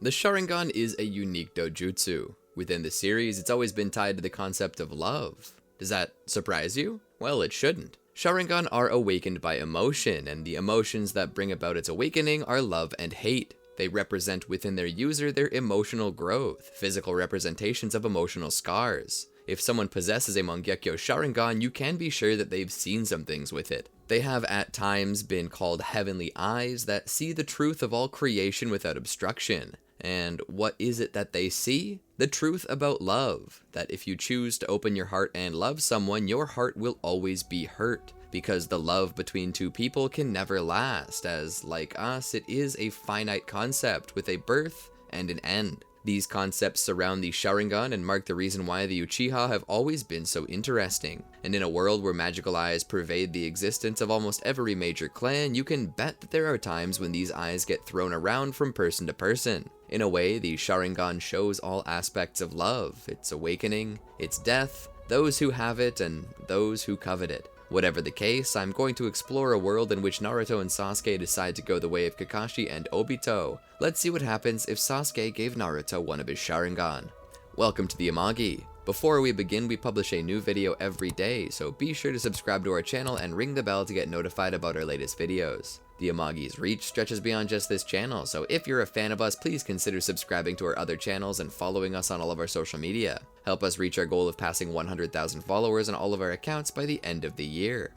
The Sharingan is a unique dojutsu. Within the series, it's always been tied to the concept of love. Does that surprise you? Well, it shouldn't. Sharingan are awakened by emotion, and the emotions that bring about its awakening are love and hate. They represent within their user their emotional growth, physical representations of emotional scars. If someone possesses a Mangekyo Sharingan, you can be sure that they've seen some things with it. They have at times been called heavenly eyes that see the truth of all creation without obstruction. And what is it that they see? The truth about love, that if you choose to open your heart and love someone, your heart will always be hurt. Because the love between two people can never last, as like us, it is a finite concept with a birth and an end. These concepts surround the Sharingan and mark the reason why the Uchiha have always been so interesting. And in a world where magical eyes pervade the existence of almost every major clan, you can bet that there are times when these eyes get thrown around from person to person. In a way, the Sharingan shows all aspects of love, its awakening, its death, those who have it, and those who covet it. Whatever the case, I'm going to explore a world in which Naruto and Sasuke decide to go the way of Kakashi and Obito. Let's see what happens if Sasuke gave Naruto one of his Sharingan. Welcome to the Amagi. Before we begin, we publish a new video every day, so be sure to subscribe to our channel and ring the bell to get notified about our latest videos. The Amagi's reach stretches beyond just this channel, so if you're a fan of us, please consider subscribing to our other channels and following us on all of our social media. Help us reach our goal of passing 100,000 followers on all of our accounts by the end of the year.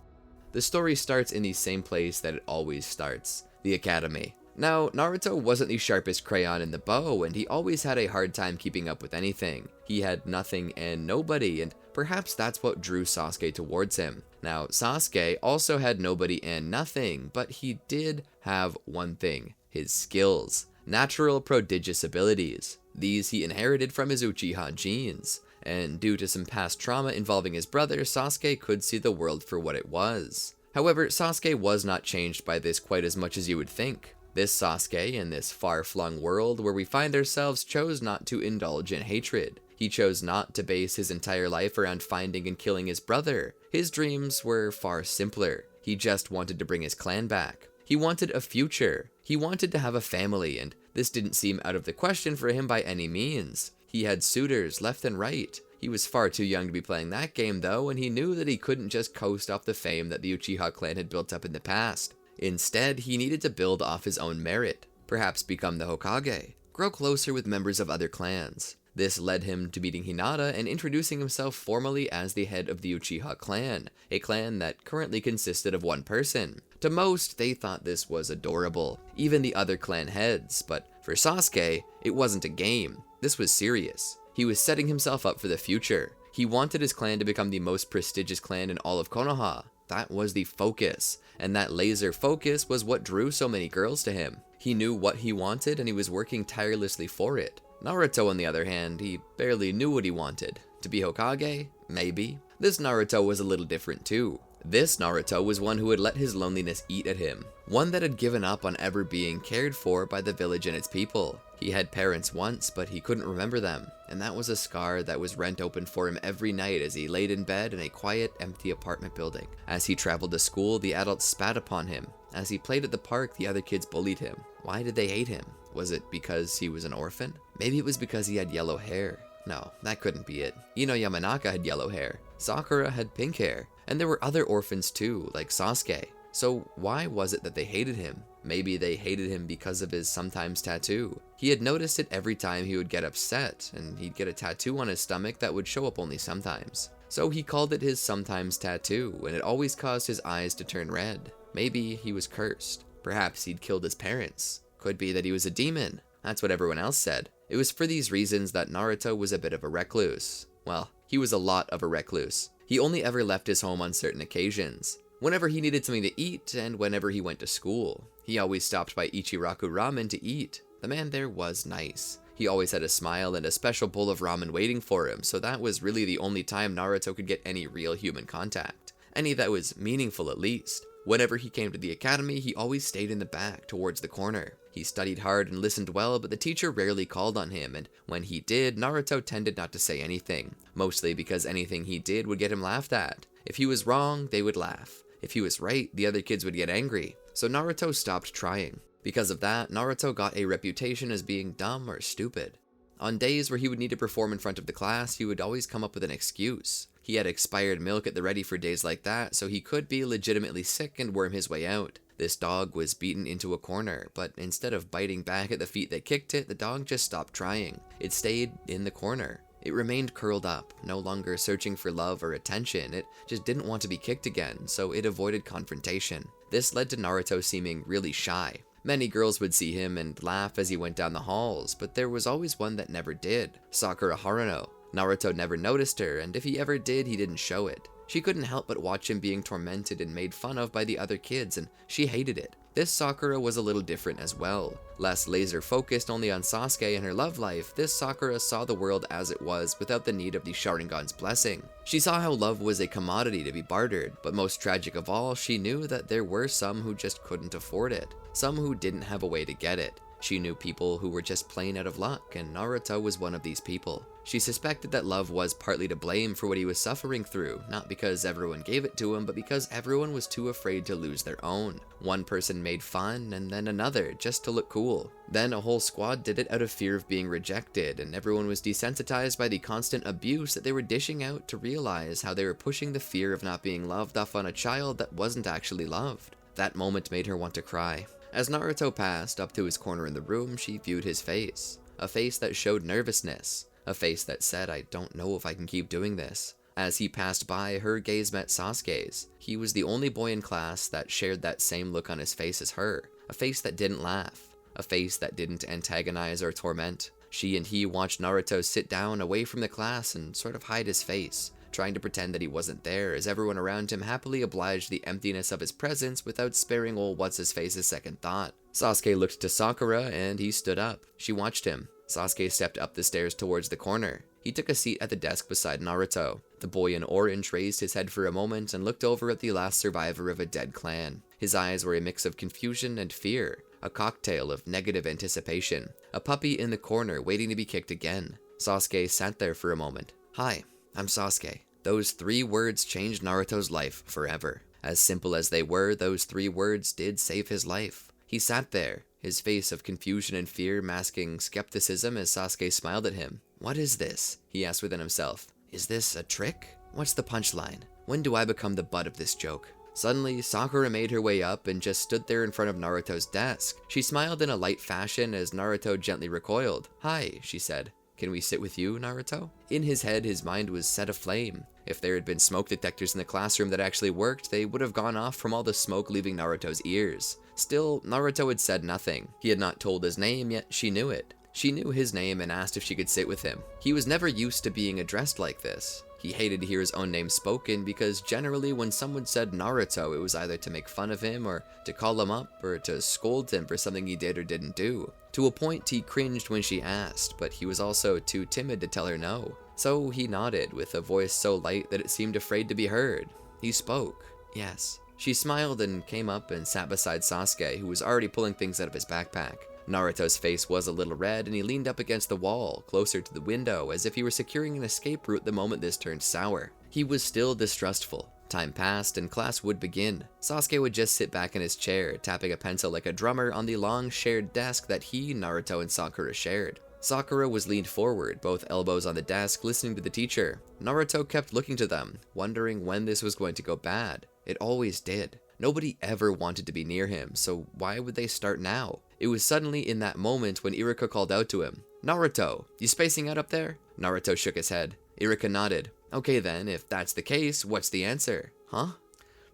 The story starts in the same place that it always starts, the academy. Now, Naruto wasn't the sharpest crayon in the bow, and he always had a hard time keeping up with anything. He had nothing and nobody, and perhaps that's what drew Sasuke towards him. Now, Sasuke also had nobody and nothing, but he did have one thing: his skills. Natural prodigious abilities. These he inherited from his Uchiha genes, and due to some past trauma involving his brother, Sasuke could see the world for what it was. However, Sasuke was not changed by this quite as much as you would think. This Sasuke, in this far-flung world where we find ourselves, chose not to indulge in hatred. He chose not to base his entire life around finding and killing his brother. His dreams were far simpler. He just wanted to bring his clan back. He wanted a future. He wanted to have a family, and this didn't seem out of the question for him by any means. He had suitors left and right. He was far too young to be playing that game though, and he knew that he couldn't just coast off the fame that the Uchiha clan had built up in the past. Instead, he needed to build off his own merit, perhaps become the Hokage, grow closer with members of other clans. This led him to meeting Hinata and introducing himself formally as the head of the Uchiha clan, a clan that currently consisted of one person. To most, they thought this was adorable, even the other clan heads, but for Sasuke, it wasn't a game. This was serious. He was setting himself up for the future. He wanted his clan to become the most prestigious clan in all of Konoha. That was the focus, and that laser focus was what drew so many girls to him. He knew what he wanted, and he was working tirelessly for it. Naruto, on the other hand, he barely knew what he wanted. To be Hokage? Maybe. This Naruto was a little different too. This Naruto was one who had let his loneliness eat at him. One that had given up on ever being cared for by the village and its people. He had parents once, but he couldn't remember them, and that was a scar that was rent open for him every night as he laid in bed in a quiet, empty apartment building. As he traveled to school, the adults spat upon him. As he played at the park, the other kids bullied him. Why did they hate him? Was it because he was an orphan? Maybe it was because he had yellow hair. No, that couldn't be it. Ino Yamanaka had yellow hair. Sakura had pink hair. And there were other orphans too, like Sasuke. So why was it that they hated him? Maybe they hated him because of his sometimes tattoo. He had noticed it every time he would get upset, and he'd get a tattoo on his stomach that would show up only sometimes. So he called it his sometimes tattoo, and it always caused his eyes to turn red. Maybe he was cursed. Perhaps he'd killed his parents. Could be that he was a demon. That's what everyone else said. It was for these reasons that Naruto was a bit of a recluse. Well, he was a lot of a recluse. He only ever left his home on certain occasions. Whenever he needed something to eat, and whenever he went to school. He always stopped by Ichiraku Ramen to eat. The man there was nice. He always had a smile and a special bowl of ramen waiting for him, so that was really the only time Naruto could get any real human contact. Any that was meaningful at least. Whenever he came to the academy, he always stayed in the back, towards the corner. He studied hard and listened well, but the teacher rarely called on him, and when he did, Naruto tended not to say anything. Mostly because anything he did would get him laughed at. If he was wrong, they would laugh. If he was right, the other kids would get angry. So Naruto stopped trying. Because of that, Naruto got a reputation as being dumb or stupid. On days where he would need to perform in front of the class, he would always come up with an excuse. He had expired milk at the ready for days like that, so he could be legitimately sick and worm his way out. This dog was beaten into a corner, but instead of biting back at the feet that kicked it, the dog just stopped trying. It stayed in the corner. It remained curled up, no longer searching for love or attention. It just didn't want to be kicked again, so it avoided confrontation. This led to Naruto seeming really shy. Many girls would see him and laugh as he went down the halls, but there was always one that never did, Sakura Haruno. Naruto never noticed her, and if he ever did, he didn't show it. She couldn't help but watch him being tormented and made fun of by the other kids, and she hated it. This Sakura was a little different as well. Less laser focused only on Sasuke and her love life, this Sakura saw the world as it was without the need of the Sharingan's blessing. She saw how love was a commodity to be bartered, but most tragic of all, she knew that there were some who just couldn't afford it. Some who didn't have a way to get it. She knew people who were just plain out of luck, and Naruto was one of these people. She suspected that love was partly to blame for what he was suffering through, not because everyone gave it to him, but because everyone was too afraid to lose their own. One person made fun, and then another, just to look cool. Then a whole squad did it out of fear of being rejected, and everyone was desensitized by the constant abuse that they were dishing out to realize how they were pushing the fear of not being loved off on a child that wasn't actually loved. That moment made her want to cry. As Naruto passed up to his corner in the room, she viewed his face. A face that showed nervousness. A face that said, I don't know if I can keep doing this. As he passed by, her gaze met Sasuke's. He was the only boy in class that shared that same look on his face as her. A face that didn't laugh. A face that didn't antagonize or torment. She and he watched Naruto sit down away from the class and sort of hide his face, trying to pretend that he wasn't there, as everyone around him happily obliged the emptiness of his presence without sparing old what's-his-face a second thought. Sasuke looked to Sakura, and he stood up. She watched him. Sasuke stepped up the stairs towards the corner. He took a seat at the desk beside Naruto. The boy in orange raised his head for a moment and looked over at the last survivor of a dead clan. His eyes were a mix of confusion and fear, a cocktail of negative anticipation. A puppy in the corner waiting to be kicked again. Sasuke sat there for a moment. Hi, I'm Sasuke. Those 3 words changed Naruto's life forever. As simple as they were, those 3 words did save his life. He sat there, his face of confusion and fear masking skepticism as Sasuke smiled at him. What is this? He asked within himself. Is this a trick? What's the punchline? When do I become the butt of this joke? Suddenly, Sakura made her way up and just stood there in front of Naruto's desk. She smiled in a light fashion as Naruto gently recoiled. Hi, she said. Can we sit with you, Naruto? In his head, his mind was set aflame. If there had been smoke detectors in the classroom that actually worked, they would have gone off from all the smoke leaving Naruto's ears. Still, Naruto had said nothing. He had not told his name, yet she knew it. She knew his name and asked if she could sit with him. He was never used to being addressed like this. He hated to hear his own name spoken because generally when someone said Naruto, it was either to make fun of him or to call him up or to scold him for something he did or didn't do. To a point, he cringed when she asked, but he was also too timid to tell her no. So he nodded with a voice so light that it seemed afraid to be heard. He spoke. Yes. She smiled and came up and sat beside Sasuke, who was already pulling things out of his backpack. Naruto's face was a little red and he leaned up against the wall, closer to the window, as if he were securing an escape route the moment this turned sour. He was still distrustful. Time passed and class would begin. Sasuke would just sit back in his chair, tapping a pencil like a drummer on the long shared desk that he, Naruto, and Sakura shared. Sakura was leaned forward, both elbows on the desk, listening to the teacher. Naruto kept looking to them, wondering when this was going to go bad. It always did. Nobody ever wanted to be near him, so why would they start now? It was suddenly in that moment when Iruka called out to him. Naruto, you spacing out up there? Naruto shook his head. Iruka nodded. Okay then, if that's the case, what's the answer? Huh?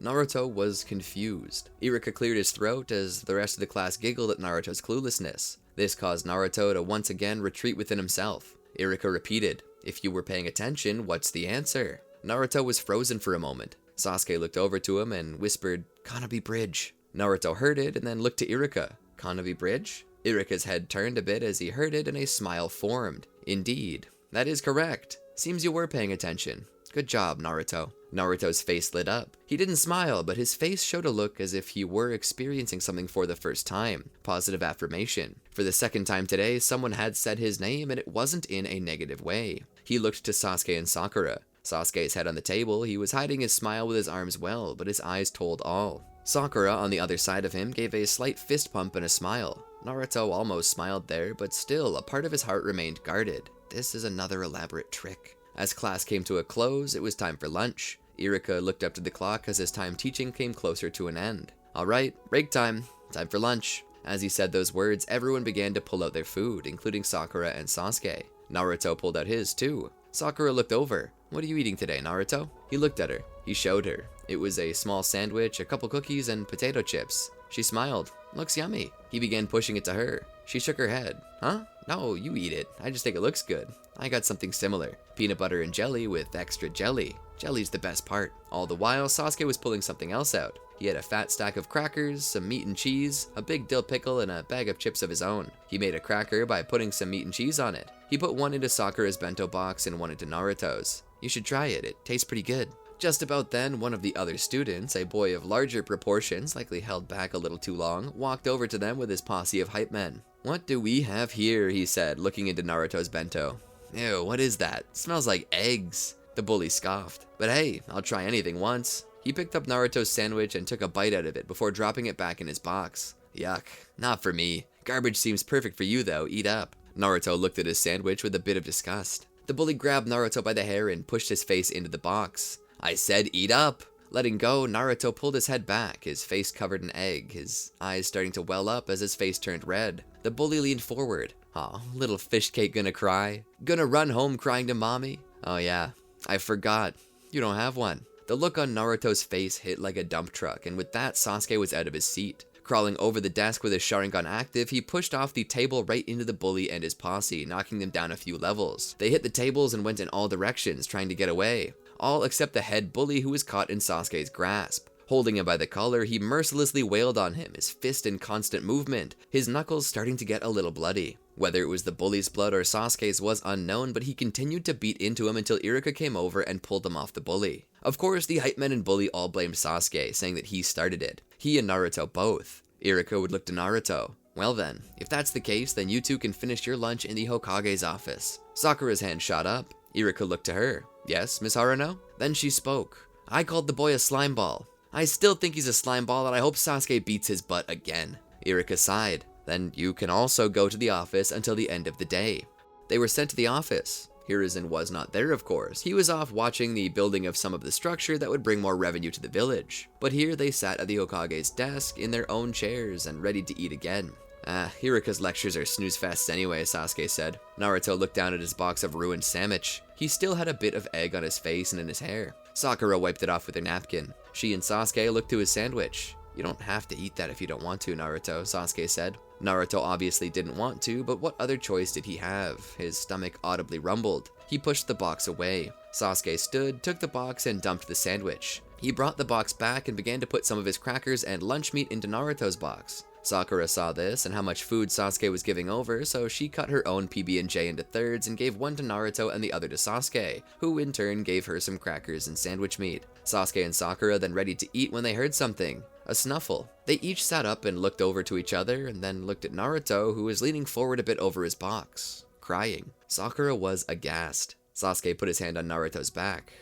Naruto was confused. Iruka cleared his throat as the rest of the class giggled at Naruto's cluelessness. This caused Naruto to once again retreat within himself. Iruka repeated, if you were paying attention, what's the answer? Naruto was frozen for a moment. Sasuke looked over to him and whispered, Kanabi Bridge. Naruto heard it and then looked to Iruka. Kanabi Bridge? Iruka's head turned a bit as he heard it and a smile formed. Indeed. That is correct. Seems you were paying attention. Good job, Naruto. Naruto's face lit up. He didn't smile, but his face showed a look as if he were experiencing something for the first time. Positive affirmation. For the second time today, someone had said his name and it wasn't in a negative way. He looked to Sasuke and Sakura. Sasuke's head on the table, he was hiding his smile with his arms well, but his eyes told all. Sakura, on the other side of him, gave a slight fist pump and a smile. Naruto almost smiled there, but still, a part of his heart remained guarded. This is another elaborate trick. As class came to a close, it was time for lunch. Iruka looked up to the clock as his time teaching came closer to an end. Alright, break time. Time for lunch. As he said those words, everyone began to pull out their food, including Sakura and Sasuke. Naruto pulled out his too. Sakura looked over. What are you eating today, Naruto? He looked at her. He showed her. It was a small sandwich, a couple cookies, and potato chips. She smiled. Looks yummy. He began pushing it to her. She shook her head. Huh? No, you eat it. I just think it looks good. I got something similar. Peanut butter and jelly with extra jelly. Jelly's the best part. All the while, Sasuke was pulling something else out. He had a fat stack of crackers, some meat and cheese, a big dill pickle, and a bag of chips of his own. He made a cracker by putting some meat and cheese on it. He put one into Sakura's bento box and one into Naruto's. You should try it. It tastes pretty good. Just about then, one of the other students, a boy of larger proportions, likely held back a little too long, walked over to them with his posse of hype men. What do we have here? He said, looking into Naruto's bento. Ew, what is that? It smells like eggs. The bully scoffed. But hey, I'll try anything once. He picked up Naruto's sandwich and took a bite out of it before dropping it back in his box. Yuck, not for me. Garbage seems perfect for you though, eat up. Naruto looked at his sandwich with a bit of disgust. The bully grabbed Naruto by the hair and pushed his face into the box. I said eat up. Letting go, Naruto pulled his head back, his face covered in egg, his eyes starting to well up as his face turned red. The bully leaned forward. Aw, little fish cake gonna cry? Gonna run home crying to mommy? Oh yeah, I forgot. You don't have one. The look on Naruto's face hit like a dump truck, and with that, Sasuke was out of his seat. Crawling over the desk with his Sharingan active, he pushed off the table right into the bully and his posse, knocking them down a few levels. They hit the tables and went in all directions, trying to get away. All except the head bully who was caught in Sasuke's grasp. Holding him by the collar, he mercilessly wailed on him, his fist in constant movement, his knuckles starting to get a little bloody. Whether it was the bully's blood or Sasuke's was unknown, but he continued to beat into him until Iruka came over and pulled him off the bully. Of course, the hype men and bully all blamed Sasuke, saying that he started it. He and Naruto both. Iruka would look to Naruto. Well then, if that's the case, then you two can finish your lunch in the Hokage's office. Sakura's hand shot up. Iruka looked to her. Yes, Miss Haruno? Then she spoke. I called the boy a slime ball. I still think he's a slime ball and I hope Sasuke beats his butt again. Iruka sighed. Then you can also go to the office until the end of the day. They were sent to the office. Hiruzen was not there, of course. He was off watching the building of some of the structure that would bring more revenue to the village. But here they sat at the Hokage's desk in their own chairs and ready to eat again. Hiruka's lectures are snooze fests anyway, Sasuke said. Naruto looked down at his box of ruined sandwich. He still had a bit of egg on his face and in his hair. Sakura wiped it off with her napkin. She and Sasuke looked to his sandwich. You don't have to eat that if you don't want to, Naruto, Sasuke said. Naruto obviously didn't want to, but what other choice did he have? His stomach audibly rumbled. He pushed the box away. Sasuke stood, took the box, and dumped the sandwich. He brought the box back and began to put some of his crackers and lunch meat into Naruto's box. Sakura saw this and how much food Sasuke was giving over, so she cut her own PB&J into thirds and gave one to Naruto and the other to Sasuke, who in turn gave her some crackers and sandwich meat. Sasuke and Sakura then ready to eat when they heard something. A snuffle. They each sat up and looked over to each other and then looked at Naruto, who was leaning forward a bit over his box, crying. Sakura was aghast. Sasuke put his hand on Naruto's back.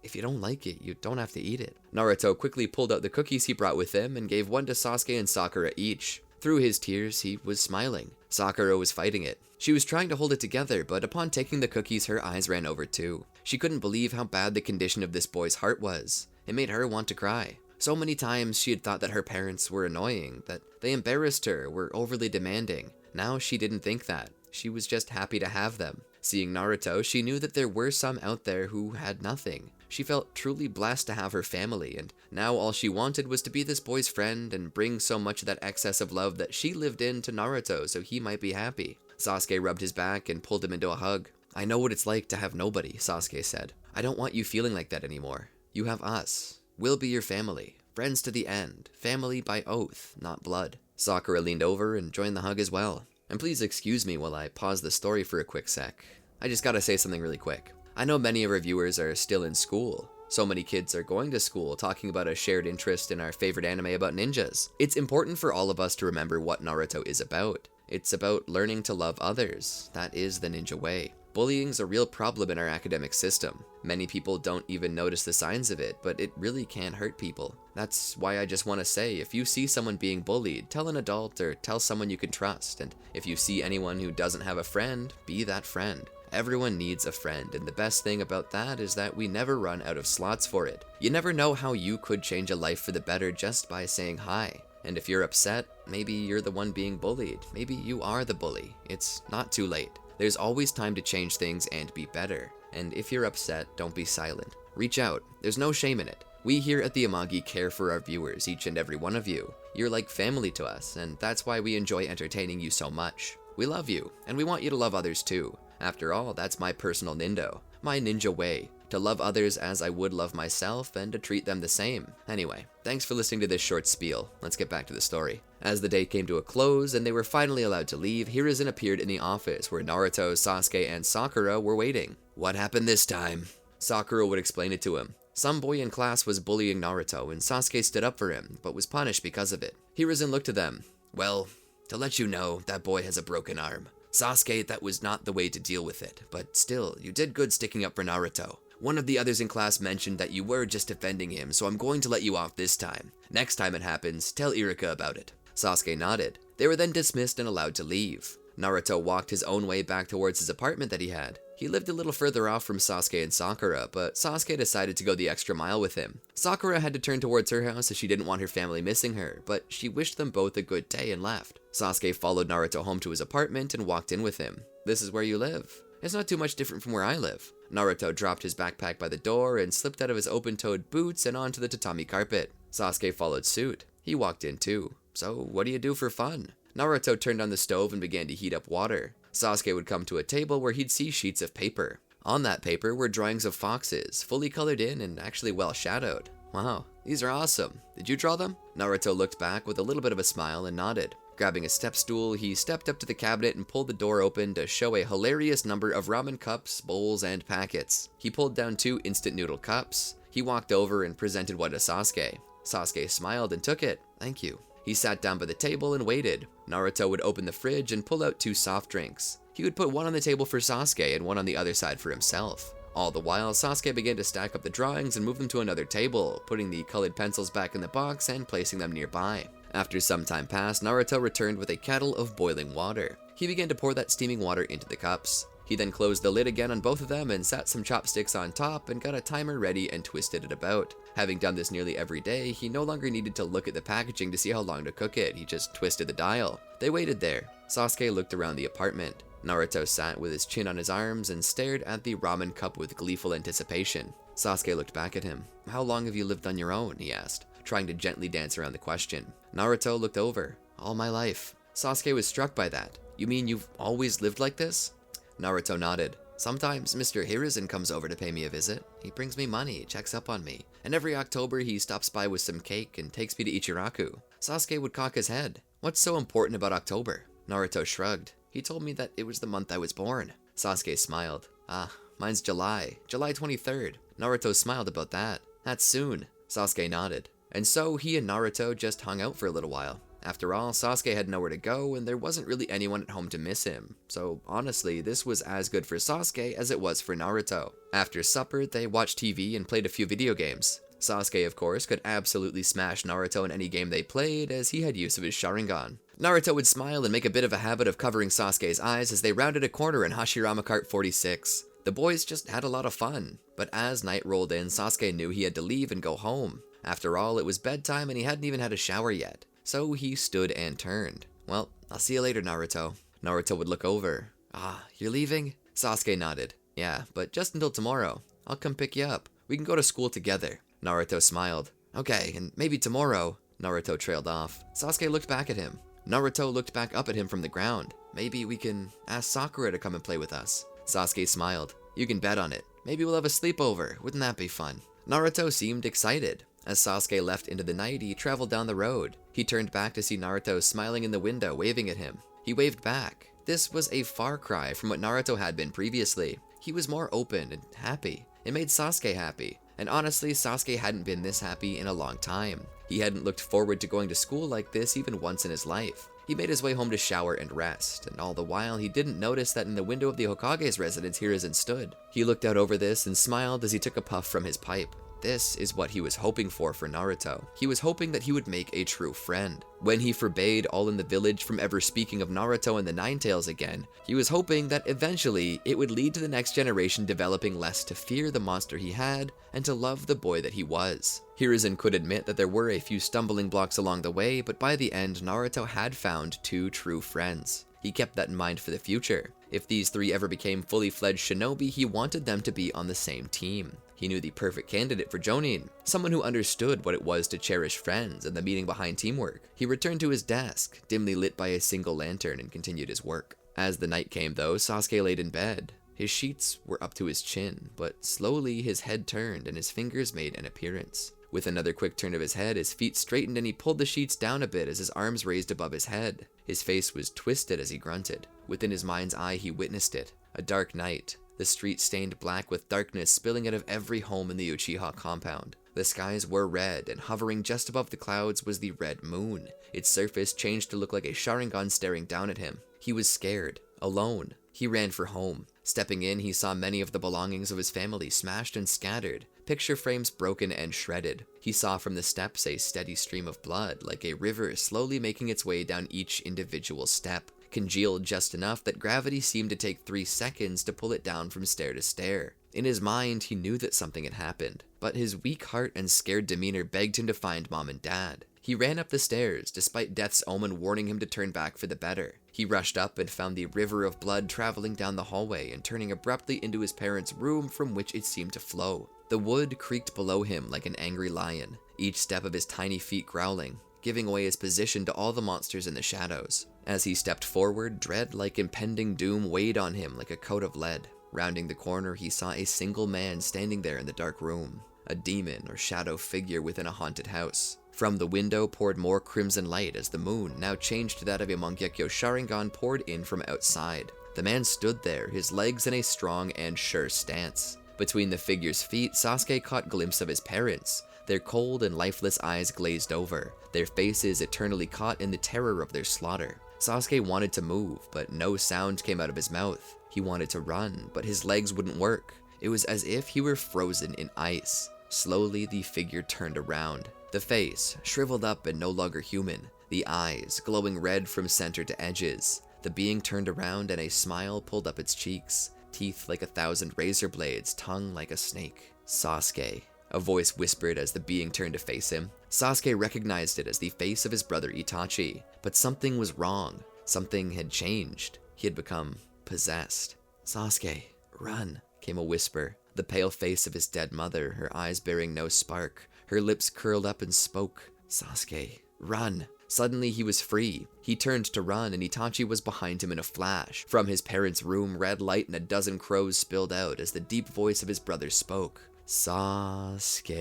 If you don't like it, you don't have to eat it. Naruto quickly pulled out the cookies he brought with him and gave one to Sasuke and Sakura each. Through his tears, he was smiling. Sakura was fighting it. She was trying to hold it together, but upon taking the cookies, her eyes ran over too. She couldn't believe how bad the condition of this boy's heart was. It made her want to cry. So many times she had thought that her parents were annoying, that they embarrassed her, were overly demanding. Now she didn't think that. She was just happy to have them. Seeing Naruto, she knew that there were some out there who had nothing. She felt truly blessed to have her family, and now all she wanted was to be this boy's friend and bring so much of that excess of love that she lived in to Naruto so he might be happy. Sasuke rubbed his back and pulled him into a hug. I know what it's like to have nobody, Sasuke said. I don't want you feeling like that anymore. You have us. We'll be your family. Friends to the end. Family by oath, not blood. Sakura leaned over and joined the hug as well. And please excuse me while I pause the story for a quick sec. I just gotta say something really quick. I know many of our viewers are still in school. So many kids are going to school talking about a shared interest in our favorite anime about ninjas. It's important for all of us to remember what Naruto is about. It's about learning to love others. That is the ninja way. Bullying's a real problem in our academic system. Many people don't even notice the signs of it, but it really can hurt people. That's why I just want to say, if you see someone being bullied, tell an adult or tell someone you can trust. And if you see anyone who doesn't have a friend, be that friend. Everyone needs a friend, and the best thing about that is that we never run out of slots for it. You never know how you could change a life for the better just by saying hi. And if you're upset, maybe you're the one being bullied. Maybe you are the bully. It's not too late. There's always time to change things and be better. And if you're upset, don't be silent. Reach out. There's no shame in it. We here at the Amagi care for our viewers, each and every one of you. You're like family to us, and that's why we enjoy entertaining you so much. We love you, and we want you to love others too. After all, that's my personal nindo, my ninja way, to love others as I would love myself and to treat them the same. Anyway, thanks for listening to this short spiel. Let's get back to the story. As the day came to a close and they were finally allowed to leave, Hiruzen appeared in the office where Naruto, Sasuke, and Sakura were waiting. What happened this time? Sakura would explain it to him. Some boy in class was bullying Naruto, and Sasuke stood up for him, but was punished because of it. Hiruzen looked at them. Well, to let you know, that boy has a broken arm. Sasuke, that was not the way to deal with it, but still, you did good sticking up for Naruto. One of the others in class mentioned that you were just defending him, so I'm going to let you off this time. Next time it happens, tell Irika about it. Sasuke nodded. They were then dismissed and allowed to leave. Naruto walked his own way back towards his apartment that he had. He lived a little further off from Sasuke and Sakura, but Sasuke decided to go the extra mile with him. Sakura had to turn towards her house as she didn't want her family missing her, but she wished them both a good day and left. Sasuke followed Naruto home to his apartment and walked in with him. This is where you live. It's not too much different from where I live. Naruto dropped his backpack by the door and slipped out of his open-toed boots and onto the tatami carpet. Sasuke followed suit. He walked in too. So, what do you do for fun? Naruto turned on the stove and began to heat up water. Sasuke would come to a table where he'd see sheets of paper. On that paper were drawings of foxes, fully colored in and actually well shadowed. Wow, these are awesome. Did you draw them? Naruto looked back with a little bit of a smile and nodded. Grabbing a step stool, he stepped up to the cabinet and pulled the door open to show a hilarious number of ramen cups, bowls, and packets. He pulled down 2 instant noodle cups. He walked over and presented one to Sasuke. Sasuke smiled and took it. Thank you. He sat down by the table and waited. Naruto would open the fridge and pull out 2 soft drinks. He would put one on the table for Sasuke and one on the other side for himself. All the while, Sasuke began to stack up the drawings and move them to another table, putting the colored pencils back in the box and placing them nearby. After some time passed, Naruto returned with a kettle of boiling water. He began to pour that steaming water into the cups. He then closed the lid again on both of them and sat some chopsticks on top and got a timer ready and twisted it about. Having done this nearly every day, he no longer needed to look at the packaging to see how long to cook it, he just twisted the dial. They waited there. Sasuke looked around the apartment. Naruto sat with his chin on his arms and stared at the ramen cup with gleeful anticipation. Sasuke looked back at him. How long have you lived on your own? He asked, trying to gently dance around the question. Naruto looked over. All my life. Sasuke was struck by that. You mean you've always lived like this? Naruto nodded. Sometimes Mr. Hiruzen comes over to pay me a visit. He brings me money, checks up on me, and every October he stops by with some cake and takes me to Ichiraku. Sasuke would cock his head. What's so important about October? Naruto shrugged. He told me that it was the month I was born. Sasuke smiled. Ah, mine's July 23rd. Naruto smiled about that. That's soon. Sasuke nodded. And so he and Naruto just hung out for a little while. After all, Sasuke had nowhere to go, and there wasn't really anyone at home to miss him. So honestly, this was as good for Sasuke as it was for Naruto. After supper, they watched TV and played a few video games. Sasuke, of course, could absolutely smash Naruto in any game they played, as he had use of his Sharingan. Naruto would smile and make a bit of a habit of covering Sasuke's eyes as they rounded a corner in Hashirama Cart 46. The boys just had a lot of fun. But as night rolled in, Sasuke knew he had to leave and go home. After all, it was bedtime and he hadn't even had a shower yet. So he stood and turned. Well, I'll see you later, Naruto. Naruto would look over. Ah, you're leaving? Sasuke nodded. Yeah, but just until tomorrow. I'll come pick you up. We can go to school together. Naruto smiled. Okay, and maybe tomorrow. Naruto trailed off. Sasuke looked back at him. Naruto looked back up at him from the ground. Maybe we can ask Sakura to come and play with us. Sasuke smiled. You can bet on it. Maybe we'll have a sleepover. Wouldn't that be fun? Naruto seemed excited. As Sasuke left into the night, he traveled down the road. He turned back to see Naruto smiling in the window, waving at him. He waved back. This was a far cry from what Naruto had been previously. He was more open and happy. It made Sasuke happy. And honestly, Sasuke hadn't been this happy in a long time. He hadn't looked forward to going to school like this even once in his life. He made his way home to shower and rest, and all the while he didn't notice that in the window of the Hokage's residence Hiruzen stood. He looked out over this and smiled as he took a puff from his pipe. This is what he was hoping for Naruto. He was hoping that he would make a true friend. When he forbade all in the village from ever speaking of Naruto and the Nine Tails again, he was hoping that eventually it would lead to the next generation developing less to fear the monster he had and to love the boy that he was. Hiruzen could admit that there were a few stumbling blocks along the way, but by the end Naruto had found two true friends. He kept that in mind for the future. If these three ever became fully fledged shinobi, he wanted them to be on the same team. He knew the perfect candidate for Jonin, someone who understood what it was to cherish friends and the meaning behind teamwork. He returned to his desk, dimly lit by a single lantern, and continued his work. As the night came though, Sasuke laid in bed. His sheets were up to his chin, but slowly his head turned and his fingers made an appearance. With another quick turn of his head, his feet straightened and he pulled the sheets down a bit as his arms raised above his head. His face was twisted as he grunted. Within his mind's eye, he witnessed it. A dark night. The street stained black with darkness spilling out of every home in the Uchiha compound. The skies were red, and hovering just above the clouds was the red moon. Its surface changed to look like a Sharingan staring down at him. He was scared, alone. He ran for home. Stepping in, he saw many of the belongings of his family smashed and scattered, picture frames broken and shredded. He saw from the steps a steady stream of blood, like a river slowly making its way down each individual step, congealed just enough that gravity seemed to take 3 seconds to pull it down from stair to stair. In his mind, he knew that something had happened, but his weak heart and scared demeanor begged him to find Mom and Dad. He ran up the stairs, despite Death's omen warning him to turn back for the better. He rushed up and found the river of blood traveling down the hallway and turning abruptly into his parents' room from which it seemed to flow. The wood creaked below him like an angry lion, each step of his tiny feet growling, giving away his position to all the monsters in the shadows. As he stepped forward, dread like impending doom weighed on him like a coat of lead. Rounding the corner, he saw a single man standing there in the dark room, a demon or shadow figure within a haunted house. From the window poured more crimson light as the moon, now changed to that of a Mangekyo Sharingan, poured in from outside. The man stood there, his legs in a strong and sure stance. Between the figure's feet, Sasuke caught glimpse of his parents. Their cold and lifeless eyes glazed over, their faces eternally caught in the terror of their slaughter. Sasuke wanted to move, but no sound came out of his mouth. He wanted to run, but his legs wouldn't work. It was as if he were frozen in ice. Slowly, the figure turned around. The face, shriveled up and no longer human. The eyes, glowing red from center to edges. The being turned around and a smile pulled up its cheeks. Teeth like 1,000 razor blades, tongue like a snake. Sasuke, a voice whispered as the being turned to face him. Sasuke recognized it as the face of his brother Itachi, but something was wrong. Something had changed. He had become possessed. "Sasuke, run," came a whisper. The pale face of his dead mother, her eyes bearing no spark, her lips curled up and spoke. "Sasuke, run." Suddenly he was free. He turned to run and Itachi was behind him in a flash. From his parents' room, red light and a dozen crows spilled out as the deep voice of his brother spoke. "Sasuke."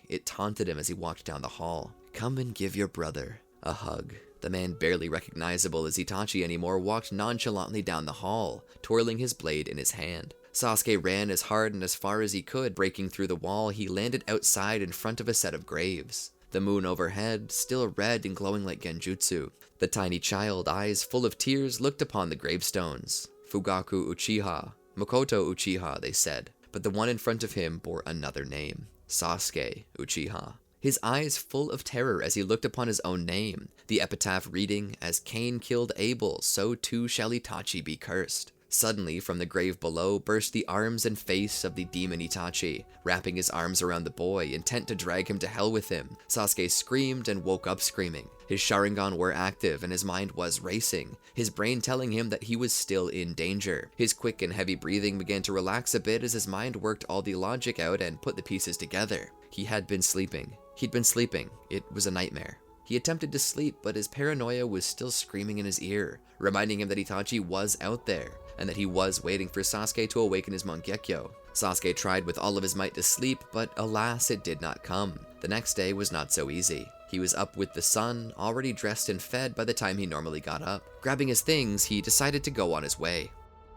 It taunted him as he walked down the hall. "Come and give your brother a hug." The man, barely recognizable as Itachi anymore, walked nonchalantly down the hall, twirling his blade in his hand. Sasuke ran as hard and as far as he could. Breaking through the wall, he landed outside in front of a set of graves. The moon overhead, still red and glowing like genjutsu. The tiny child, eyes full of tears, looked upon the gravestones. Fugaku Uchiha, Makoto Uchiha, they said, but the one in front of him bore another name, Sasuke Uchiha. His eyes full of terror as he looked upon his own name, the epitaph reading, "As Cain killed Abel, so too shall Itachi be cursed." Suddenly, from the grave below, burst the arms and face of the demon Itachi, wrapping his arms around the boy, intent to drag him to hell with him. Sasuke screamed and woke up screaming. His Sharingan were active and his mind was racing, his brain telling him that he was still in danger. His quick and heavy breathing began to relax a bit as his mind worked all the logic out and put the pieces together. He had been sleeping. He'd been sleeping. It was a nightmare. He attempted to sleep, but his paranoia was still screaming in his ear, reminding him that Itachi was out there, and that he was waiting for Sasuke to awaken his Mangekyo. Sasuke tried with all of his might to sleep, but alas, it did not come. The next day was not so easy. He was up with the sun, already dressed and fed by the time he normally got up. Grabbing his things, he decided to go on his way.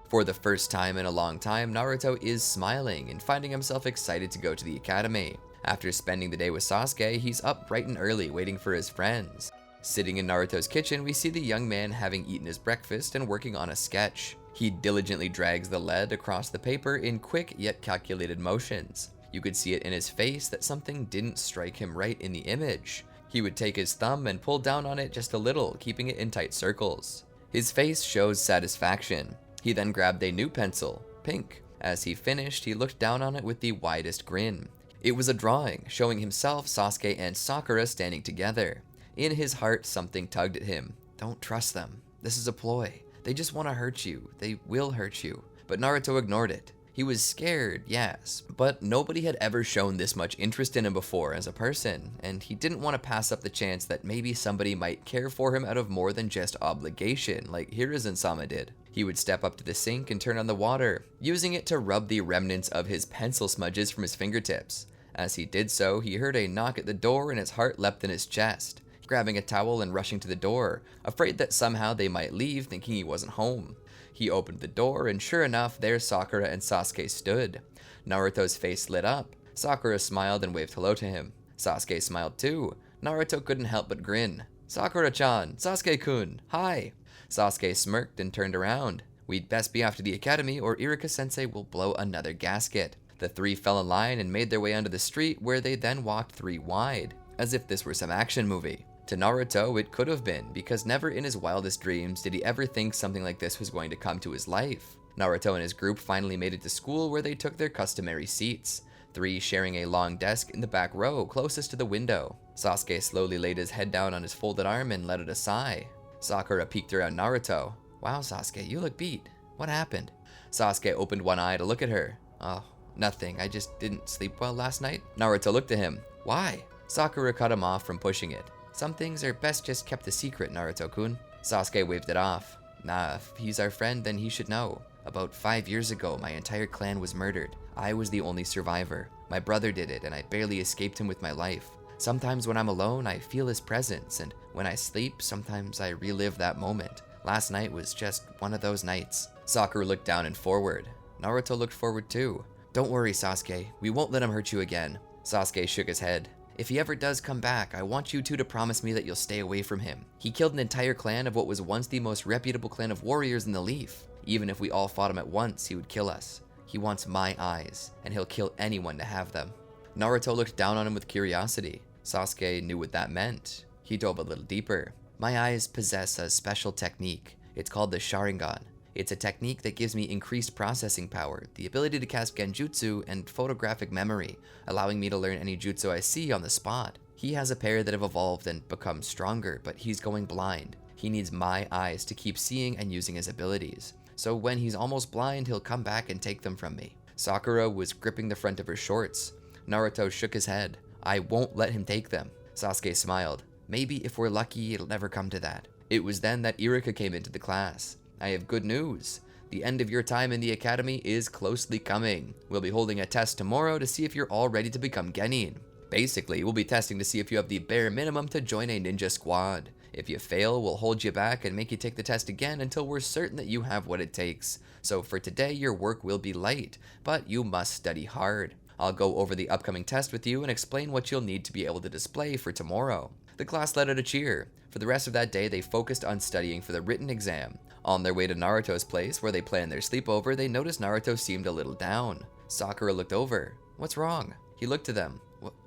For the first time in a long time, Naruto is smiling and finding himself excited to go to the academy. After spending the day with Sasuke, he's up bright and early waiting for his friends. Sitting in Naruto's kitchen, we see the young man having eaten his breakfast and working on a sketch. He diligently drags the lead across the paper in quick yet calculated motions. You could see it in his face that something didn't strike him right in the image. He would take his thumb and pull down on it just a little, keeping it in tight circles. His face shows satisfaction. He then grabbed a new pencil, pink. As he finished, he looked down on it with the widest grin. It was a drawing showing himself, Sasuke, and Sakura standing together. In his heart, something tugged at him. Don't trust them. This is a ploy. They just want to hurt you. They will hurt you. But Naruto ignored it. He was scared, yes, but nobody had ever shown this much interest in him before as a person, and he didn't want to pass up the chance that maybe somebody might care for him out of more than just obligation, like Hiruzen-sama did. He would step up to the sink and turn on the water, using it to rub the remnants of his pencil smudges from his fingertips. As he did so, he heard a knock at the door and his heart leapt in his chest. Grabbing a towel and rushing to the door, afraid that somehow they might leave, thinking he wasn't home. He opened the door, and sure enough, there Sakura and Sasuke stood. Naruto's face lit up. Sakura smiled and waved hello to him. Sasuke smiled too. Naruto couldn't help but grin. Sakura-chan, Sasuke-kun, hi! Sasuke smirked and turned around. We'd best be off to the academy or Iruka-sensei will blow another gasket. The three fell in line and made their way onto the street, where they then walked three wide, as if this were some action movie. To Naruto, it could have been, because never in his wildest dreams did he ever think something like this was going to come to his life. Naruto and his group finally made it to school, where they took their customary seats, three sharing a long desk in the back row closest to the window. Sasuke slowly laid his head down on his folded arm and let out a sigh. Sakura peeked around Naruto. Wow, Sasuke, you look beat. What happened? Sasuke opened one eye to look at her. Oh, nothing. I just didn't sleep well last night. Naruto looked at him. Why? Sakura cut him off from pushing it. Some things are best just kept a secret, Naruto-kun. Sasuke waved it off. Nah, if he's our friend, then he should know. About 5 years ago, my entire clan was murdered. I was the only survivor. My brother did it, and I barely escaped him with my life. Sometimes when I'm alone, I feel his presence, and when I sleep, sometimes I relive that moment. Last night was just one of those nights. Sakura looked down and forward. Naruto looked forward too. Don't worry, Sasuke. We won't let him hurt you again. Sasuke shook his head. If he ever does come back, I want you two to promise me that you'll stay away from him. He killed an entire clan of what was once the most reputable clan of warriors in the Leaf. Even if we all fought him at once, he would kill us. He wants my eyes, and he'll kill anyone to have them. Naruto looked down on him with curiosity. Sasuke knew what that meant. He dove a little deeper. My eyes possess a special technique. It's called the Sharingan. It's a technique that gives me increased processing power, the ability to cast genjutsu, and photographic memory, allowing me to learn any jutsu I see on the spot. He has a pair that have evolved and become stronger, but he's going blind. He needs my eyes to keep seeing and using his abilities. So when he's almost blind, he'll come back and take them from me. Sakura was gripping the front of her shorts. Naruto shook his head. I won't let him take them. Sasuke smiled. Maybe if we're lucky, it'll never come to that. It was then that Iruka came into the class. I have good news. The end of your time in the academy is closely coming. We'll be holding a test tomorrow to see if you're all ready to become genin. Basically, we'll be testing to see if you have the bare minimum to join a ninja squad. If you fail, we'll hold you back and make you take the test again until we're certain that you have what it takes. So for today, your work will be light, but you must study hard. I'll go over the upcoming test with you and explain what you'll need to be able to display for tomorrow. The class let out a cheer. For the rest of that day, they focused on studying for the written exam. On their way to Naruto's place, where they planned their sleepover, they noticed Naruto seemed a little down. Sakura looked over. What's wrong? He looked to them.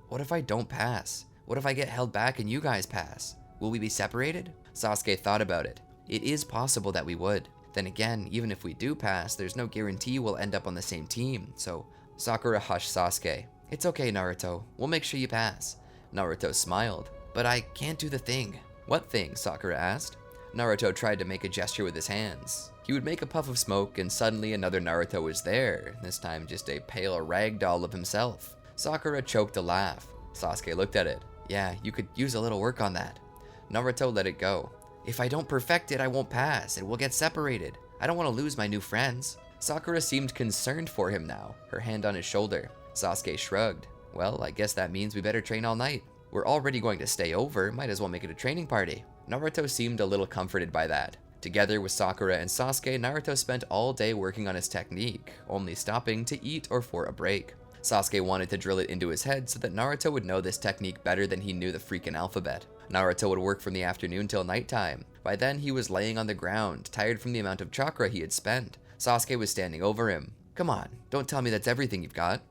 What if I don't pass? What if I get held back and you guys pass? Will we be separated? Sasuke thought about it. It is possible that we would. Then again, even if we do pass, there's no guarantee we'll end up on the same team, so Sakura hushed Sasuke. It's okay, Naruto. We'll make sure you pass. Naruto smiled. But I can't do the thing. What thing? Sakura asked. Naruto tried to make a gesture with his hands. He would make a puff of smoke, and suddenly another Naruto was there, this time just a pale rag doll of himself. Sakura choked a laugh. Sasuke looked at it. Yeah, you could use a little work on that. Naruto let it go. If I don't perfect it, I won't pass, and we'll get separated. I don't want to lose my new friends. Sakura seemed concerned for him now, her hand on his shoulder. Sasuke shrugged. Well, I guess that means we better train all night. We're already going to stay over, might as well make it a training party. Naruto seemed a little comforted by that. Together with Sakura and Sasuke, Naruto spent all day working on his technique, only stopping to eat or for a break. Sasuke wanted to drill it into his head so that Naruto would know this technique better than he knew the freaking alphabet. Naruto would work from the afternoon till nighttime. By then, he was laying on the ground, tired from the amount of chakra he had spent. Sasuke was standing over him. "Come on, don't tell me that's everything you've got."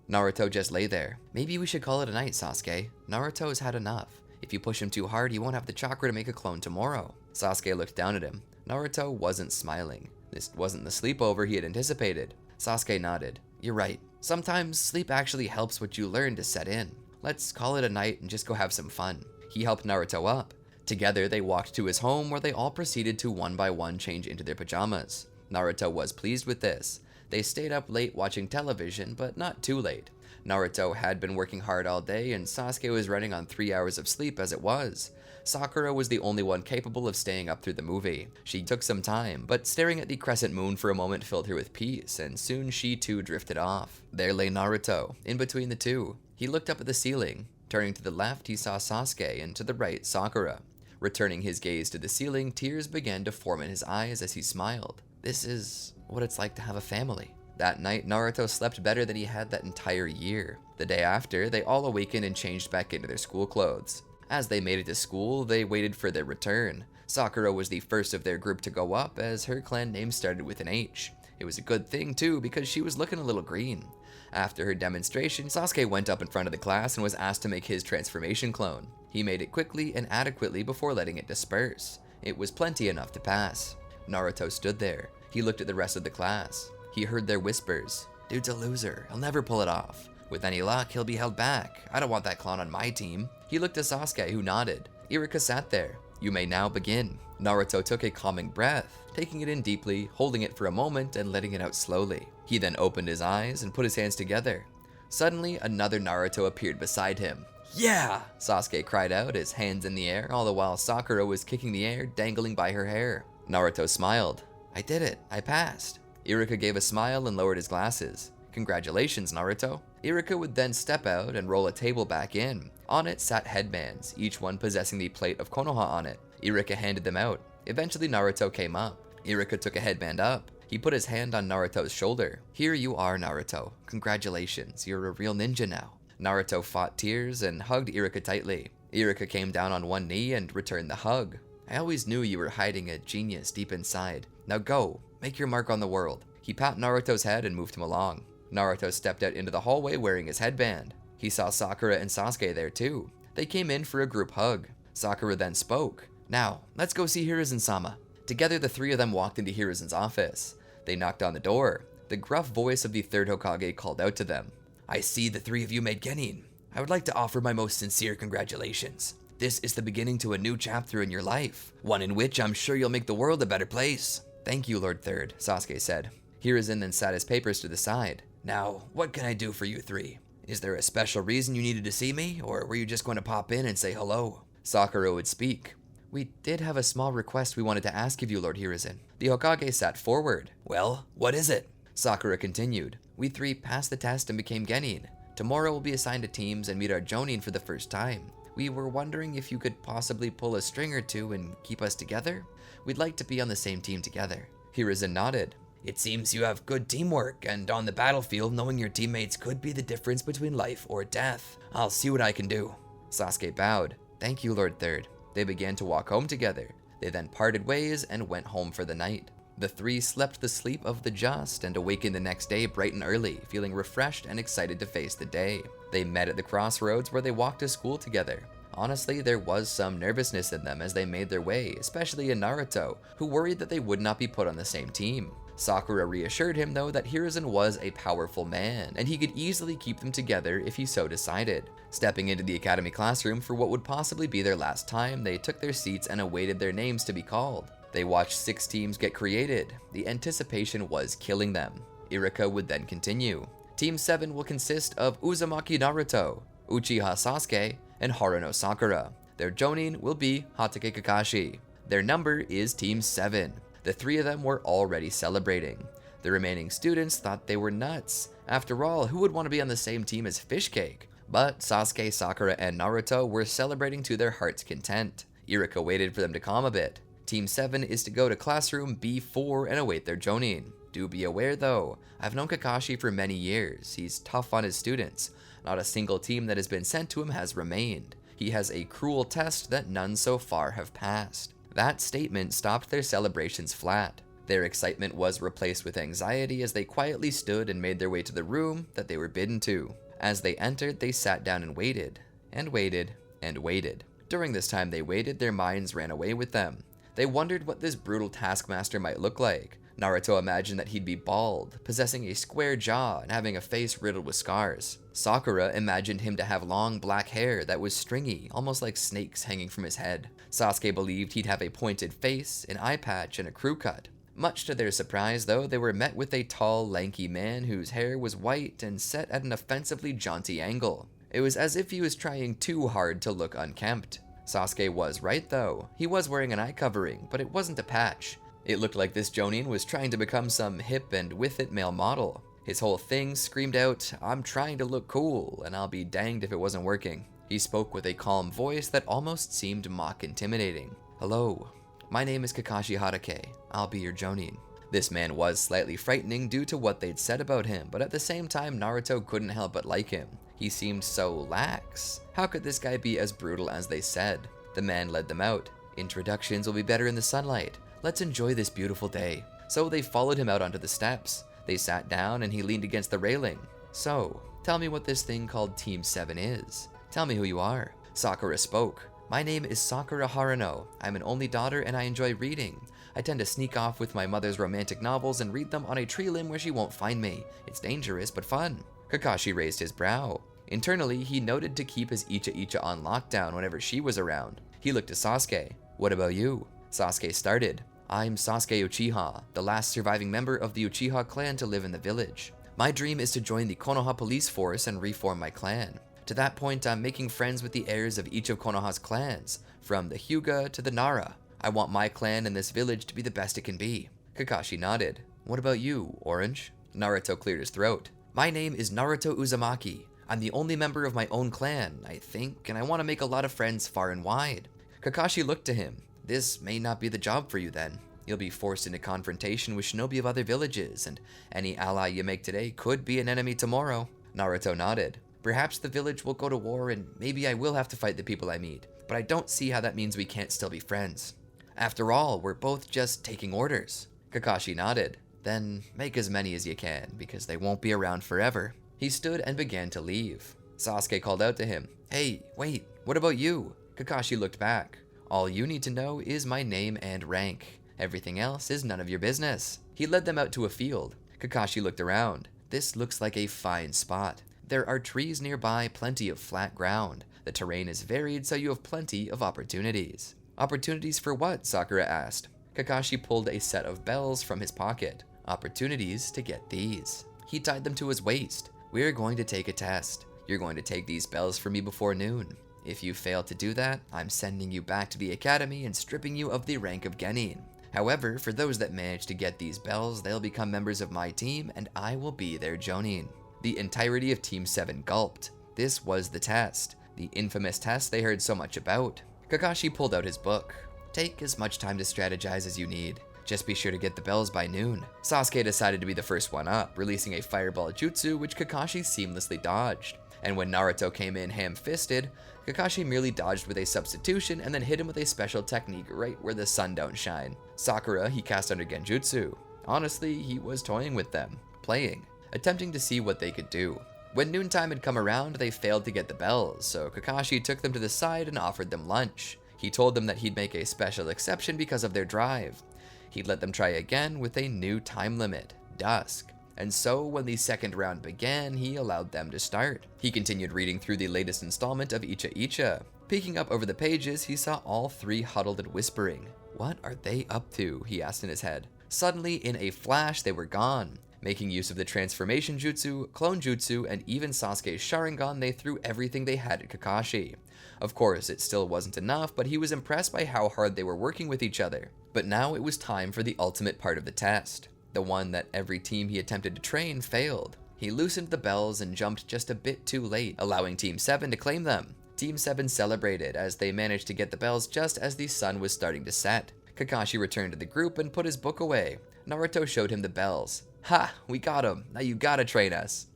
Naruto just lay there. "Maybe we should call it a night, Sasuke. Naruto has had enough. If you push him too hard, he won't have the chakra to make a clone tomorrow." Sasuke looked down at him. Naruto wasn't smiling. This wasn't the sleepover he had anticipated. Sasuke nodded. "You're right. Sometimes sleep actually helps what you learn to set in. Let's call it a night and just go have some fun." He helped Naruto up. Together, they walked to his home where they all proceeded to one by one change into their pajamas. Naruto was pleased with this. They stayed up late watching television, but not too late. Naruto had been working hard all day, and Sasuke was running on 3 hours of sleep as it was. Sakura was the only one capable of staying up through the movie. She took some time, but staring at the crescent moon for a moment filled her with peace, and soon she too drifted off. There lay Naruto, in between the two. He looked up at the ceiling. Turning to the left, he saw Sasuke, and to the right, Sakura. Returning his gaze to the ceiling, tears began to form in his eyes as he smiled. This is what it's like to have a family. That night, Naruto slept better than he had that entire year. The day after, they all awakened and changed back into their school clothes. As they made it to school, they waited for their return. Sakura was the first of their group to go up, as her clan name started with an H. It was a good thing too, because she was looking a little green. After her demonstration, Sasuke went up in front of the class and was asked to make his transformation clone. He made it quickly and adequately before letting it disperse. It was plenty enough to pass. Naruto stood there. He looked at the rest of the class. He heard their whispers. "Dude's a loser. He'll never pull it off. With any luck, he'll be held back. I don't want that clown on my team." He looked at Sasuke, who nodded. Iruka sat there. "You may now begin." Naruto took a calming breath, taking it in deeply, holding it for a moment, and letting it out slowly. He then opened his eyes and put his hands together. Suddenly, another Naruto appeared beside him. "Yeah!" Sasuke cried out, his hands in the air, all the while Sakura was kicking the air, dangling by her hair. Naruto smiled. "I did it. I passed." Iruka gave a smile and lowered his glasses. "Congratulations, Naruto." Iruka would then step out and roll a table back in. On it sat headbands, each one possessing the plate of Konoha on it. Iruka handed them out. Eventually, Naruto came up. Iruka took a headband up. He put his hand on Naruto's shoulder. "Here you are, Naruto. Congratulations, you're a real ninja now." Naruto fought tears and hugged Iruka tightly. Iruka came down on one knee and returned the hug. "I always knew you were hiding a genius deep inside. Now go, make your mark on the world." He patted Naruto's head and moved him along. Naruto stepped out into the hallway wearing his headband. He saw Sakura and Sasuke there too. They came in for a group hug. Sakura then spoke. "Now, let's go see Hiruzen-sama." Together, the three of them walked into Hiruzen's office. They knocked on the door. The gruff voice of the third Hokage called out to them. "I see the three of you made genin. I would like to offer my most sincere congratulations. This is the beginning to a new chapter in your life, one in which I'm sure you'll make the world a better place." "Thank you, Lord Third," Sasuke said. Hiruzen then sat his papers to the side. "Now, what can I do for you three? Is there a special reason you needed to see me, or were you just going to pop in and say hello?" Sakura would speak. "We did have a small request we wanted to ask of you, Lord Hiruzen." The Hokage sat forward. "Well, what is it?" Sakura continued. "We three passed the test and became genin. Tomorrow we'll be assigned to teams and meet our jonin for the first time. We were wondering if you could possibly pull a string or two and keep us together? We'd like to be on the same team together." Hiruzen nodded. "It seems you have good teamwork, and on the battlefield, knowing your teammates could be the difference between life or death. I'll see what I can do." Sasuke bowed. "Thank you, Lord Third." They began to walk home together. They then parted ways and went home for the night. The three slept the sleep of the just and awakened the next day bright and early, feeling refreshed and excited to face the day. They met at the crossroads where they walked to school together. Honestly, there was some nervousness in them as they made their way, especially in Naruto, who worried that they would not be put on the same team. Sakura reassured him though that Hiruzen was a powerful man, and he could easily keep them together if he so decided. Stepping into the academy classroom for what would possibly be their last time, they took their seats and awaited their names to be called. They watched 6 teams get created. The anticipation was killing them. Iruka would then continue. Team 7 will consist of Uzumaki Naruto, Uchiha Sasuke, and Haruno Sakura. Their jonin will be Hatake Kakashi. Their number is Team 7. The 3 of them were already celebrating. The remaining students thought they were nuts. After all, who would want to be on the same team as Fishcake? But Sasuke, Sakura, and Naruto were celebrating to their heart's content. Iruka waited for them to calm a bit. Team 7 is to go to classroom B4 and await their jonin. Do be aware though, I've known Kakashi for many years. He's tough on his students. Not a single team that has been sent to him has remained. He has a cruel test that none so far have passed. That statement stopped their celebrations flat. Their excitement was replaced with anxiety as they quietly stood and made their way to the room that they were bidden to. As they entered, they sat down and waited, and waited, and waited. During this time they waited, their minds ran away with them. They wondered what this brutal taskmaster might look like. Naruto imagined that he'd be bald, possessing a square jaw and having a face riddled with scars. Sakura imagined him to have long black hair that was stringy, almost like snakes hanging from his head. Sasuke believed he'd have a pointed face, an eye patch, and a crew cut. Much to their surprise, though, they were met with a tall, lanky man whose hair was white and set at an offensively jaunty angle. It was as if he was trying too hard to look unkempt. Sasuke was right, though. He was wearing an eye covering, but it wasn't a patch. It looked like this Jonin was trying to become some hip and with it male model. His whole thing screamed out, "I'm trying to look cool, and I'll be danged if it wasn't working." He spoke with a calm voice that almost seemed mock intimidating. "Hello, my name is Kakashi Hatake. I'll be your Jonin." This man was slightly frightening due to what they'd said about him, but at the same time Naruto couldn't help but like him. He seemed so lax. How could this guy be as brutal as they said? The man led them out. "Introductions will be better in the sunlight. Let's enjoy this beautiful day." So they followed him out onto the steps. They sat down and he leaned against the railing. "So, tell me what this thing called Team 7 is. Tell me who you are." Sakura spoke. "My name is Sakura Haruno. I'm an only daughter and I enjoy reading. I tend to sneak off with my mother's romantic novels and read them on a tree limb where she won't find me. It's dangerous but fun." Kakashi raised his brow. Internally, he noted to keep his Icha on lockdown whenever she was around. He looked to Sasuke. "What about you?" Sasuke started. "I'm Sasuke Uchiha, the last surviving member of the Uchiha clan to live in the village. My dream is to join the Konoha police force and reform my clan. To that point, I'm making friends with the heirs of each of Konoha's clans, from the Hyuga to the Nara. I want my clan in this village to be the best it can be." Kakashi nodded. "What about you, Orange?" Naruto cleared his throat. "My name is Naruto Uzumaki. I'm the only member of my own clan, I think, and I want to make a lot of friends far and wide." Kakashi looked to him. "This may not be the job for you then. You'll be forced into confrontation with shinobi of other villages, and any ally you make today could be an enemy tomorrow." Naruto nodded. "Perhaps the village will go to war and maybe I will have to fight the people I meet, but I don't see how that means we can't still be friends. After all, we're both just taking orders." Kakashi nodded. "Then make as many as you can, because they won't be around forever." He stood and began to leave. Sasuke called out to him. "Hey, wait, what about you?" Kakashi looked back. "All you need to know is my name and rank. Everything else is none of your business." He led them out to a field. Kakashi looked around. "This looks like a fine spot. There are trees nearby, plenty of flat ground. The terrain is varied, so you have plenty of opportunities." "Opportunities for what?" Sakura asked. Kakashi pulled a set of bells from his pocket. "Opportunities to get these." He tied them to his waist. "We're going to take a test. You're going to take these bells from me before noon. If you fail to do that, I'm sending you back to the academy and stripping you of the rank of Genin. However, for those that manage to get these bells, they'll become members of my team and I will be their Jonin." The entirety of Team 7 gulped. This was the test. The infamous test they heard so much about. Kakashi pulled out his book. "Take as much time to strategize as you need. Just be sure to get the bells by noon." Sasuke decided to be the first one up, releasing a fireball jutsu which Kakashi seamlessly dodged. And when Naruto came in ham-fisted, Kakashi merely dodged with a substitution and then hit him with a special technique right where the sun don't shine. Sakura, he cast under genjutsu. Honestly, he was toying with them, playing, attempting to see what they could do. When noontime had come around, they failed to get the bells, so Kakashi took them to the side and offered them lunch. He told them that he'd make a special exception because of their drive. He'd let them try again with a new time limit, dusk. And so when the second round began, he allowed them to start. He continued reading through the latest installment of Icha. Peeking up over the pages, he saw all three huddled and whispering. "What are they up to?" he asked in his head. Suddenly, in a flash, they were gone. Making use of the transformation jutsu, clone jutsu, and even Sasuke's Sharingan, they threw everything they had at Kakashi. Of course, it still wasn't enough, but he was impressed by how hard they were working with each other. But now it was time for the ultimate part of the test. The one that every team he attempted to train failed. He loosened the bells and jumped just a bit too late, allowing Team 7 to claim them. Team 7 celebrated as they managed to get the bells just as the sun was starting to set. Kakashi returned to the group and put his book away. Naruto showed him the bells. Ha! We got him! Now you gotta train us!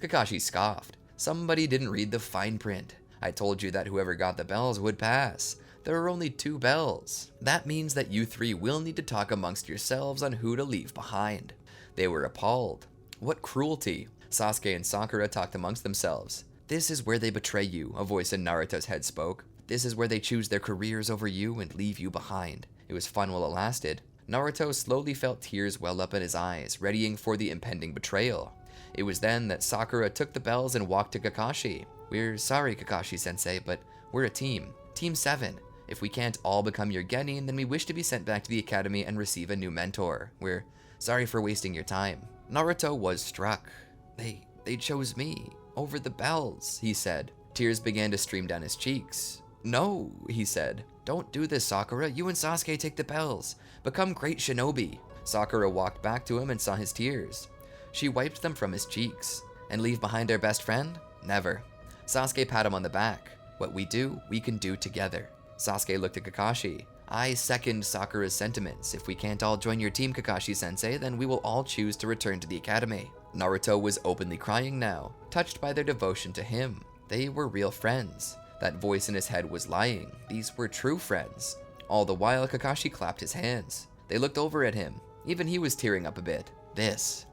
Kakashi scoffed. Somebody didn't read the fine print. I told you that whoever got the bells would pass. There are only 2 bells. That means that you 3 will need to talk amongst yourselves on who to leave behind. They were appalled. What cruelty! Sasuke and Sakura talked amongst themselves. This is where they betray you, a voice in Naruto's head spoke. This is where they choose their careers over you and leave you behind. It was fun while it lasted. Naruto slowly felt tears well up in his eyes, readying for the impending betrayal. It was then that Sakura took the bells and walked to Kakashi. We're sorry, Kakashi-sensei, but we're a team. Team 7. If we can't all become your genin, then we wish to be sent back to the academy and receive a new mentor. We're sorry for wasting your time. Naruto was struck. They chose me over the bells, he said. Tears began to stream down his cheeks. No, he said. Don't do this, Sakura. You and Sasuke take the bells. Become great shinobi. Sakura walked back to him and saw his tears. She wiped them from his cheeks. And leave behind our best friend? Never. Sasuke pat him on the back. What we do, we can do together. Sasuke looked at Kakashi. I second Sakura's sentiments. If we can't all join your team, Kakashi-sensei, then we will all choose to return to the academy. Naruto was openly crying now, touched by their devotion to him. They were real friends. That voice in his head was lying. These were true friends. All the while, Kakashi clapped his hands. They looked over at him. Even he was tearing up a bit. This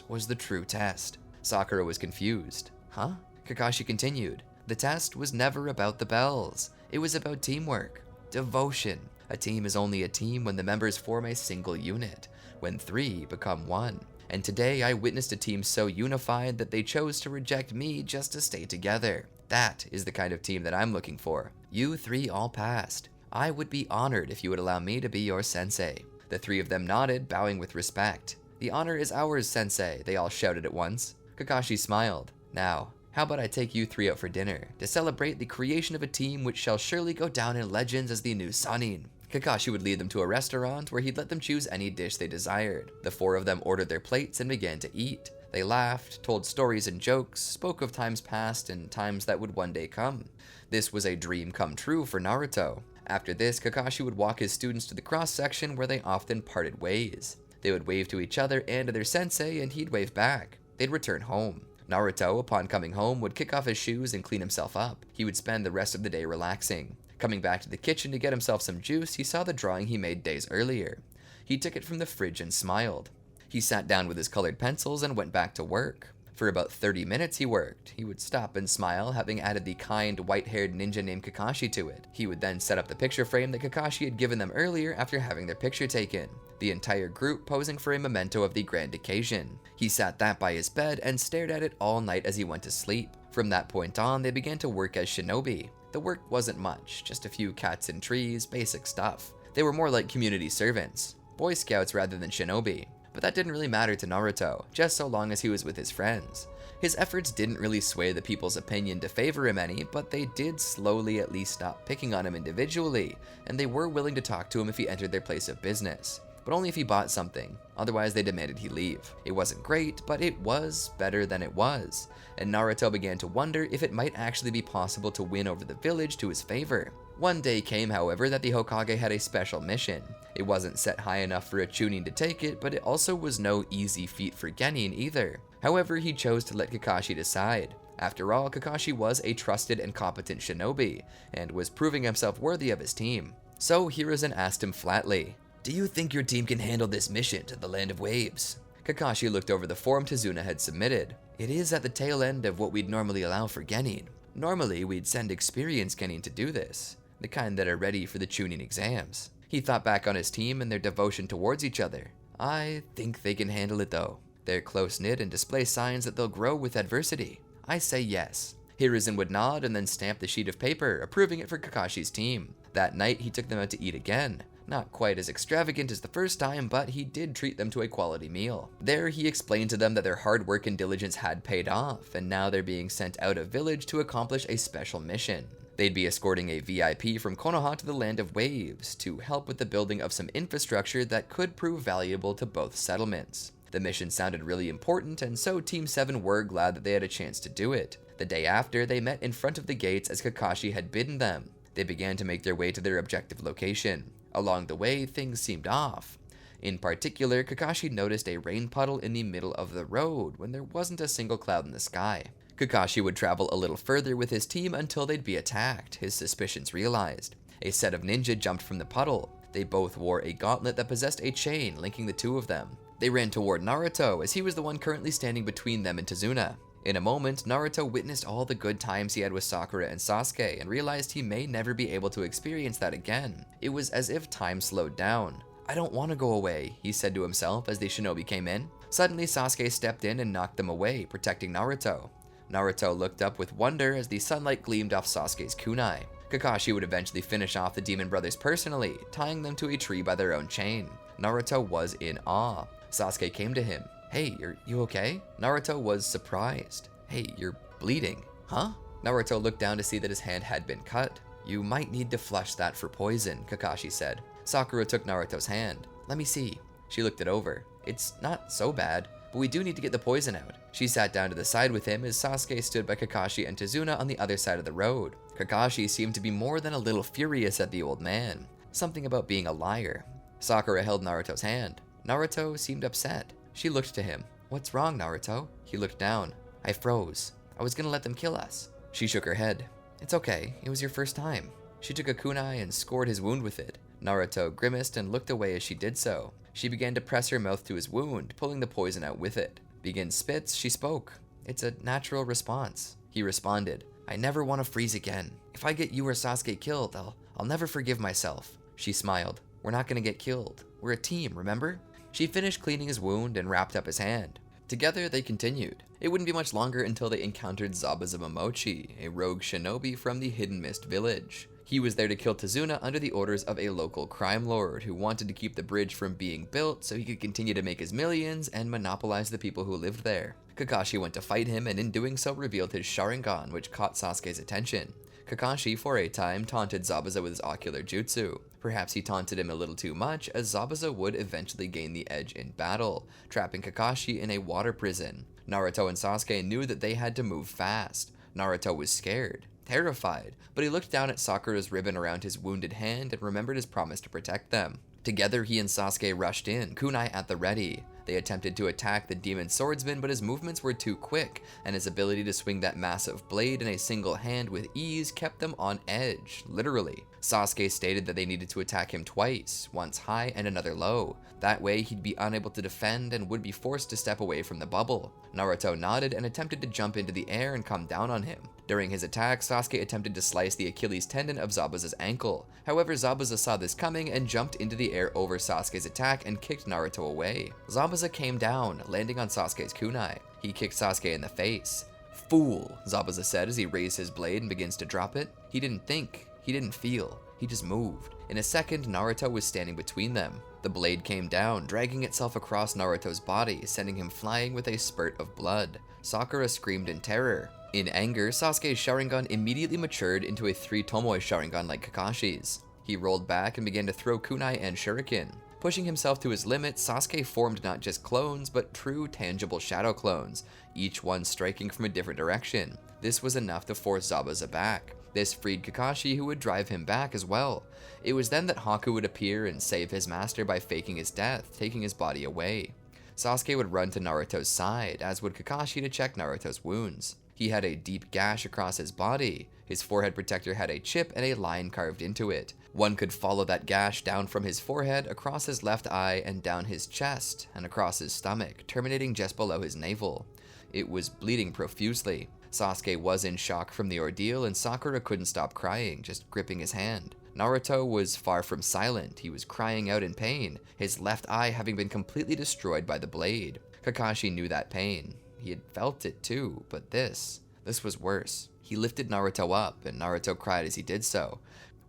was the true test. Sakura was confused. Huh? Kakashi continued. The test was never about the bells. It was about teamwork. Devotion. A team is only a team when the members form a single unit. When 3 become 1. And today I witnessed a team so unified that they chose to reject me just to stay together. That is the kind of team that I'm looking for. You 3 all passed. I would be honored if you would allow me to be your sensei. The 3 of them nodded, bowing with respect. The honor is ours, sensei, they all shouted at once. Kakashi smiled. Now, how about I take you 3 out for dinner, to celebrate the creation of a team which shall surely go down in legends as the new Sannin. Kakashi would lead them to a restaurant where he'd let them choose any dish they desired. The 4 of them ordered their plates and began to eat. They laughed, told stories and jokes, spoke of times past and times that would one day come. This was a dream come true for Naruto. After this, Kakashi would walk his students to the cross-section where they often parted ways. They would wave to each other and to their sensei, and he'd wave back. They'd return home. Naruto, upon coming home, would kick off his shoes and clean himself up. He would spend the rest of the day relaxing. Coming back to the kitchen to get himself some juice, he saw the drawing he made days earlier. He took it from the fridge and smiled. He sat down with his colored pencils and went back to work. For about 30 minutes he worked. He would stop and smile, having added the kind, white-haired ninja named Kakashi to it. He would then set up the picture frame that Kakashi had given them earlier after having their picture taken. The entire group posing for a memento of the grand occasion. He sat that by his bed and stared at it all night as he went to sleep. From that point on, they began to work as shinobi. The work wasn't much, just a few cats and trees, basic stuff. They were more like community servants, Boy Scouts rather than shinobi. But that didn't really matter to Naruto, just so long as he was with his friends. His efforts didn't really sway the people's opinion to favor him any, but they did slowly at least stop picking on him individually, and they were willing to talk to him if he entered their place of business. But only if he bought something, otherwise they demanded he leave. It wasn't great, but it was better than it was, and Naruto began to wonder if it might actually be possible to win over the village to his favor. One day came, however, that the Hokage had a special mission. It wasn't set high enough for a Chunin to take it, but it also was no easy feat for Genin either. However, he chose to let Kakashi decide. After all, Kakashi was a trusted and competent shinobi, and was proving himself worthy of his team. So Hiruzen asked him flatly, "Do you think your team can handle this mission to the Land of Waves?" Kakashi looked over the form Tazuna had submitted. "It is at the tail end of what we'd normally allow for Genin. Normally, we'd send experienced Genin to do this, the kind that are ready for the Chunin exams." He thought back on his team and their devotion towards each other. "I think they can handle it though. They're close-knit and display signs that they'll grow with adversity. I say yes." Hiruzen would nod and then stamp the sheet of paper, approving it for Kakashi's team. That night, he took them out to eat again. Not quite as extravagant as the first time, but he did treat them to a quality meal. There, he explained to them that their hard work and diligence had paid off, and now they're being sent out of village to accomplish a special mission. They'd be escorting a VIP from Konoha to the Land of Waves to help with the building of some infrastructure that could prove valuable to both settlements. The mission sounded really important, and so Team 7 were glad that they had a chance to do it. The day after, they met in front of the gates as Kakashi had bidden them. They began to make their way to their objective location. Along the way, things seemed off. In particular, Kakashi noticed a rain puddle in the middle of the road when there wasn't a single cloud in the sky. Kakashi would travel a little further with his team until they'd be attacked, his suspicions realized. A set of ninja jumped from the puddle. They both wore a gauntlet that possessed a chain linking the two of them. They ran toward Naruto, as he was the one currently standing between them and Tazuna. In a moment, Naruto witnessed all the good times he had with Sakura and Sasuke and realized he may never be able to experience that again. It was as if time slowed down. "I don't want to go away," he said to himself as the shinobi came in. Suddenly, Sasuke stepped in and knocked them away, protecting Naruto. Naruto looked up with wonder as the sunlight gleamed off Sasuke's kunai. Kakashi would eventually finish off the demon brothers personally, tying them to a tree by their own chain. Naruto was in awe. Sasuke came to him. "Hey, you okay?" Naruto was surprised. "Hey, you're bleeding." "Huh?" Naruto looked down to see that his hand had been cut. "You might need to flush that for poison," Kakashi said. Sakura took Naruto's hand. "Let me see." She looked it over. "It's not so bad, but we do need to get the poison out." She sat down to the side with him as Sasuke stood by Kakashi and Tazuna on the other side of the road. Kakashi seemed to be more than a little furious at the old man. Something about being a liar. Sakura held Naruto's hand. Naruto seemed upset. She looked to him. "What's wrong, Naruto?" He looked down. "I froze. I was gonna let them kill us." She shook her head. "It's okay. It was your first time." She took a kunai and scored his wound with it. Naruto grimaced and looked away as she did so. She began to press her mouth to his wound, pulling the poison out with it. Begin spits, she spoke. "It's a natural response." He responded. "I never want to freeze again. If I get you or Sasuke killed, I'll never forgive myself." She smiled. "We're not gonna get killed. We're a team, remember?" She finished cleaning his wound and wrapped up his hand. Together, they continued. It wouldn't be much longer until they encountered Zabuza Momochi, a rogue shinobi from the Hidden Mist village. He was there to kill Tazuna under the orders of a local crime lord who wanted to keep the bridge from being built so he could continue to make his millions and monopolize the people who lived there. Kakashi went to fight him and in doing so revealed his Sharingan, which caught Sasuke's attention. Kakashi, for a time, taunted Zabuza with his ocular jutsu. Perhaps he taunted him a little too much, as Zabuza would eventually gain the edge in battle, trapping Kakashi in a water prison. Naruto and Sasuke knew that they had to move fast. Naruto was scared, terrified, but he looked down at Sakura's ribbon around his wounded hand and remembered his promise to protect them. Together, he and Sasuke rushed in, kunai at the ready. They attempted to attack the demon swordsman, but his movements were too quick, and his ability to swing that massive blade in a single hand with ease kept them on edge, literally. Sasuke stated that they needed to attack him twice, once high and another low. That way, he'd be unable to defend and would be forced to step away from the bubble. Naruto nodded and attempted to jump into the air and come down on him. During his attack, Sasuke attempted to slice the Achilles tendon of Zabuza's ankle. However, Zabuza saw this coming and jumped into the air over Sasuke's attack and kicked Naruto away. Zabuza came down, landing on Sasuke's kunai. He kicked Sasuke in the face. "Fool," Zabuza said as he raised his blade and begins to drop it. He didn't think. He didn't feel. He just moved. In a second, Naruto was standing between them. The blade came down, dragging itself across Naruto's body, sending him flying with a spurt of blood. Sakura screamed in terror. In anger, Sasuke's Sharingan immediately matured into a 3 Tomoe Sharingan like Kakashi's. He rolled back and began to throw kunai and shuriken. Pushing himself to his limit, Sasuke formed not just clones, but true tangible shadow clones, each one striking from a different direction. This was enough to force Zabuza back. This freed Kakashi, who would drive him back as well. It was then that Haku would appear and save his master by faking his death, taking his body away. Sasuke would run to Naruto's side, as would Kakashi to check Naruto's wounds. He had a deep gash across his body. His forehead protector had a chip and a line carved into it. One could follow that gash down from his forehead, across his left eye, and down his chest, and across his stomach, terminating just below his navel. It was bleeding profusely. Sasuke was in shock from the ordeal, and Sakura couldn't stop crying, just gripping his hand. Naruto was far from silent. He was crying out in pain, his left eye having been completely destroyed by the blade. Kakashi knew that pain. He had felt it too, but this was worse. He lifted Naruto up, and Naruto cried as he did so.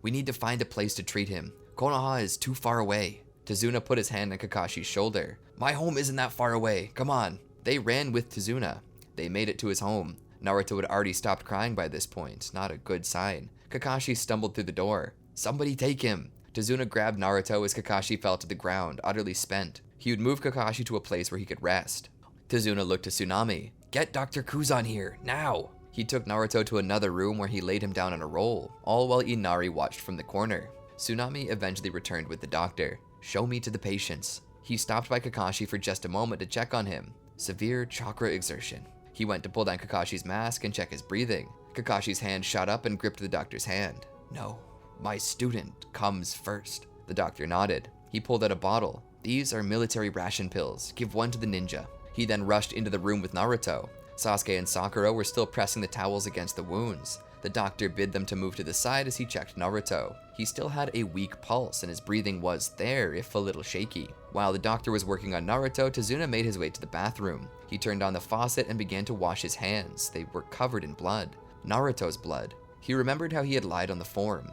"We need to find a place to treat him. Konoha is too far away." Tazuna put his hand on Kakashi's shoulder. "My home isn't that far away. Come on." They ran with Tazuna. They made it to his home. Naruto had already stopped crying by this point, not a good sign. Kakashi stumbled through the door. "Somebody take him." Tazuna grabbed Naruto as Kakashi fell to the ground, utterly spent. He would move Kakashi to a place where he could rest. Tazuna looked to Tsunami. "Get Dr. Kuzan here, now!" He took Naruto to another room where he laid him down on a roll, all while Inari watched from the corner. Tsunami eventually returned with the doctor. "Show me to the patients." He stopped by Kakashi for just a moment to check on him. Severe chakra exertion. He went to pull down Kakashi's mask and check his breathing. Kakashi's hand shot up and gripped the doctor's hand. "No, my student comes first." The doctor nodded. He pulled out a bottle. "These are military ration pills. Give one to the ninja." He then rushed into the room with Naruto. Sasuke and Sakura were still pressing the towels against the wounds. The doctor bid them to move to the side as he checked Naruto. He still had a weak pulse and his breathing was there, if a little shaky. While the doctor was working on Naruto, Tazuna made his way to the bathroom. He turned on the faucet and began to wash his hands. They were covered in blood. Naruto's blood. He remembered how he had lied on the form.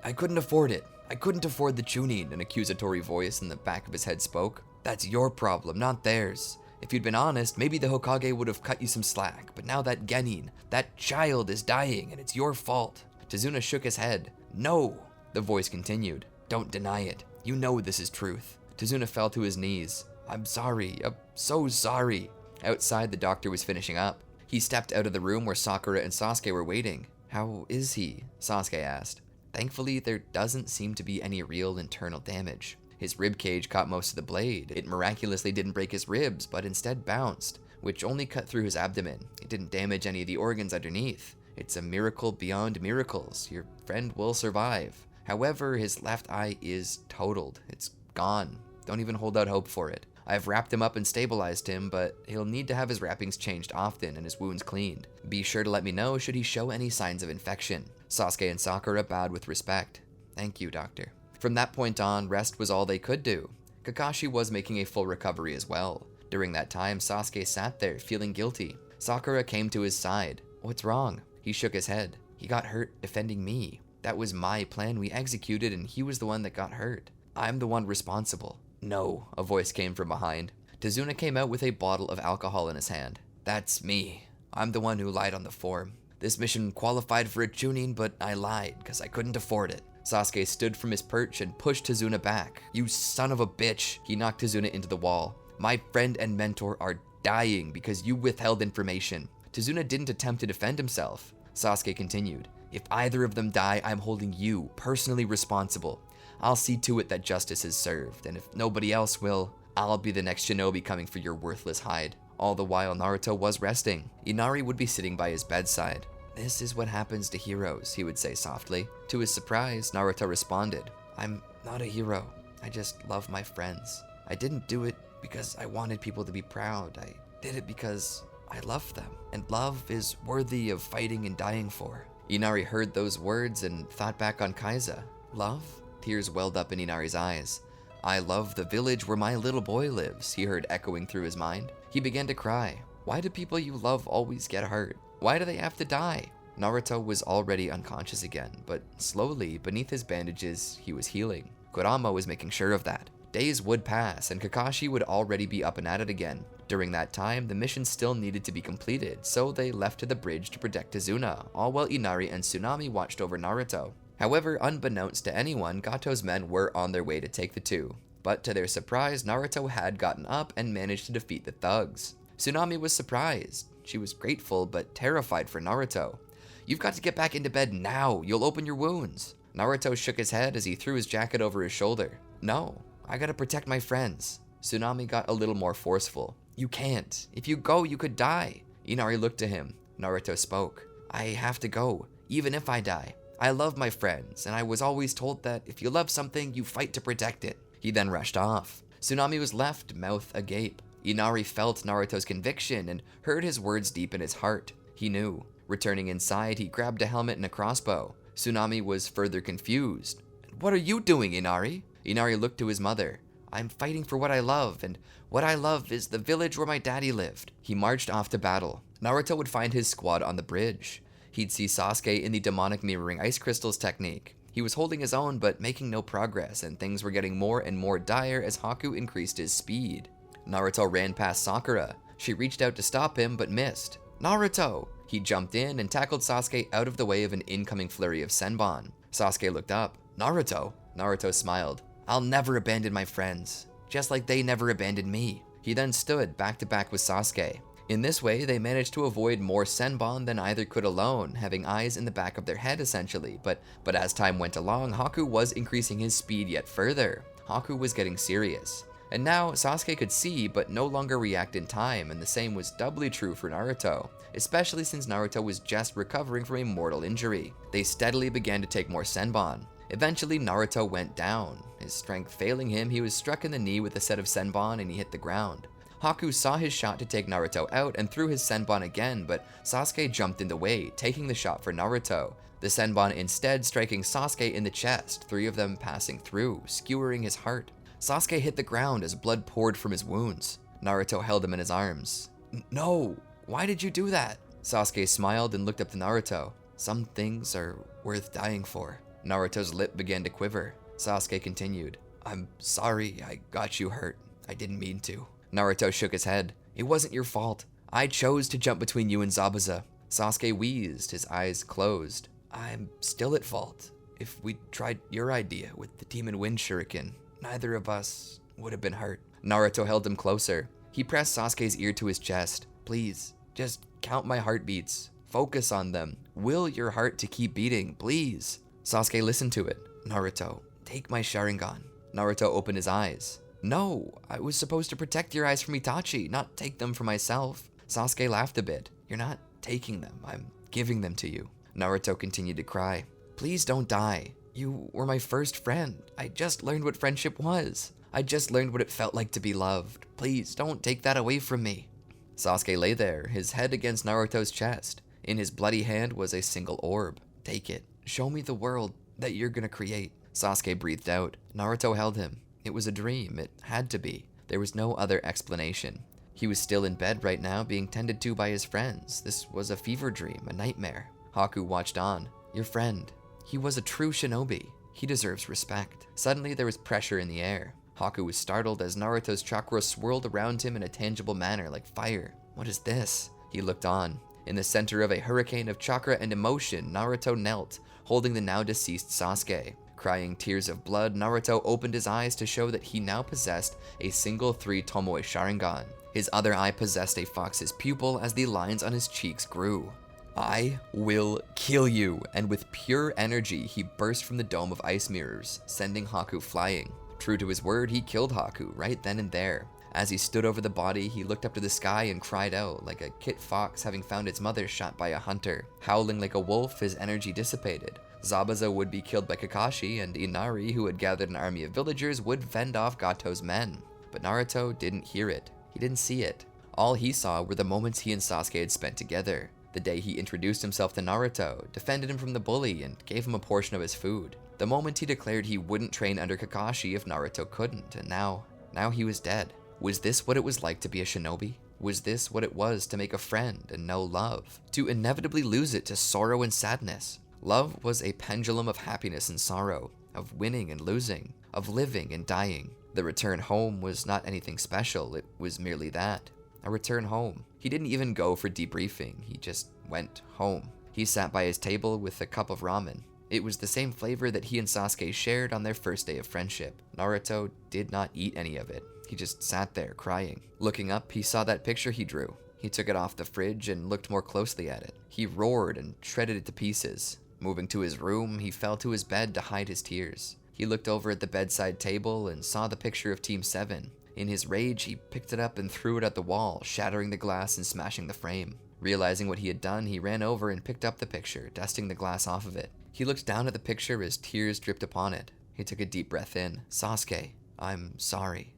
I couldn't afford it. I couldn't afford the Chunin," an accusatory voice in the back of his head spoke. "That's your problem, not theirs. If you'd been honest, maybe the Hokage would have cut you some slack, but now that Genin, that child is dying and it's your fault." Tazuna shook his head. "No," the voice continued. "Don't deny it. You know this is truth." Tazuna fell to his knees. "I'm sorry. I'm so sorry." Outside, the doctor was finishing up. He stepped out of the room where Sakura and Sasuke were waiting. "How is he?" Sasuke asked. "Thankfully, there doesn't seem to be any real internal damage. His rib cage caught most of the blade. It miraculously didn't break his ribs, but instead bounced, which only cut through his abdomen. It didn't damage any of the organs underneath. It's a miracle beyond miracles. Your friend will survive. However, his left eye is totaled. It's gone. Don't even hold out hope for it. I've wrapped him up and stabilized him, but he'll need to have his wrappings changed often and his wounds cleaned. Be sure to let me know should he show any signs of infection." Sasuke and Sakura bowed with respect. "Thank you, doctor." From that point on, rest was all they could do. Kakashi was making a full recovery as well. During that time, Sasuke sat there, feeling guilty. Sakura came to his side. "What's wrong?" He shook his head. "He got hurt defending me. That was my plan we executed and he was the one that got hurt. I'm the one responsible." "No," a voice came from behind. Tazuna came out with a bottle of alcohol in his hand. "That's me. I'm the one who lied on the form. This mission qualified for a Chunin, but I lied because I couldn't afford it." Sasuke stood from his perch and pushed Tazuna back. "You son of a bitch!" He knocked Tazuna into the wall. "My friend and mentor are dying because you withheld information." Tazuna didn't attempt to defend himself. Sasuke continued. "If either of them die, I'm holding you personally responsible. I'll see to it that justice is served, and if nobody else will, I'll be the next shinobi coming for your worthless hide." All the while, Naruto was resting. Inari would be sitting by his bedside. "This is what happens to heroes," he would say softly. To his surprise, Naruto responded, "I'm not a hero. I just love my friends. I didn't do it because I wanted people to be proud. I did it because I love them, and love is worthy of fighting and dying for." Inari heard those words and thought back on Kaiza. Love? Tears welled up in Inari's eyes. "I love the village where my little boy lives," he heard echoing through his mind. He began to cry. Why do people you love always get hurt? Why do they have to die? Naruto was already unconscious again, but slowly, beneath his bandages, he was healing. Kurama was making sure of that. Days would pass, and Kakashi would already be up and at it again. During that time, the mission still needed to be completed, so they left to the bridge to protect Tazuna, all while Inari and Tsunami watched over Naruto. However, unbeknownst to anyone, Gato's men were on their way to take the two. But to their surprise, Naruto had gotten up and managed to defeat the thugs. Tsunami was surprised. She was grateful, but terrified for Naruto. "You've got to get back into bed now. You'll open your wounds." Naruto shook his head as he threw his jacket over his shoulder. "No, I gotta protect my friends." Tsunami got a little more forceful. "You can't. If you go, you could die." Inari looked to him. Naruto spoke. "I have to go, even if I die. I love my friends, and I was always told that if you love something, you fight to protect it." He then rushed off. Tsunami was left, mouth agape. Inari felt Naruto's conviction and heard his words deep in his heart. He knew. Returning inside, he grabbed a helmet and a crossbow. Tsunami was further confused. "What are you doing, Inari?" Inari looked to his mother. "I'm fighting for what I love, and what I love is the village where my daddy lived." He marched off to battle. Naruto would find his squad on the bridge. He'd see Sasuke in the demonic mirroring ice crystals technique. He was holding his own, but making no progress, and things were getting more and more dire as Haku increased his speed. Naruto ran past Sakura. She reached out to stop him, but missed. "Naruto!" He jumped in and tackled Sasuke out of the way of an incoming flurry of Senbon. Sasuke looked up. "Naruto?" Naruto smiled. "I'll never abandon my friends, just like they never abandoned me." He then stood back to back with Sasuke. In this way, they managed to avoid more Senbon than either could alone, having eyes in the back of their head essentially, but as time went along, Haku was increasing his speed yet further. Haku was getting serious. And now Sasuke could see but no longer react in time, and the same was doubly true for Naruto, especially since Naruto was just recovering from a mortal injury. They steadily began to take more senbon. Eventually Naruto went down. His strength failing him, he was struck in the knee with a set of senbon and he hit the ground. Haku saw his shot to take Naruto out and threw his senbon again, but Sasuke jumped in the way, taking the shot for Naruto. The senbon instead striking Sasuke in the chest, 3 of them passing through, skewering his heart. Sasuke hit the ground as blood poured from his wounds. Naruto held him in his arms. No, why did you do that? Sasuke smiled and looked up to Naruto. Some things are worth dying for. Naruto's lip began to quiver. Sasuke continued. I'm sorry I got you hurt. I didn't mean to. Naruto shook his head. It wasn't your fault. I chose to jump between you and Zabuza. Sasuke wheezed, his eyes closed. I'm still at fault. If we'd tried your idea with the Demon Wind Shuriken, neither of us would have been hurt. Naruto held him closer. He pressed Sasuke's ear to his chest. Please, just count my heartbeats. Focus on them. Will your heart to keep beating, please. Sasuke listened to it. Naruto, take my Sharingan. Naruto opened his eyes. No, I was supposed to protect your eyes from Itachi, not take them for myself. Sasuke laughed a bit. You're not taking them, I'm giving them to you. Naruto continued to cry. Please don't die. You were my first friend. I just learned what friendship was. I just learned what it felt like to be loved. Please don't take that away from me. Sasuke lay there, his head against Naruto's chest. In his bloody hand was a single orb. Take it. Show me the world that you're gonna create. Sasuke breathed out. Naruto held him. It was a dream. It had to be. There was no other explanation. He was still in bed right now, being tended to by his friends. This was a fever dream, a nightmare. Haku watched on. Your friend. He was a true shinobi. He deserves respect. Suddenly there was pressure in the air. Haku was startled as Naruto's chakra swirled around him in a tangible manner like fire. What is this? He looked on. In the center of a hurricane of chakra and emotion, Naruto knelt, holding the now deceased Sasuke. Crying tears of blood, Naruto opened his eyes to show that he now possessed a single 3 Tomoe Sharingan. His other eye possessed a fox's pupil as the lines on his cheeks grew. I will kill you, and with pure energy, he burst from the dome of ice mirrors, sending Haku flying. True to his word, he killed Haku right then and there. As he stood over the body, he looked up to the sky and cried out, like a kit fox having found its mother shot by a hunter. Howling like a wolf, his energy dissipated. Zabuza would be killed by Kakashi, and Inari, who had gathered an army of villagers, would fend off Gato's men. But Naruto didn't hear it. He didn't see it. All he saw were the moments he and Sasuke had spent together. The day he introduced himself to Naruto, defended him from the bully, and gave him a portion of his food. The moment he declared he wouldn't train under Kakashi if Naruto couldn't, and now he was dead. Was this what it was like to be a shinobi? Was this what it was to make a friend and know love? To inevitably lose it to sorrow and sadness? Love was a pendulum of happiness and sorrow, of winning and losing, of living and dying. The return home was not anything special, it was merely that. A return home. He didn't even go for debriefing, he just went home. He sat by his table with a cup of ramen. It was the same flavor that he and Sasuke shared on their first day of friendship. Naruto did not eat any of it. He just sat there crying. Looking up, he saw that picture he drew. He took it off the fridge and looked more closely at it. He roared and shredded it to pieces. Moving to his room, he fell to his bed to hide his tears. He looked over at the bedside table and saw the picture of Team 7. In his rage, he picked it up and threw it at the wall, shattering the glass and smashing the frame. Realizing what he had done, he ran over and picked up the picture, dusting the glass off of it. He looked down at the picture as tears dripped upon it. He took a deep breath in. Sasuke, I'm sorry.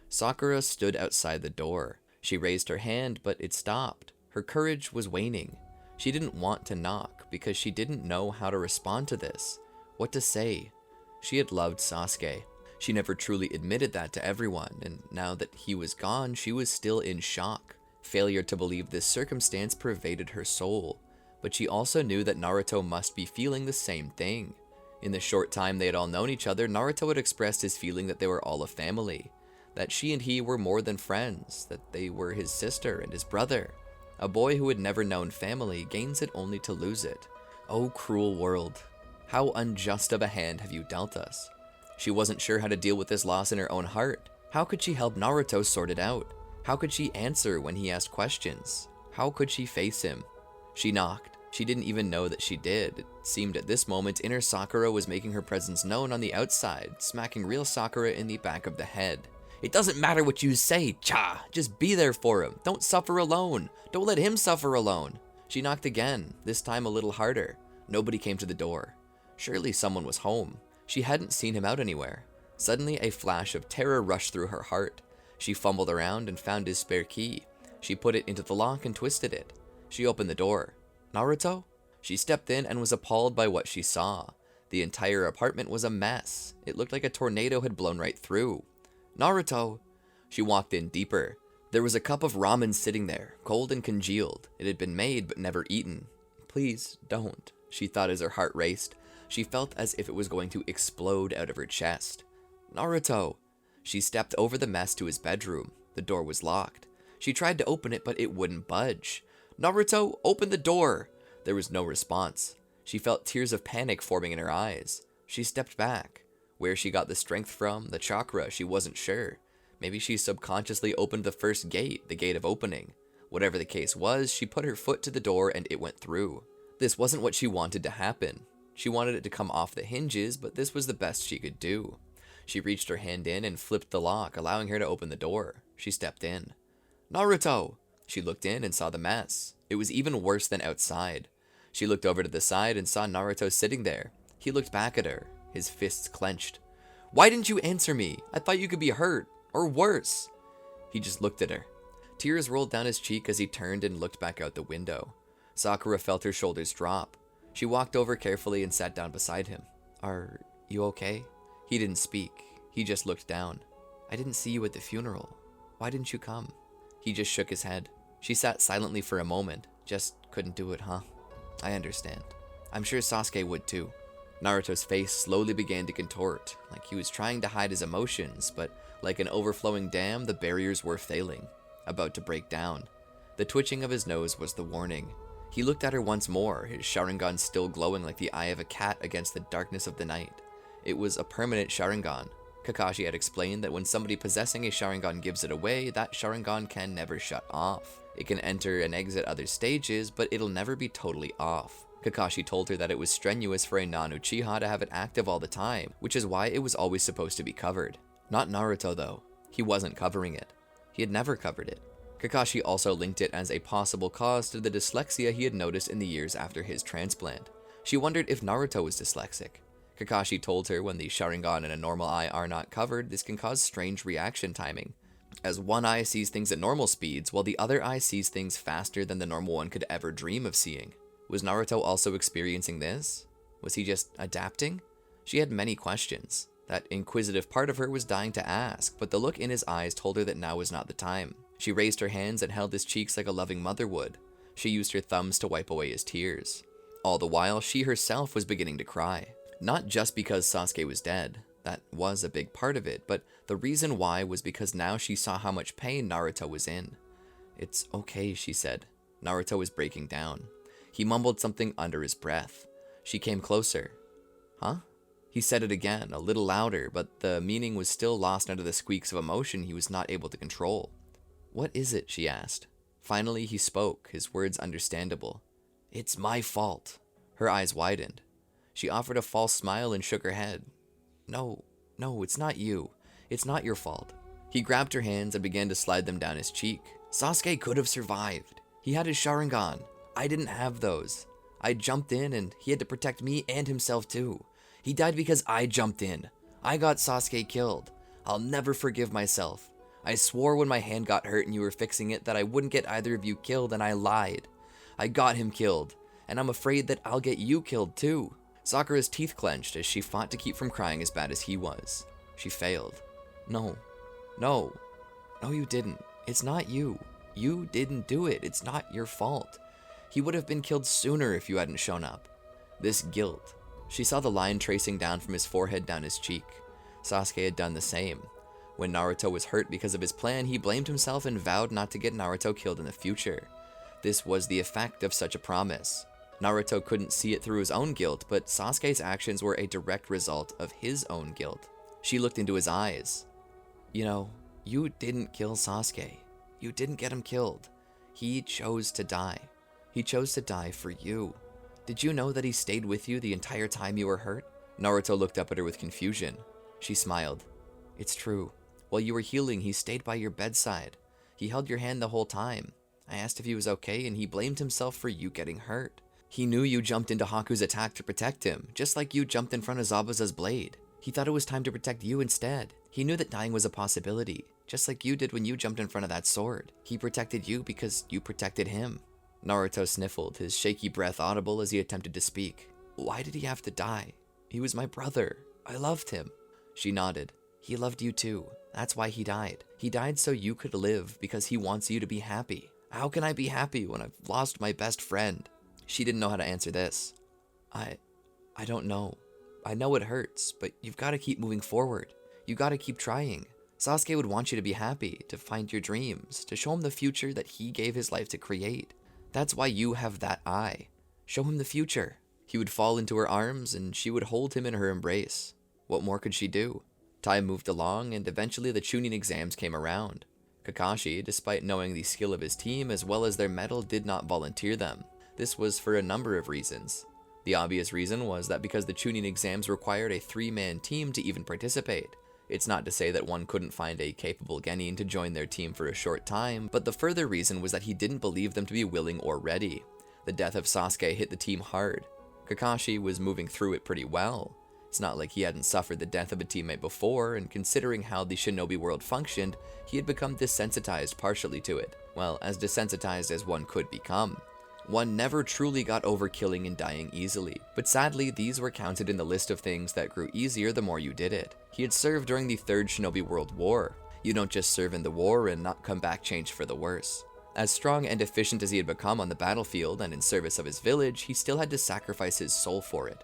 Sakura stood outside the door. She raised her hand, but it stopped. Her courage was waning. She didn't want to knock because she didn't know how to respond to this. What to say? She had loved Sasuke. She never truly admitted that to everyone, and now that he was gone, she was still in shock. Failure to believe this circumstance pervaded her soul, but she also knew that Naruto must be feeling the same thing. In the short time they had all known each other, Naruto had expressed his feeling that they were all a family, that she and he were more than friends, that they were his sister and his brother. A boy who had never known family gains it only to lose it. Oh, cruel world. How unjust of a hand have you dealt us? She wasn't sure how to deal with this loss in her own heart. How could she help Naruto sort it out? How could she answer when he asked questions? How could she face him? She knocked. She didn't even know that she did. It seemed at this moment inner Sakura was making her presence known on the outside, smacking real Sakura in the back of the head. It doesn't matter what you say, Cha. Just be there for him. Don't suffer alone. Don't let him suffer alone. She knocked again, this time a little harder. Nobody came to the door. Surely someone was home. She hadn't seen him out anywhere. Suddenly a flash of terror rushed through her heart. She fumbled around and found his spare key. She put it into the lock and twisted it. She opened the door. Naruto? She stepped in and was appalled by what she saw. The entire apartment was a mess. It looked like a tornado had blown right through. Naruto! She walked in deeper. There was a cup of ramen sitting there, cold and congealed. It had been made but never eaten. Please don't, she thought as her heart raced. She felt as if it was going to explode out of her chest. Naruto! She stepped over the mess to his bedroom. The door was locked. She tried to open it, but it wouldn't budge. Naruto, open the door! There was no response. She felt tears of panic forming in her eyes. She stepped back. Where she got the strength from, the chakra, she wasn't sure. Maybe she subconsciously opened the first gate, the gate of opening. Whatever the case was, she put her foot to the door and it went through. This wasn't what she wanted to happen. She wanted it to come off the hinges, but this was the best she could do. She reached her hand in and flipped the lock, allowing her to open the door. She stepped in. Naruto! She looked in and saw the mess. It was even worse than outside. She looked over to the side and saw Naruto sitting there. He looked back at her, his fists clenched. Why didn't you answer me? I thought you could be hurt, or worse. He just looked at her. Tears rolled down his cheek as he turned and looked back out the window. Sakura felt her shoulders drop. She walked over carefully and sat down beside him. Are you okay? He didn't speak. He just looked down. I didn't see you at the funeral. Why didn't you come? He just shook his head. She sat silently for a moment. Just couldn't do it, huh? I understand. I'm sure Sasuke would too. Naruto's face slowly began to contort, like he was trying to hide his emotions, but like an overflowing dam, the barriers were failing, about to break down. The twitching of his nose was the warning. He looked at her once more, his Sharingan still glowing like the eye of a cat against the darkness of the night. It was a permanent Sharingan. Kakashi had explained that when somebody possessing a Sharingan gives it away, that Sharingan can never shut off. It can enter and exit other stages, but it'll never be totally off. Kakashi told her that it was strenuous for a non-Uchiha to have it active all the time, which is why it was always supposed to be covered. Not Naruto though. He wasn't covering it. He had never covered it. Kakashi also linked it as a possible cause to the dyslexia he had noticed in the years after his transplant. She wondered if Naruto was dyslexic. Kakashi told her when the Sharingan and a normal eye are not covered, this can cause strange reaction timing, as one eye sees things at normal speeds while the other eye sees things faster than the normal one could ever dream of seeing. Was Naruto also experiencing this? Was he just adapting? She had many questions. That inquisitive part of her was dying to ask, but the look in his eyes told her that now was not the time. She raised her hands and held his cheeks like a loving mother would. She used her thumbs to wipe away his tears. All the while, she herself was beginning to cry. Not just because Sasuke was dead. That was a big part of it, but the reason why was because now she saw how much pain Naruto was in. It's okay, she said. Naruto was breaking down. He mumbled something under his breath. She came closer. Huh? He said it again, a little louder, but the meaning was still lost under the squeaks of emotion he was not able to control. What is it? She asked. Finally, he spoke, his words understandable. It's my fault. Her eyes widened. She offered a false smile and shook her head. No, it's not you. It's not your fault. He grabbed her hands and began to slide them down his cheek. Sasuke could have survived. He had his Sharingan. I didn't have those. I jumped in and he had to protect me and himself too. He died because I jumped in. I got Sasuke killed. I'll never forgive myself. I swore when my hand got hurt and you were fixing it that I wouldn't get either of you killed, and I lied. I got him killed, and I'm afraid that I'll get you killed too. Sakura's teeth clenched as she fought to keep from crying as bad as he was. She failed. No, you didn't. It's not you. You didn't do it. It's not your fault. He would have been killed sooner if you hadn't shown up. This guilt. She saw the line tracing down from his forehead down his cheek. Sasuke had done the same. When Naruto was hurt because of his plan, he blamed himself and vowed not to get Naruto killed in the future. This was the effect of such a promise. Naruto couldn't see it through his own guilt, but Sasuke's actions were a direct result of his own guilt. She looked into his eyes. You didn't kill Sasuke. You didn't get him killed. He chose to die. He chose to die for you. Did you know that he stayed with you the entire time you were hurt? Naruto looked up at her with confusion. She smiled. It's true. While you were healing, he stayed by your bedside. He held your hand the whole time. I asked if he was okay, and he blamed himself for you getting hurt. He knew you jumped into Haku's attack to protect him, just like you jumped in front of Zabuza's blade. He thought it was time to protect you instead. He knew that dying was a possibility, just like you did when you jumped in front of that sword. He protected you because you protected him. Naruto sniffled, his shaky breath audible as he attempted to speak. Why did he have to die? He was my brother. I loved him. She nodded. He loved you too. That's why he died. He died so you could live because he wants you to be happy. How can I be happy when I've lost my best friend? She didn't know how to answer this. I don't know. I know it hurts, but you've got to keep moving forward. You got to keep trying. Sasuke would want you to be happy, to find your dreams, to show him the future that he gave his life to create. That's why you have that eye. Show him the future. He would fall into her arms, and she would hold him in her embrace. What more could she do? Time moved along, and eventually the Chunin exams came around. Kakashi, despite knowing the skill of his team as well as their mettle, did not volunteer them. This was for a number of reasons. The obvious reason was that because the Chunin exams required a 3-man team to even participate. It's not to say that one couldn't find a capable genin to join their team for a short time, but the further reason was that he didn't believe them to be willing or ready. The death of Sasuke hit the team hard. Kakashi was moving through it pretty well. It's not like he hadn't suffered the death of a teammate before, and considering how the shinobi world functioned, he had become desensitized partially to it. Well, as desensitized as one could become. One never truly got over killing and dying easily, but sadly these were counted in the list of things that grew easier the more you did it. He had served during the Third Shinobi World War. You don't just serve in the war and not come back changed for the worse. As strong and efficient as he had become on the battlefield and in service of his village, he still had to sacrifice his soul for it.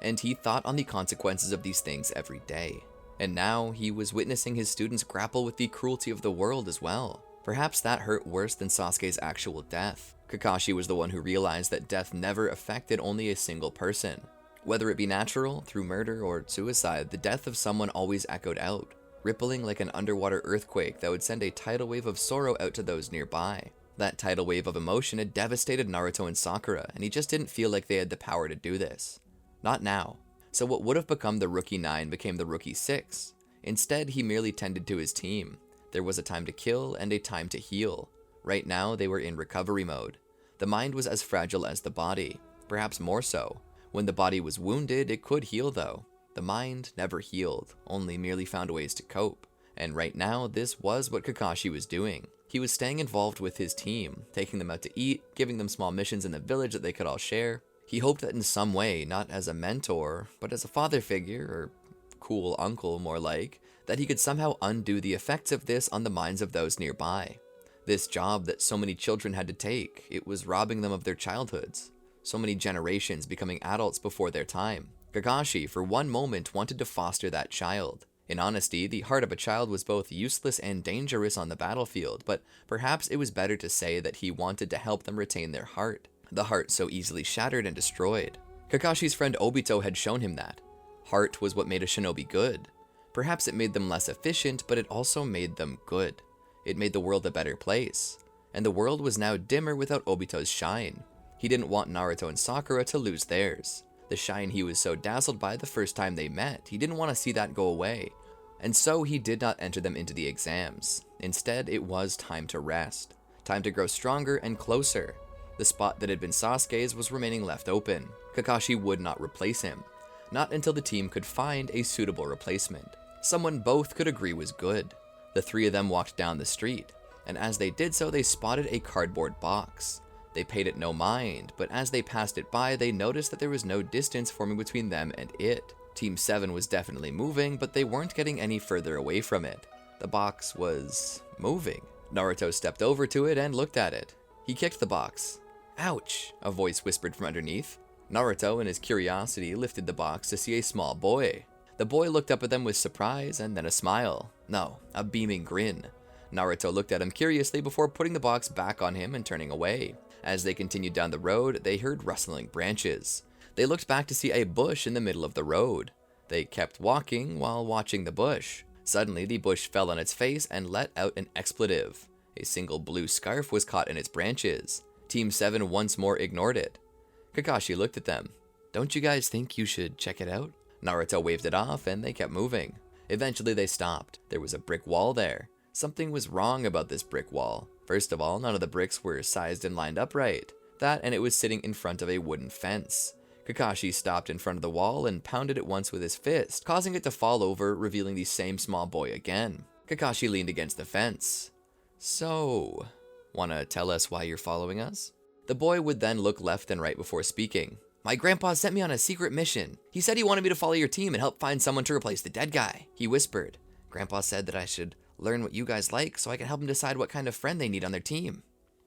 And he thought on the consequences of these things every day. And now he was witnessing his students grapple with the cruelty of the world as well. Perhaps that hurt worse than Sasuke's actual death. Kakashi was the one who realized that death never affected only a single person. Whether it be natural, through murder, or suicide, the death of someone always echoed out, rippling like an underwater earthquake that would send a tidal wave of sorrow out to those nearby. That tidal wave of emotion had devastated Naruto and Sakura, and he just didn't feel like they had the power to do this. Not now. So what would have become the Rookie 9 became the Rookie 6. Instead, he merely tended to his team. There was a time to kill and a time to heal. Right now, they were in recovery mode. The mind was as fragile as the body, perhaps more so. When the body was wounded, it could heal though. The mind never healed, only merely found ways to cope. And right now, this was what Kakashi was doing. He was staying involved with his team, taking them out to eat, giving them small missions in the village that they could all share. He hoped that in some way, not as a mentor, but as a father figure, or cool uncle more like, that he could somehow undo the effects of this on the minds of those nearby. This job that so many children had to take, it was robbing them of their childhoods. So many generations becoming adults before their time. Kakashi, for one moment, wanted to foster that child. In honesty, the heart of a child was both useless and dangerous on the battlefield, but perhaps it was better to say that he wanted to help them retain their heart. The heart so easily shattered and destroyed. Kakashi's friend Obito had shown him that. Heart was what made a shinobi good. Perhaps it made them less efficient, but it also made them good. It made the world a better place. And the world was now dimmer without Obito's shine. He didn't want Naruto and Sakura to lose theirs. The shine he was so dazzled by the first time they met, he didn't want to see that go away. And so he did not enter them into the exams. Instead, it was time to rest. Time to grow stronger and closer. The spot that had been Sasuke's was remaining left open. Kakashi would not replace him. Not until the team could find a suitable replacement. Someone both could agree was good. The three of them walked down the street, and as they did so, they spotted a cardboard box. They paid it no mind, but as they passed it by, they noticed that there was no distance forming between them and it. Team 7 was definitely moving, but they weren't getting any further away from it. The box was moving. Naruto stepped over to it and looked at it. He kicked the box. Ouch, a voice whispered from underneath. Naruto, in his curiosity, lifted the box to see a small boy. The boy looked up at them with surprise and then a smile. No, a beaming grin. Naruto looked at him curiously before putting the box back on him and turning away. As they continued down the road, they heard rustling branches. They looked back to see a bush in the middle of the road. They kept walking while watching the bush. Suddenly, the bush fell on its face and let out an expletive. A single blue scarf was caught in its branches. Team 7 once more ignored it. Kakashi looked at them. Don't you guys think you should check it out? Naruto waved it off and they kept moving. Eventually they stopped. There was a brick wall there. Something was wrong about this brick wall. First of all, none of the bricks were sized and lined up right. That, and it was sitting in front of a wooden fence. Kakashi stopped in front of the wall and pounded it once with his fist, causing it to fall over, revealing the same small boy again. Kakashi leaned against the fence. So, wanna tell us why you're following us? The boy would then look left and right before speaking. My grandpa sent me on a secret mission. He said he wanted me to follow your team and help find someone to replace the dead guy. He whispered. Grandpa said that I should learn what you guys like so I can help them decide what kind of friend they need on their team.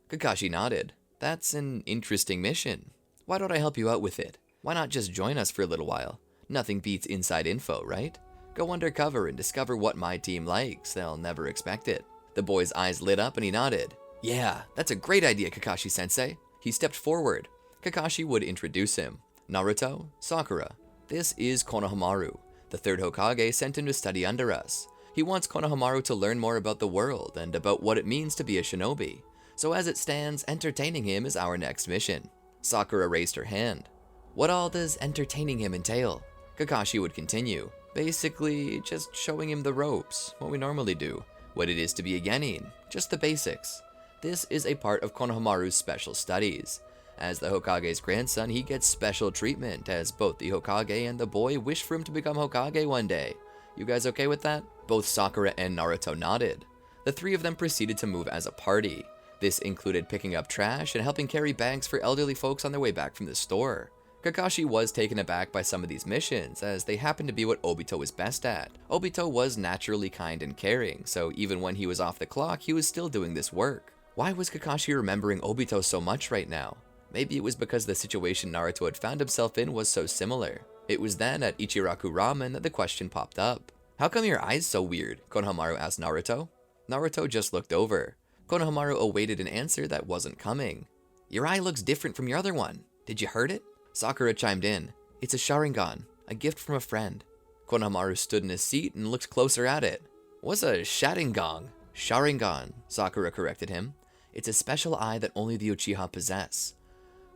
Kakashi nodded. That's an interesting mission. Why don't I help you out with it? Why not just join us for a little while? Nothing beats inside info, right? Go undercover and discover what my team likes. They'll never expect it. The boy's eyes lit up and he nodded. Yeah, that's a great idea, Kakashi-sensei. He stepped forward. Kakashi would introduce him. Naruto, Sakura. This is Konohamaru. The third Hokage sent him to study under us. He wants Konohamaru to learn more about the world and about what it means to be a shinobi. So as it stands, entertaining him is our next mission. Sakura raised her hand. What all does entertaining him entail? Kakashi would continue. Basically, just showing him the ropes, what we normally do. What it is to be a genin, just the basics. This is a part of Konohamaru's special studies. As the Hokage's grandson, he gets special treatment, as both the Hokage and the boy wish for him to become Hokage one day. You guys okay with that? Both Sakura and Naruto nodded. The three of them proceeded to move as a party. This included picking up trash and helping carry bags for elderly folks on their way back from the store. Kakashi was taken aback by some of these missions, as they happened to be what Obito was best at. Obito was naturally kind and caring, so even when he was off the clock, he was still doing this work. Why was Kakashi remembering Obito so much right now? Maybe it was because the situation Naruto had found himself in was so similar. It was then at Ichiraku Ramen that the question popped up. How come your eyes so weird? Konohamaru asked Naruto. Naruto just looked over. Konohamaru awaited an answer that wasn't coming. Your eye looks different from your other one. Did you hurt it? Sakura chimed in. It's a Sharingan, a gift from a friend. Konohamaru stood in his seat and looked closer at it. What's a Sharingan? Sharingan, Sakura corrected him. It's a special eye that only the Uchiha possess.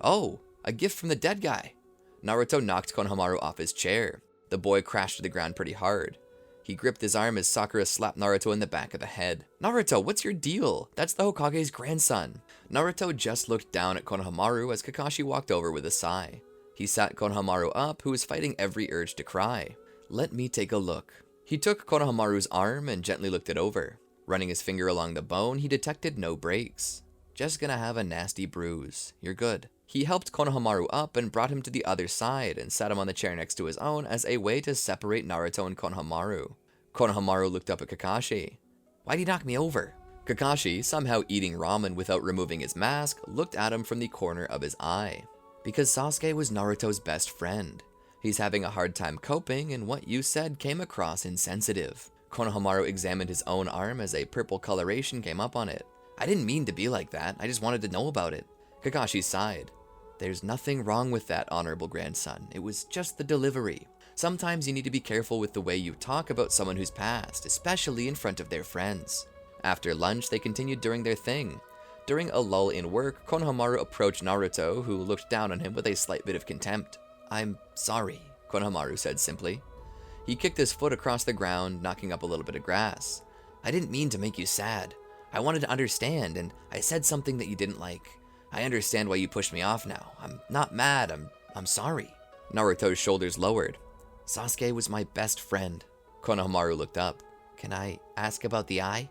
Oh, a gift from the dead guy. Naruto knocked Konohamaru off his chair. The boy crashed to the ground pretty hard. He gripped his arm as Sakura slapped Naruto in the back of the head. Naruto, what's your deal? That's the Hokage's grandson. Naruto just looked down at Konohamaru as Kakashi walked over with a sigh. He sat Konohamaru up, who was fighting every urge to cry. Let me take a look. He took Konohamaru's arm and gently looked it over. Running his finger along the bone, he detected no breaks. Just gonna have a nasty bruise. You're good. He helped Konohamaru up and brought him to the other side and sat him on the chair next to his own as a way to separate Naruto and Konohamaru. Konohamaru looked up at Kakashi. Why'd he knock me over? Kakashi, somehow eating ramen without removing his mask, looked at him from the corner of his eye. Because Sasuke was Naruto's best friend. He's having a hard time coping, and what you said came across insensitive. Konohamaru examined his own arm as a purple coloration came up on it. I didn't mean to be like that, I just wanted to know about it. Kakashi sighed. There's nothing wrong with that, honorable grandson. It was just the delivery. Sometimes you need to be careful with the way you talk about someone who's passed, especially in front of their friends. After lunch, they continued doing their thing. During a lull in work, Konohamaru approached Naruto, who looked down on him with a slight bit of contempt. I'm sorry, Konohamaru said simply. He kicked his foot across the ground, knocking up a little bit of grass. I didn't mean to make you sad. I wanted to understand, and I said something that you didn't like. I understand why you pushed me off now. I'm not mad, I'm sorry. Naruto's shoulders lowered. Sasuke was my best friend. Konohamaru looked up. Can I ask about the eye?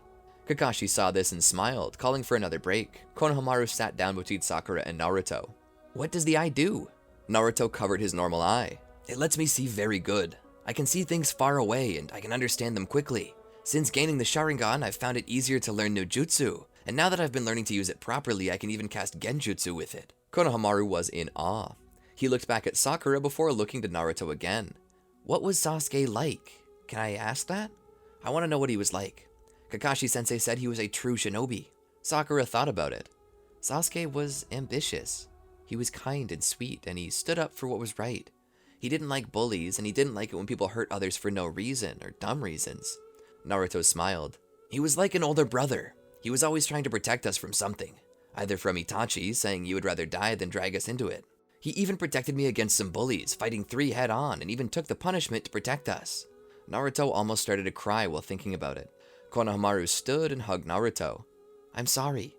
Kakashi saw this and smiled, calling for another break. Konohamaru sat down between Sakura and Naruto. What does the eye do? Naruto covered his normal eye. It lets me see very good. I can see things far away and I can understand them quickly. Since gaining the Sharingan, I've found it easier to learn no jutsu. And now that I've been learning to use it properly, I can even cast genjutsu with it. Konohamaru was in awe. He looked back at Sakura before looking to Naruto again. What was Sasuke like? Can I ask that? I want to know what he was like. Kakashi-sensei said he was a true shinobi. Sakura thought about it. Sasuke was ambitious. He was kind and sweet, and he stood up for what was right. He didn't like bullies, and he didn't like it when people hurt others for no reason, or dumb reasons. Naruto smiled. He was like an older brother. He was always trying to protect us from something. Either from Itachi, saying you would rather die than drag us into it. He even protected me against some bullies, fighting 3 head-on, and even took the punishment to protect us. Naruto almost started to cry while thinking about it. Konohamaru stood and hugged Naruto. I'm sorry.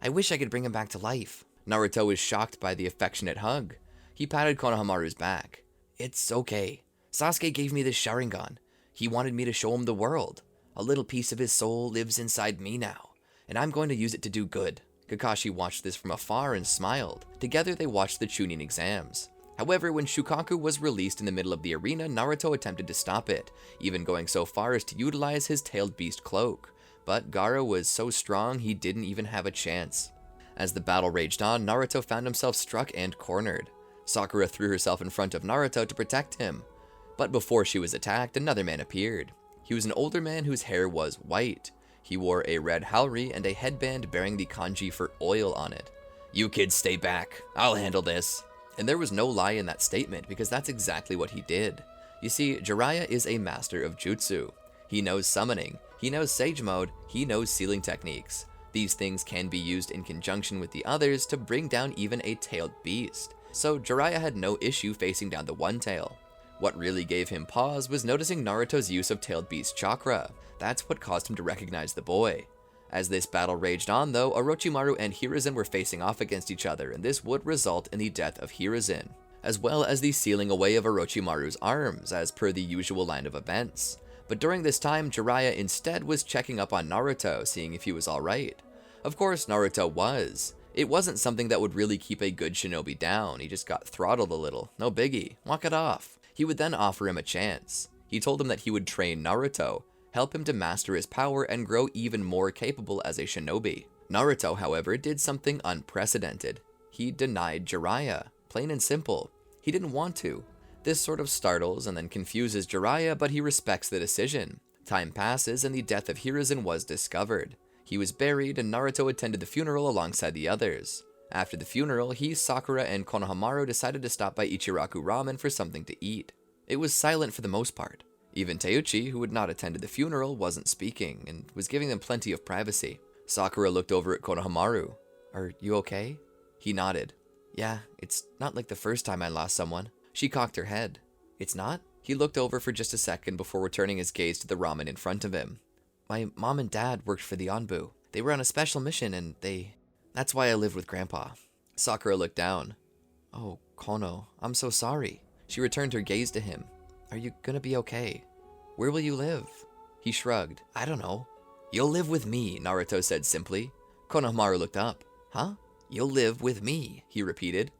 I wish I could bring him back to life. Naruto was shocked by the affectionate hug. He patted Konohamaru's back. It's okay. Sasuke gave me this Sharingan. He wanted me to show him the world. A little piece of his soul lives inside me now, and I'm going to use it to do good. Kakashi watched this from afar and smiled. Together they watched the Chunin exams. However, when Shukaku was released in the middle of the arena, Naruto attempted to stop it, even going so far as to utilize his tailed beast cloak. But Gaara was so strong he didn't even have a chance. As the battle raged on, Naruto found himself struck and cornered. Sakura threw herself in front of Naruto to protect him. But before she was attacked, another man appeared. He was an older man whose hair was white. He wore a red haori and a headband bearing the kanji for oil on it. You kids stay back. I'll handle this. And there was no lie in that statement because that's exactly what he did. You see, Jiraiya is a master of jutsu. He knows summoning, he knows sage mode, he knows sealing techniques. These things can be used in conjunction with the others to bring down even a tailed beast. So Jiraiya had no issue facing down the one tail. What really gave him pause was noticing Naruto's use of tailed beast chakra. That's what caused him to recognize the boy. As this battle raged on though, Orochimaru and Hiruzen were facing off against each other, and this would result in the death of Hiruzen, as well as the sealing away of Orochimaru's arms, as per the usual line of events. But during this time, Jiraiya instead was checking up on Naruto, seeing if he was alright. Of course, Naruto was. It wasn't something that would really keep a good shinobi down, he just got throttled a little. No biggie, walk it off. He would then offer him a chance. He told him that he would train Naruto, help him to master his power, and grow even more capable as a shinobi. Naruto, however, did something unprecedented. He denied Jiraiya, plain and simple. He didn't want to. This sort of startles and then confuses Jiraiya, but he respects the decision. Time passes and the death of Hiruzen was discovered. He was buried and Naruto attended the funeral alongside the others. After the funeral, he, Sakura, and Konohamaru decided to stop by Ichiraku Ramen for something to eat. It was silent for the most part. Even Teuchi, who had not attended the funeral, wasn't speaking, and was giving them plenty of privacy. Sakura looked over at Konohamaru. Are you okay? He nodded. Yeah, it's not like the first time I lost someone. She cocked her head. It's not? He looked over for just a second before returning his gaze to the ramen in front of him. My mom and dad worked for the Anbu. They were on a special mission and that's why I lived with Grandpa. Sakura looked down. Oh, Kono, I'm so sorry. She returned her gaze to him. Are you gonna be okay? Where will you live? He shrugged. I don't know. You'll live with me, Naruto said simply. Konohamaru looked up. Huh? You'll live with me, he repeated.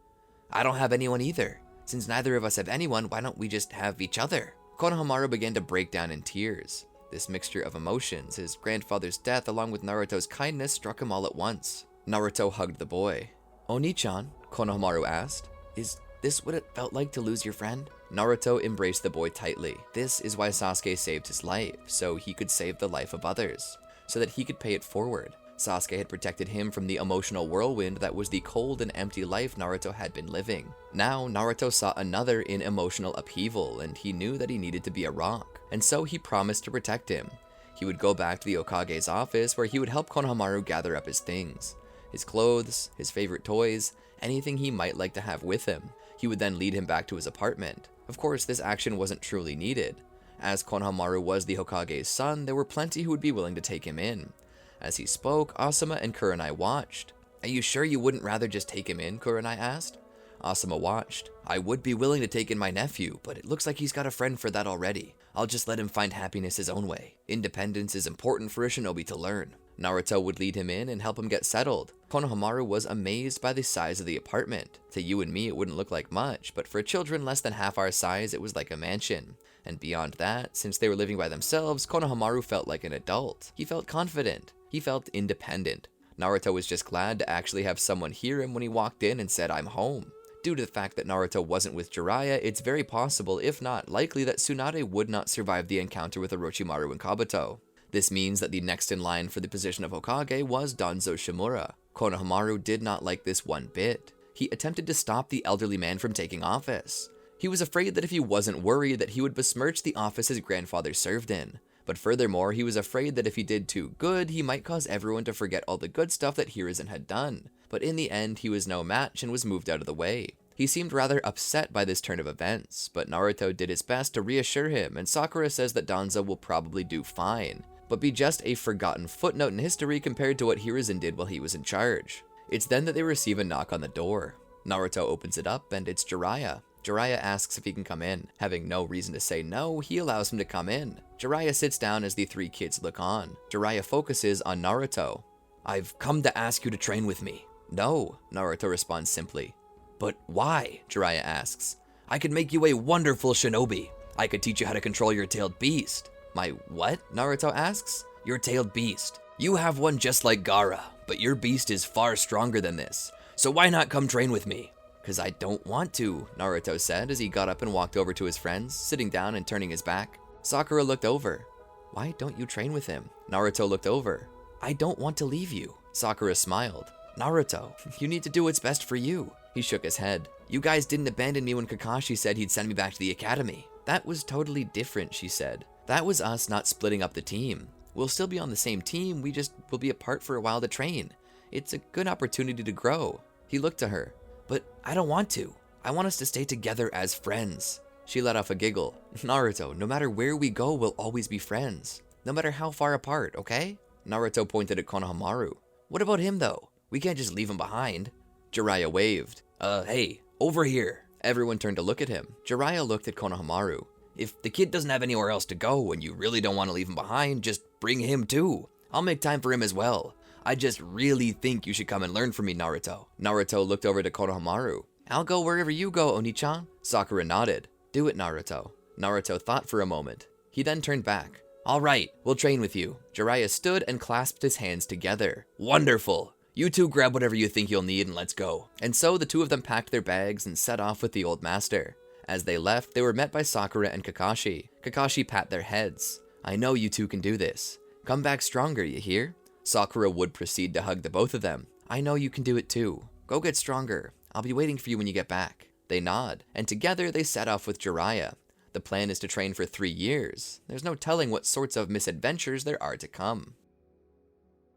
I don't have anyone either. Since neither of us have anyone, why don't we just have each other? Konohamaru began to break down in tears. This mixture of emotions, his grandfather's death along with Naruto's kindness, struck him all at once. Naruto hugged the boy. Oni-chan, Konohamaru asked, is this what it felt like to lose your friend? Naruto embraced the boy tightly. This is why Sasuke saved his life, so he could save the life of others, so that he could pay it forward. Sasuke had protected him from the emotional whirlwind that was the cold and empty life Naruto had been living. Now, Naruto saw another in emotional upheaval, and he knew that he needed to be a rock, and so he promised to protect him. He would go back to the Hokage's office where he would help Konohamaru gather up his things. His clothes, his favorite toys, anything he might like to have with him. He would then lead him back to his apartment. Of course, this action wasn't truly needed. As Konohamaru was the Hokage's son, there were plenty who would be willing to take him in. As he spoke, Asuma and Kurenai watched. Are you sure you wouldn't rather just take him in? Kurenai asked. Asuma watched. I would be willing to take in my nephew, but it looks like he's got a friend for that already. I'll just let him find happiness his own way. Independence is important for a shinobi to learn. Naruto would lead him in and help him get settled. Konohamaru was amazed by the size of the apartment. To you and me, it wouldn't look like much, but for children less than half our size, it was like a mansion. And beyond that, since they were living by themselves, Konohamaru felt like an adult. He felt confident. He felt independent. Naruto was just glad to actually have someone hear him when he walked in and said, I'm home. Due to the fact that Naruto wasn't with Jiraiya, it's very possible, if not likely, that Tsunade would not survive the encounter with Orochimaru and Kabuto. This means that the next in line for the position of Hokage was Danzo Shimura. Konohamaru did not like this one bit. He attempted to stop the elderly man from taking office. He was afraid that if he wasn't worried that he would besmirch the office his grandfather served in. But furthermore, he was afraid that if he did too good, he might cause everyone to forget all the good stuff that Hiruzen had done. But in the end, he was no match and was moved out of the way. He seemed rather upset by this turn of events, but Naruto did his best to reassure him, and Sakura says that Danzo will probably do fine, but be just a forgotten footnote in history compared to what Hiruzen did while he was in charge. It's then that they receive a knock on the door. Naruto opens it up, and it's Jiraiya. Jiraiya asks if he can come in. Having no reason to say no, he allows him to come in. Jiraiya sits down as the three kids look on. Jiraiya focuses on Naruto. "I've come to ask you to train with me." "No," Naruto responds simply. "But why?" Jiraiya asks. "I could make you a wonderful shinobi. I could teach you how to control your tailed beast." "My what?" Naruto asks. "Your tailed beast. You have one just like Gaara, but your beast is far stronger than this. So why not come train with me?" "'Cause I don't want to," Naruto said as he got up and walked over to his friends, sitting down and turning his back. Sakura looked over. "Why don't you train with him?" Naruto looked over. "I don't want to leave you." Sakura smiled. "Naruto, you need to do what's best for you." He shook his head. "You guys didn't abandon me when Kakashi said he'd send me back to the academy." "That was totally different," she said. "That was us not splitting up the team. We'll still be on the same team, we just will be apart for a while to train. It's a good opportunity to grow." He looked to her. "But I don't want to. I want us to stay together as friends." She let off a giggle. "Naruto, no matter where we go, we'll always be friends. No matter how far apart, okay?" Naruto pointed at Konohamaru. "What about him, though? We can't just leave him behind." Jiraiya waved. Hey, over here." Everyone turned to look at him. Jiraiya looked at Konohamaru. "If the kid doesn't have anywhere else to go and you really don't want to leave him behind, just bring him too. I'll make time for him as well. I just really think you should come and learn from me, Naruto." Naruto looked over to Konohamaru. "I'll go wherever you go, Oni-chan." Sakura nodded. "Do it, Naruto." Naruto thought for a moment. He then turned back. "All right, we'll train with you." Jiraiya stood and clasped his hands together. "Wonderful. You two grab whatever you think you'll need and let's go." And so the two of them packed their bags and set off with the old master. As they left, they were met by Sakura and Kakashi. Kakashi pat their heads. "I know you two can do this. Come back stronger, you hear?" Sakura would proceed to hug the both of them. "I know you can do it too. Go get stronger. I'll be waiting for you when you get back." They nod, and together they set off with Jiraiya. The plan is to train for 3 years. There's no telling what sorts of misadventures there are to come.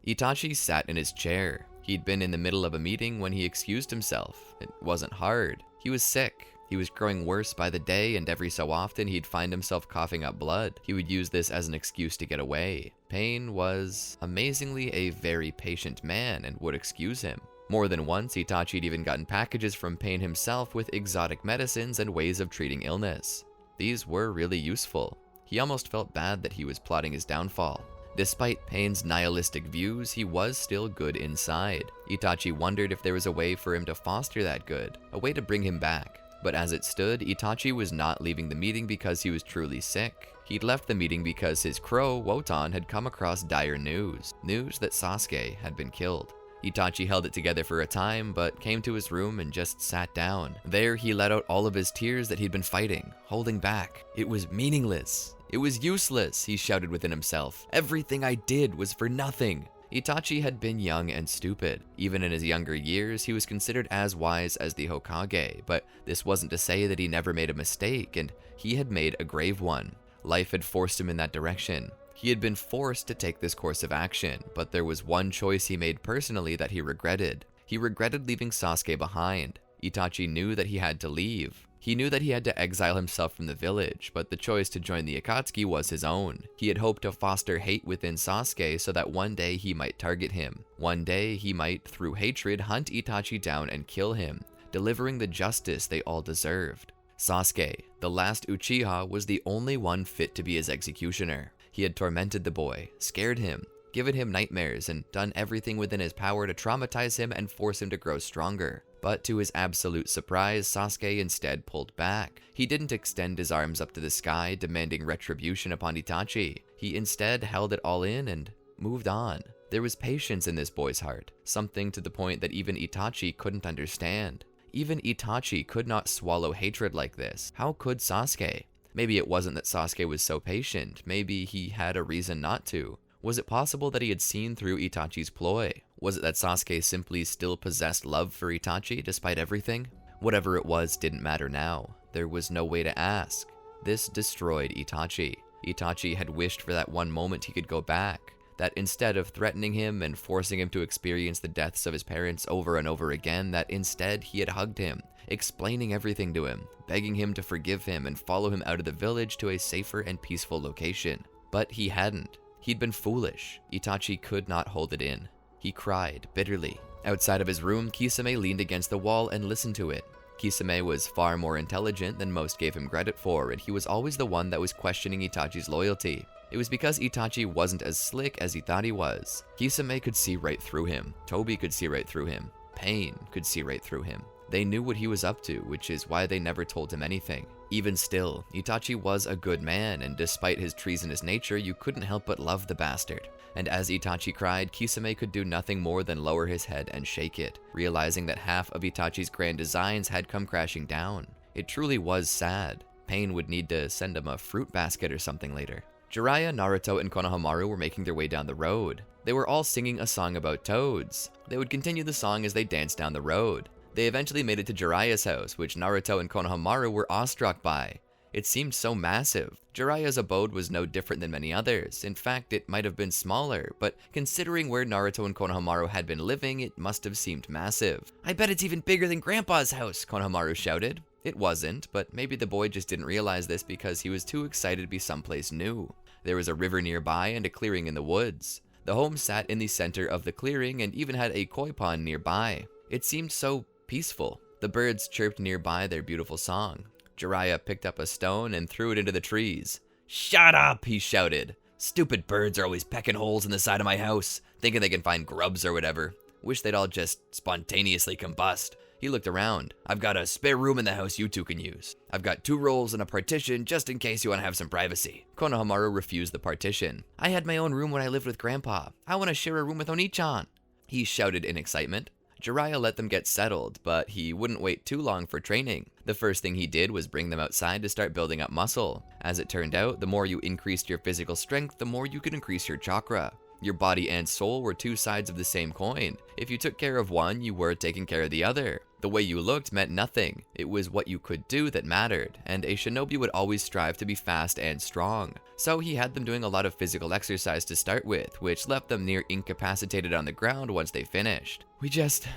Itachi sat in his chair. He'd been in the middle of a meeting when he excused himself. It wasn't hard. He was sick. He was growing worse by the day, and every so often he'd find himself coughing up blood. He would use this as an excuse to get away. Pain was, amazingly, a very patient man and would excuse him. More than once, Itachi'd even gotten packages from Pain himself with exotic medicines and ways of treating illness. These were really useful. He almost felt bad that he was plotting his downfall. Despite Pain's nihilistic views, he was still good inside. Itachi wondered if there was a way for him to foster that good, a way to bring him back. But as it stood, Itachi was not leaving the meeting because he was truly sick. He'd left the meeting because his crow, Wotan, had come across dire news that Sasuke had been killed. Itachi held it together for a time, but came to his room and just sat down. There, he let out all of his tears that he'd been fighting, holding back. It was meaningless. It was useless, he shouted within himself. Everything I did was for nothing. Itachi had been young and stupid. Even in his younger years, he was considered as wise as the Hokage, but this wasn't to say that he never made a mistake, and he had made a grave one. Life had forced him in that direction. He had been forced to take this course of action, but there was one choice he made personally that he regretted. He regretted leaving Sasuke behind. Itachi knew that he had to leave. He knew that he had to exile himself from the village, but the choice to join the Akatsuki was his own. He had hoped to foster hate within Sasuke so that one day he might target him. One day he might, through hatred, hunt Itachi down and kill him, delivering the justice they all deserved. Sasuke, the last Uchiha, was the only one fit to be his executioner. He had tormented the boy, scared him, given him nightmares, and done everything within his power to traumatize him and force him to grow stronger. But to his absolute surprise, Sasuke instead pulled back. He didn't extend his arms up to the sky, demanding retribution upon Itachi. He instead held it all in and moved on. There was patience in this boy's heart, something to the point that even Itachi couldn't understand. Even Itachi could not swallow hatred like this. How could Sasuke? Maybe it wasn't that Sasuke was so patient. Maybe he had a reason not to. Was it possible that he had seen through Itachi's ploy? Was it that Sasuke simply still possessed love for Itachi despite everything? Whatever it was didn't matter now. There was no way to ask. This destroyed Itachi. Itachi had wished for that one moment he could go back. That instead of threatening him and forcing him to experience the deaths of his parents over and over again, that instead he had hugged him, explaining everything to him, begging him to forgive him and follow him out of the village to a safer and peaceful location. But he hadn't. He'd been foolish. Itachi could not hold it in. He cried bitterly. Outside of his room, Kisame leaned against the wall and listened to it. Kisame was far more intelligent than most gave him credit for, and he was always the one that was questioning Itachi's loyalty. It was because Itachi wasn't as slick as he thought he was. Kisame could see right through him. Toby could see right through him. Pain could see right through him. They knew what he was up to, which is why they never told him anything. Even still, Itachi was a good man, and despite his treasonous nature, you couldn't help but love the bastard. And as Itachi cried, Kisame could do nothing more than lower his head and shake it, realizing that half of Itachi's grand designs had come crashing down. It truly was sad. Pain would need to send him a fruit basket or something later. Jiraiya, Naruto, and Konohamaru were making their way down the road. They were all singing a song about toads. They would continue the song as they danced down the road. They eventually made it to Jiraiya's house, which Naruto and Konohamaru were awestruck by. It seemed so massive. Jiraiya's abode was no different than many others. In fact, it might have been smaller, but considering where Naruto and Konohamaru had been living, it must have seemed massive. "I bet it's even bigger than Grandpa's house," Konohamaru shouted. It wasn't, but maybe the boy just didn't realize this because he was too excited to be someplace new. There was a river nearby and a clearing in the woods. The home sat in the center of the clearing and even had a koi pond nearby. It seemed so peaceful. The birds chirped nearby their beautiful song. Jiraiya picked up a stone and threw it into the trees. "Shut up!" he shouted. "Stupid birds are always pecking holes in the side of my house, thinking they can find grubs or whatever. Wish they'd all just spontaneously combust." He looked around. "I've got a spare room in the house you two can use. I've got 2 rolls and a partition just in case you want to have some privacy." Konohamaru refused the partition. "I had my own room when I lived with Grandpa. I want to share a room with Oni-chan," he shouted in excitement. Jiraiya let them get settled, but he wouldn't wait too long for training. The first thing he did was bring them outside to start building up muscle. As it turned out, the more you increased your physical strength, the more you could increase your chakra. Your body and soul were 2 sides of the same coin. If you took care of one, you were taking care of the other. The way you looked meant nothing. It was what you could do that mattered, and a shinobi would always strive to be fast and strong. So he had them doing a lot of physical exercise to start with, which left them near incapacitated on the ground once they finished. "We just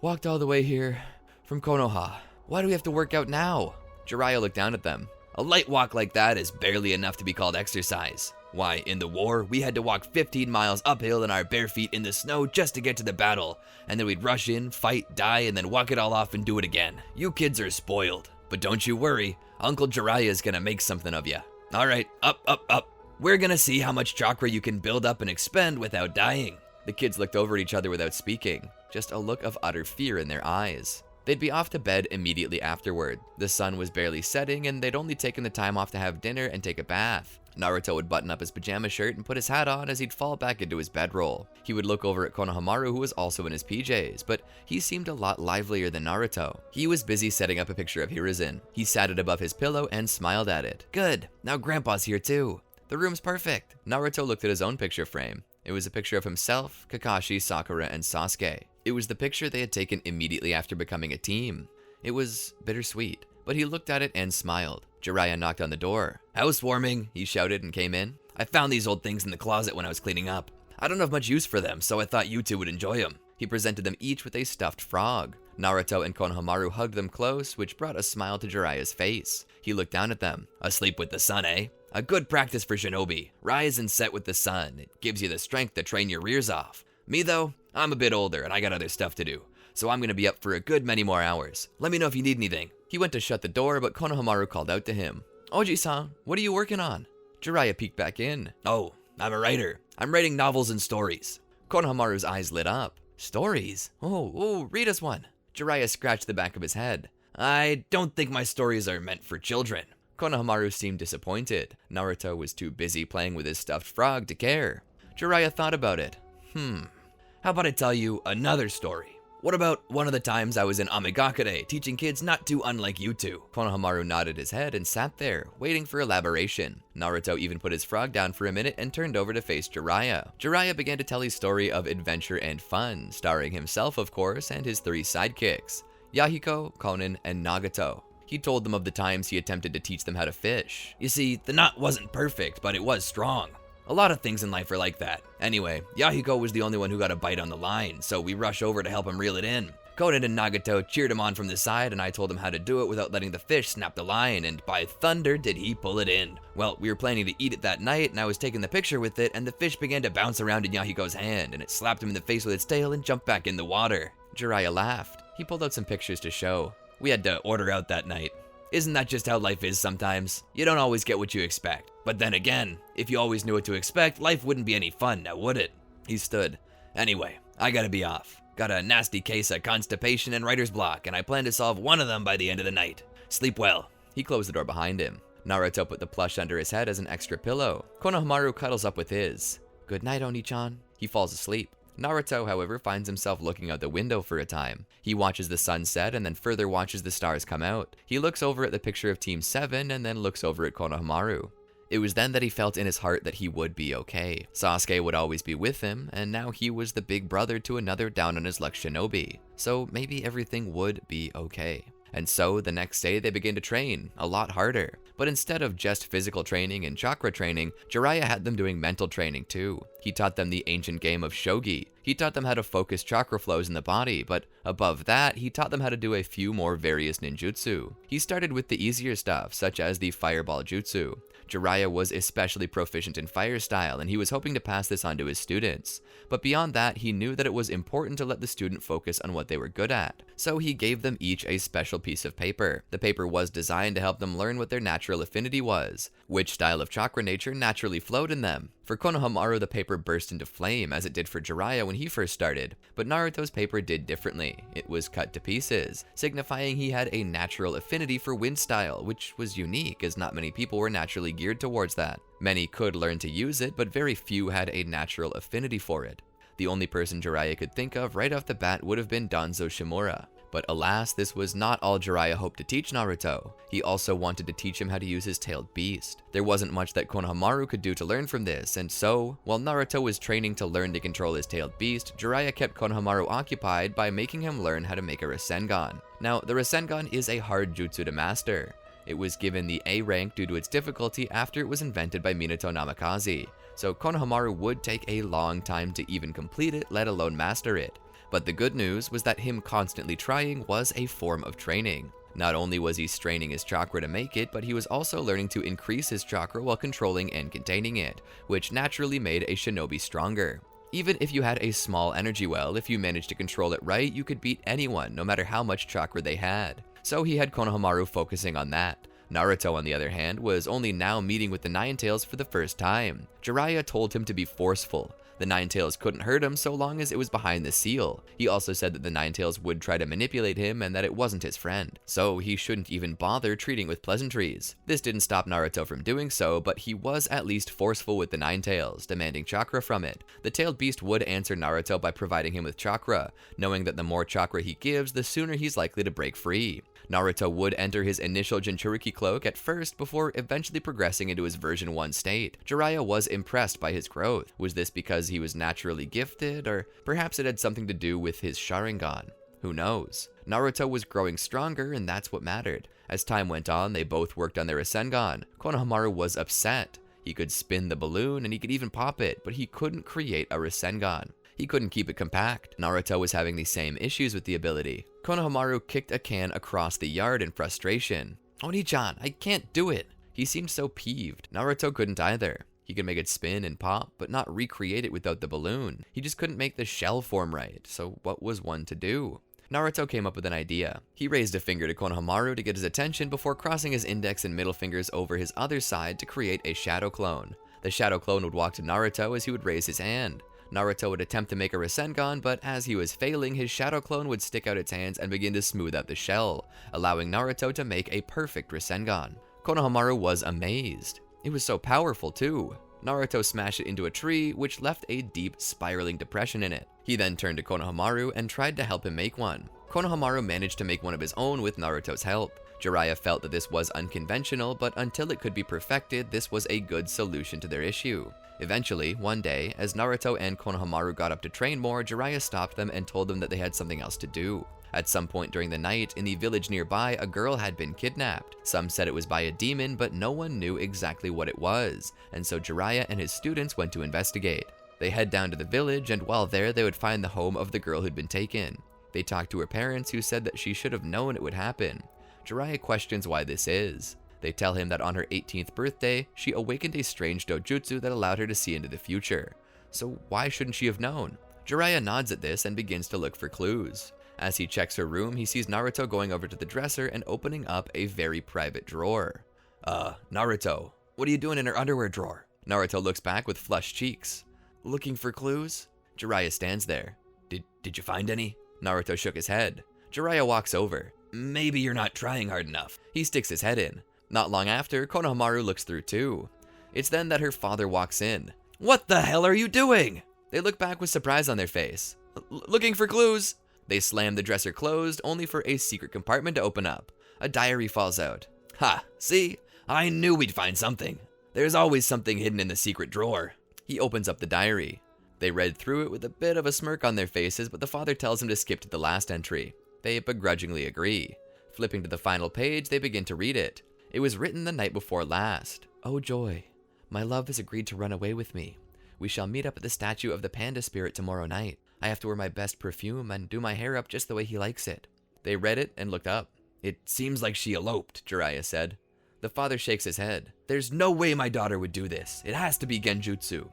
walked all the way here from Konoha. Why do we have to work out now?" Jiraiya looked down at them. "A light walk like that is barely enough to be called exercise. Why, in the war, we had to walk 15 miles uphill in our bare feet in the snow just to get to the battle, and then we'd rush in, fight, die, and then walk it all off and do it again. You kids are spoiled. But don't you worry, Uncle Jiraiya is gonna make something of ya. Alright, up, up, up. We're gonna see how much chakra you can build up and expend without dying." The kids looked over at each other without speaking, just a look of utter fear in their eyes. They'd be off to bed immediately afterward. The sun was barely setting, and they'd only taken the time off to have dinner and take a bath. Naruto would button up his pajama shirt and put his hat on as he'd fall back into his bedroll. He would look over at Konohamaru, who was also in his PJs, but he seemed a lot livelier than Naruto. He was busy setting up a picture of Hiruzen. He sat it above his pillow and smiled at it. "Good, now Grandpa's here too. The room's perfect." Naruto looked at his own picture frame. It was a picture of himself, Kakashi, Sakura, and Sasuke. It was the picture they had taken immediately after becoming a team. It was bittersweet, but he looked at it and smiled. Jiraiya knocked on the door. "Housewarming," he shouted and came in. "I found these old things in the closet when I was cleaning up. I don't have much use for them, so I thought you two would enjoy them." He presented them each with a stuffed frog. Naruto and Konohamaru hugged them close, which brought a smile to Jiraiya's face. He looked down at them. "Asleep with the sun, eh? A good practice for shinobi. Rise and set with the sun. It gives you the strength to train your rears off. Me though, I'm a bit older and I got other stuff to do, so I'm gonna be up for a good many more hours. Let me know if you need anything." He went to shut the door, but Konohamaru called out to him. "Oji-san, what are you working on?" Jiraiya peeked back in. "Oh, I'm a writer. I'm writing novels and stories." Konohamaru's eyes lit up. "Stories? Oh, read us one." Jiraiya scratched the back of his head. "I don't think my stories are meant for children." Konohamaru seemed disappointed. Naruto was too busy playing with his stuffed frog to care. Jiraiya thought about it. How about I tell you another story? What about one of the times I was in Amagakure teaching kids not too unlike you two?" Konohamaru nodded his head and sat there, waiting for elaboration. Naruto even put his frog down for a minute and turned over to face Jiraiya. Jiraiya began to tell his story of adventure and fun, starring himself, of course, and his 3 sidekicks, Yahiko, Konan, and Nagato. He told them of the times he attempted to teach them how to fish. "You see, the knot wasn't perfect, but it was strong. A lot of things in life are like that. Anyway, Yahiko was the only one who got a bite on the line, so we rush over to help him reel it in. Konan and Nagato cheered him on from the side, and I told him how to do it without letting the fish snap the line, and by thunder did he pull it in. Well, we were planning to eat it that night, and I was taking the picture with it, and the fish began to bounce around in Yahiko's hand, and it slapped him in the face with its tail and jumped back in the water. Jiraiya laughed. He pulled out some pictures to show. We had to order out that night. Isn't that just how life is sometimes? You don't always get what you expect. But then again, if you always knew what to expect, life wouldn't be any fun, now would it? He stood. Anyway, I gotta be off. Got a nasty case of constipation and writer's block, and I plan to solve one of them by the end of the night. Sleep well. He closed the door behind him. Naruto put the plush under his head as an extra pillow. Konohamaru cuddles up with his. Good night, Oni-chan. He falls asleep. Naruto, however, finds himself looking out the window for a time. He watches the sun set and then further watches the stars come out. He looks over at the picture of Team 7 and then looks over at Konohamaru. It was then that he felt in his heart that he would be okay. Sasuke would always be with him, and now he was the big brother to another down on his luck shinobi. So maybe everything would be okay. And so the next day they began to train, a lot harder. But instead of just physical training and chakra training, Jiraiya had them doing mental training too. He taught them the ancient game of shogi. He taught them how to focus chakra flows in the body, but above that, he taught them how to do a few more various ninjutsu. He started with the easier stuff, such as the fireball jutsu. Jiraiya was especially proficient in fire style, and he was hoping to pass this on to his students. But beyond that, he knew that it was important to let the student focus on what they were good at. So he gave them each a special piece of paper. The paper was designed to help them learn what their natural affinity was, which style of chakra nature naturally flowed in them. For Konohamaru, the paper burst into flame, as it did for Jiraiya when he first started, but Naruto's paper did differently. It was cut to pieces, signifying he had a natural affinity for wind style, which was unique, as not many people were naturally geared towards that. Many could learn to use it, but very few had a natural affinity for it. The only person Jiraiya could think of right off the bat would have been Danzo Shimura. But alas, this was not all Jiraiya hoped to teach Naruto. He also wanted to teach him how to use his tailed beast. There wasn't much that Konohamaru could do to learn from this, and so, while Naruto was training to learn to control his tailed beast, Jiraiya kept Konohamaru occupied by making him learn how to make a Rasengan. Now, the Rasengan is a hard jutsu to master. It was given the A rank due to its difficulty after it was invented by Minato Namikaze, so Konohamaru would take a long time to even complete it, let alone master it. But the good news was that him constantly trying was a form of training. Not only was he straining his chakra to make it, but he was also learning to increase his chakra while controlling and containing it, which naturally made a shinobi stronger. Even if you had a small energy well, if you managed to control it right, you could beat anyone, no matter how much chakra they had. So he had Konohamaru focusing on that. Naruto, on the other hand, was only now meeting with the Nine Tails for the first time. Jiraiya told him to be forceful. The Nine Tails couldn't hurt him so long as it was behind the seal. He also said that the Nine Tails would try to manipulate him and that it wasn't his friend, so he shouldn't even bother treating with pleasantries. This didn't stop Naruto from doing so, but he was at least forceful with the Nine Tails, demanding chakra from it. The tailed beast would answer Naruto by providing him with chakra, knowing that the more chakra he gives, the sooner he's likely to break free. Naruto would enter his initial Jinchuriki cloak at first before eventually progressing into his version 1 state. Jiraiya was impressed by his growth. Was this because he was naturally gifted, or perhaps it had something to do with his Sharingan? Who knows? Naruto was growing stronger, and that's what mattered. As time went on, they both worked on their Rasengan. Konohamaru was upset. He could spin the balloon and he could even pop it, but he couldn't create a Rasengan. He couldn't keep it compact. Naruto was having the same issues with the ability. Konohamaru kicked a can across the yard in frustration. Oni-chan, I can't do it. He seemed so peeved. Naruto couldn't either. He could make it spin and pop, but not recreate it without the balloon. He just couldn't make the shell form right, so what was one to do? Naruto came up with an idea. He raised a finger to Konohamaru to get his attention before crossing his index and middle fingers over his other side to create a shadow clone. The shadow clone would walk to Naruto as he would raise his hand. Naruto would attempt to make a Rasengan, but as he was failing, his shadow clone would stick out its hands and begin to smooth out the shell, allowing Naruto to make a perfect Rasengan. Konohamaru was amazed. It was so powerful too. Naruto smashed it into a tree, which left a deep, spiraling depression in it. He then turned to Konohamaru and tried to help him make one. Konohamaru managed to make one of his own with Naruto's help. Jiraiya felt that this was unconventional, but until it could be perfected, this was a good solution to their issue. Eventually, one day, as Naruto and Konohamaru got up to train more, Jiraiya stopped them and told them that they had something else to do. At some point during the night, in the village nearby, a girl had been kidnapped. Some said it was by a demon, but no one knew exactly what it was, and so Jiraiya and his students went to investigate. They head down to the village, and while there, they would find the home of the girl who'd been taken. They talked to her parents, who said that she should have known it would happen. Jiraiya questions why this is. They tell him that on her 18th birthday, she awakened a strange dojutsu that allowed her to see into the future. So why shouldn't she have known? Jiraiya nods at this and begins to look for clues. As he checks her room, he sees Naruto going over to the dresser and opening up a very private drawer. Naruto, what are you doing in her underwear drawer? Naruto looks back with flushed cheeks. Looking for clues? Jiraiya stands there. Did you find any? Naruto shook his head. Jiraiya walks over. Maybe you're not trying hard enough. He sticks his head in. Not long after, Konohamaru looks through too. It's then that her father walks in. What the hell are you doing? They look back with surprise on their face. Looking for clues. They slam the dresser closed, only for a secret compartment to open up. A diary falls out. Ha, see? I knew we'd find something. There's always something hidden in the secret drawer. He opens up the diary. They read through it with a bit of a smirk on their faces, but the father tells them to skip to the last entry. They begrudgingly agree. Flipping to the final page, they begin to read it. It was written the night before last. Oh joy, my love has agreed to run away with me. We shall meet up at the statue of the panda spirit tomorrow night. I have to wear my best perfume and do my hair up just the way he likes it. They read it and looked up. It seems like she eloped, Jiraiya said. The father shakes his head. There's no way my daughter would do this. It has to be genjutsu.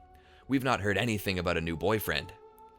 We've not heard anything about a new boyfriend.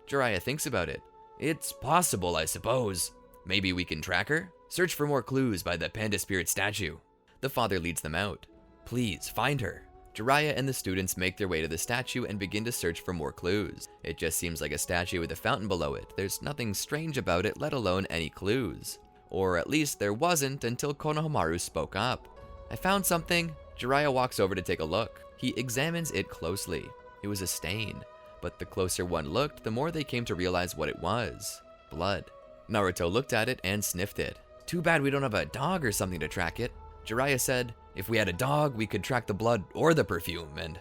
Jiraiya thinks about it. It's possible, I suppose. Maybe we can track her? Search for more clues by the panda spirit statue. The father leads them out. Please, find her. Jiraiya and the students make their way to the statue and begin to search for more clues. It just seems like a statue with a fountain below it. There's nothing strange about it, let alone any clues. Or at least there wasn't until Konohamaru spoke up. I found something. Jiraiya walks over to take a look. He examines it closely. It was a stain. But the closer one looked, the more they came to realize what it was. Blood. Naruto looked at it and sniffed it. Too bad we don't have a dog or something to track it. Jiraiya said, if we had a dog, we could track the blood or the perfume, and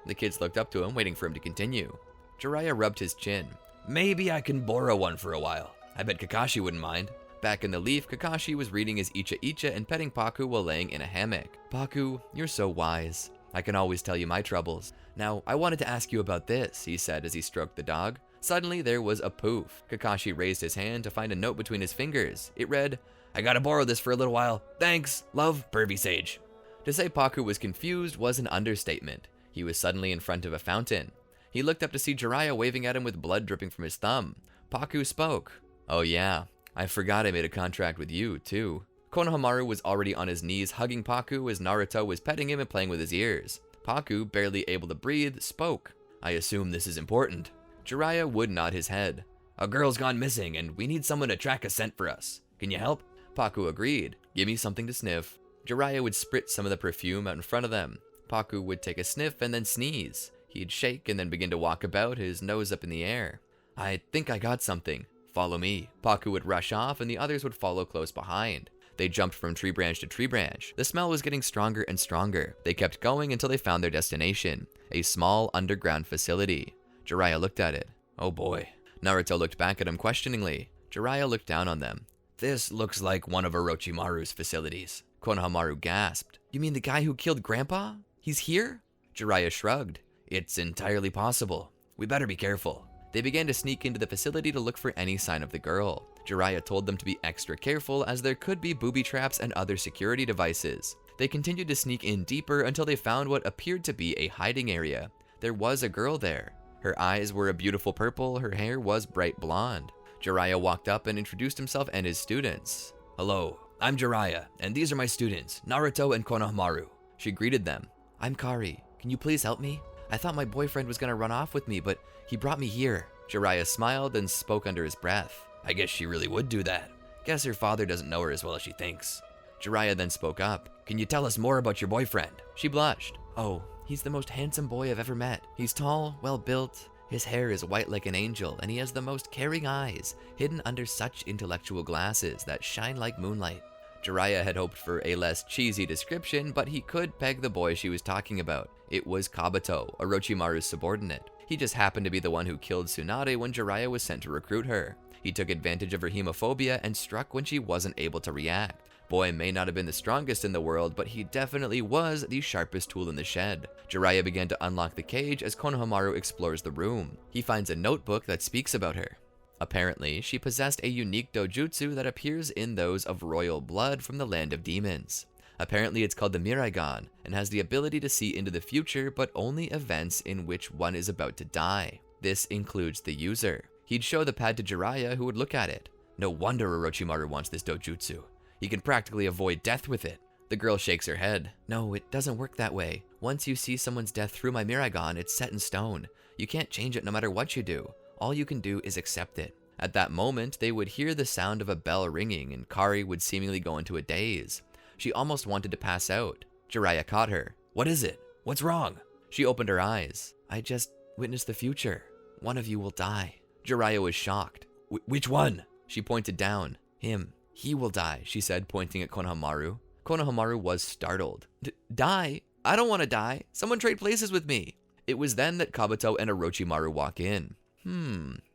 The kids looked up to him, waiting for him to continue. Jiraiya rubbed his chin. Maybe I can borrow one for a while. I bet Kakashi wouldn't mind. Back in the leaf, Kakashi was reading his Icha Icha and petting Paku while laying in a hammock. Paku, you're so wise. I can always tell you my troubles. Now, I wanted to ask you about this, he said as he stroked the dog. Suddenly, there was a poof. Kakashi raised his hand to find a note between his fingers. It read, I gotta borrow this for a little while. Thanks. Love, Pervy Sage. To say Paku was confused was an understatement. He was suddenly in front of a fountain. He looked up to see Jiraiya waving at him with blood dripping from his thumb. Paku spoke. Oh yeah, I forgot I made a contract with you, too. Konohamaru was already on his knees hugging Paku as Naruto was petting him and playing with his ears. Paku, barely able to breathe, spoke. I assume this is important. Jiraiya would nod his head. A girl's gone missing and we need someone to track a scent for us. Can you help? Paku agreed. Give me something to sniff. Jiraiya would spritz some of the perfume out in front of them. Paku would take a sniff and then sneeze. He'd shake and then begin to walk about, his nose up in the air. I think I got something. Follow me. Paku would rush off and the others would follow close behind. They jumped from tree branch to tree branch. The smell was getting stronger and stronger. They kept going until they found their destination, a small underground facility. Jiraiya looked at it. Oh boy. Naruto looked back at him questioningly. Jiraiya looked down on them. This looks like one of Orochimaru's facilities. Konohamaru gasped. You mean the guy who killed Grandpa? He's here? Jiraiya shrugged. It's entirely possible. We better be careful. They began to sneak into the facility to look for any sign of the girl. Jiraiya told them to be extra careful as there could be booby traps and other security devices. They continued to sneak in deeper until they found what appeared to be a hiding area. There was a girl there. Her eyes were a beautiful purple, her hair was bright blonde. Jiraiya walked up and introduced himself and his students. Hello, I'm Jiraiya, and these are my students, Naruto and Konohamaru. She greeted them. I'm Kari. Can you please help me? I thought my boyfriend was gonna run off with me, but he brought me here. Jiraiya smiled and spoke under his breath. I guess she really would do that. Guess her father doesn't know her as well as she thinks. Jiraiya then spoke up. Can you tell us more about your boyfriend? She blushed. Oh, he's the most handsome boy I've ever met. He's tall, well-built. His hair is white like an angel, and he has the most caring eyes, hidden under such intellectual glasses that shine like moonlight. Jiraiya had hoped for a less cheesy description, but he could peg the boy she was talking about. It was Kabuto, Orochimaru's subordinate. He just happened to be the one who killed Tsunade when Jiraiya was sent to recruit her. He took advantage of her hemophobia and struck when she wasn't able to react. Boy may not have been the strongest in the world, but he definitely was the sharpest tool in the shed. Jiraiya began to unlock the cage as Konohamaru explores the room. He finds a notebook that speaks about her. Apparently, she possessed a unique dojutsu that appears in those of royal blood from the land of demons. Apparently, it's called the Miraigan and has the ability to see into the future, but only events in which one is about to die. This includes the user. He'd show the pad to Jiraiya, who would look at it. No wonder Orochimaru wants this dojutsu. He can practically avoid death with it. The girl shakes her head. No, it doesn't work that way. Once you see someone's death through my Miraigan, it's set in stone. You can't change it no matter what you do. All you can do is accept it. At that moment, they would hear the sound of a bell ringing and Kari would seemingly go into a daze. She almost wanted to pass out. Jiraiya caught her. What is it? What's wrong? She opened her eyes. I just witnessed the future. One of you will die. Jiraiya was shocked. Which one? She pointed down. Him. He will die, she said, pointing at Konohamaru. Konohamaru was startled. Die? I don't want to die. Someone trade places with me. It was then that Kabuto and Orochimaru walk in.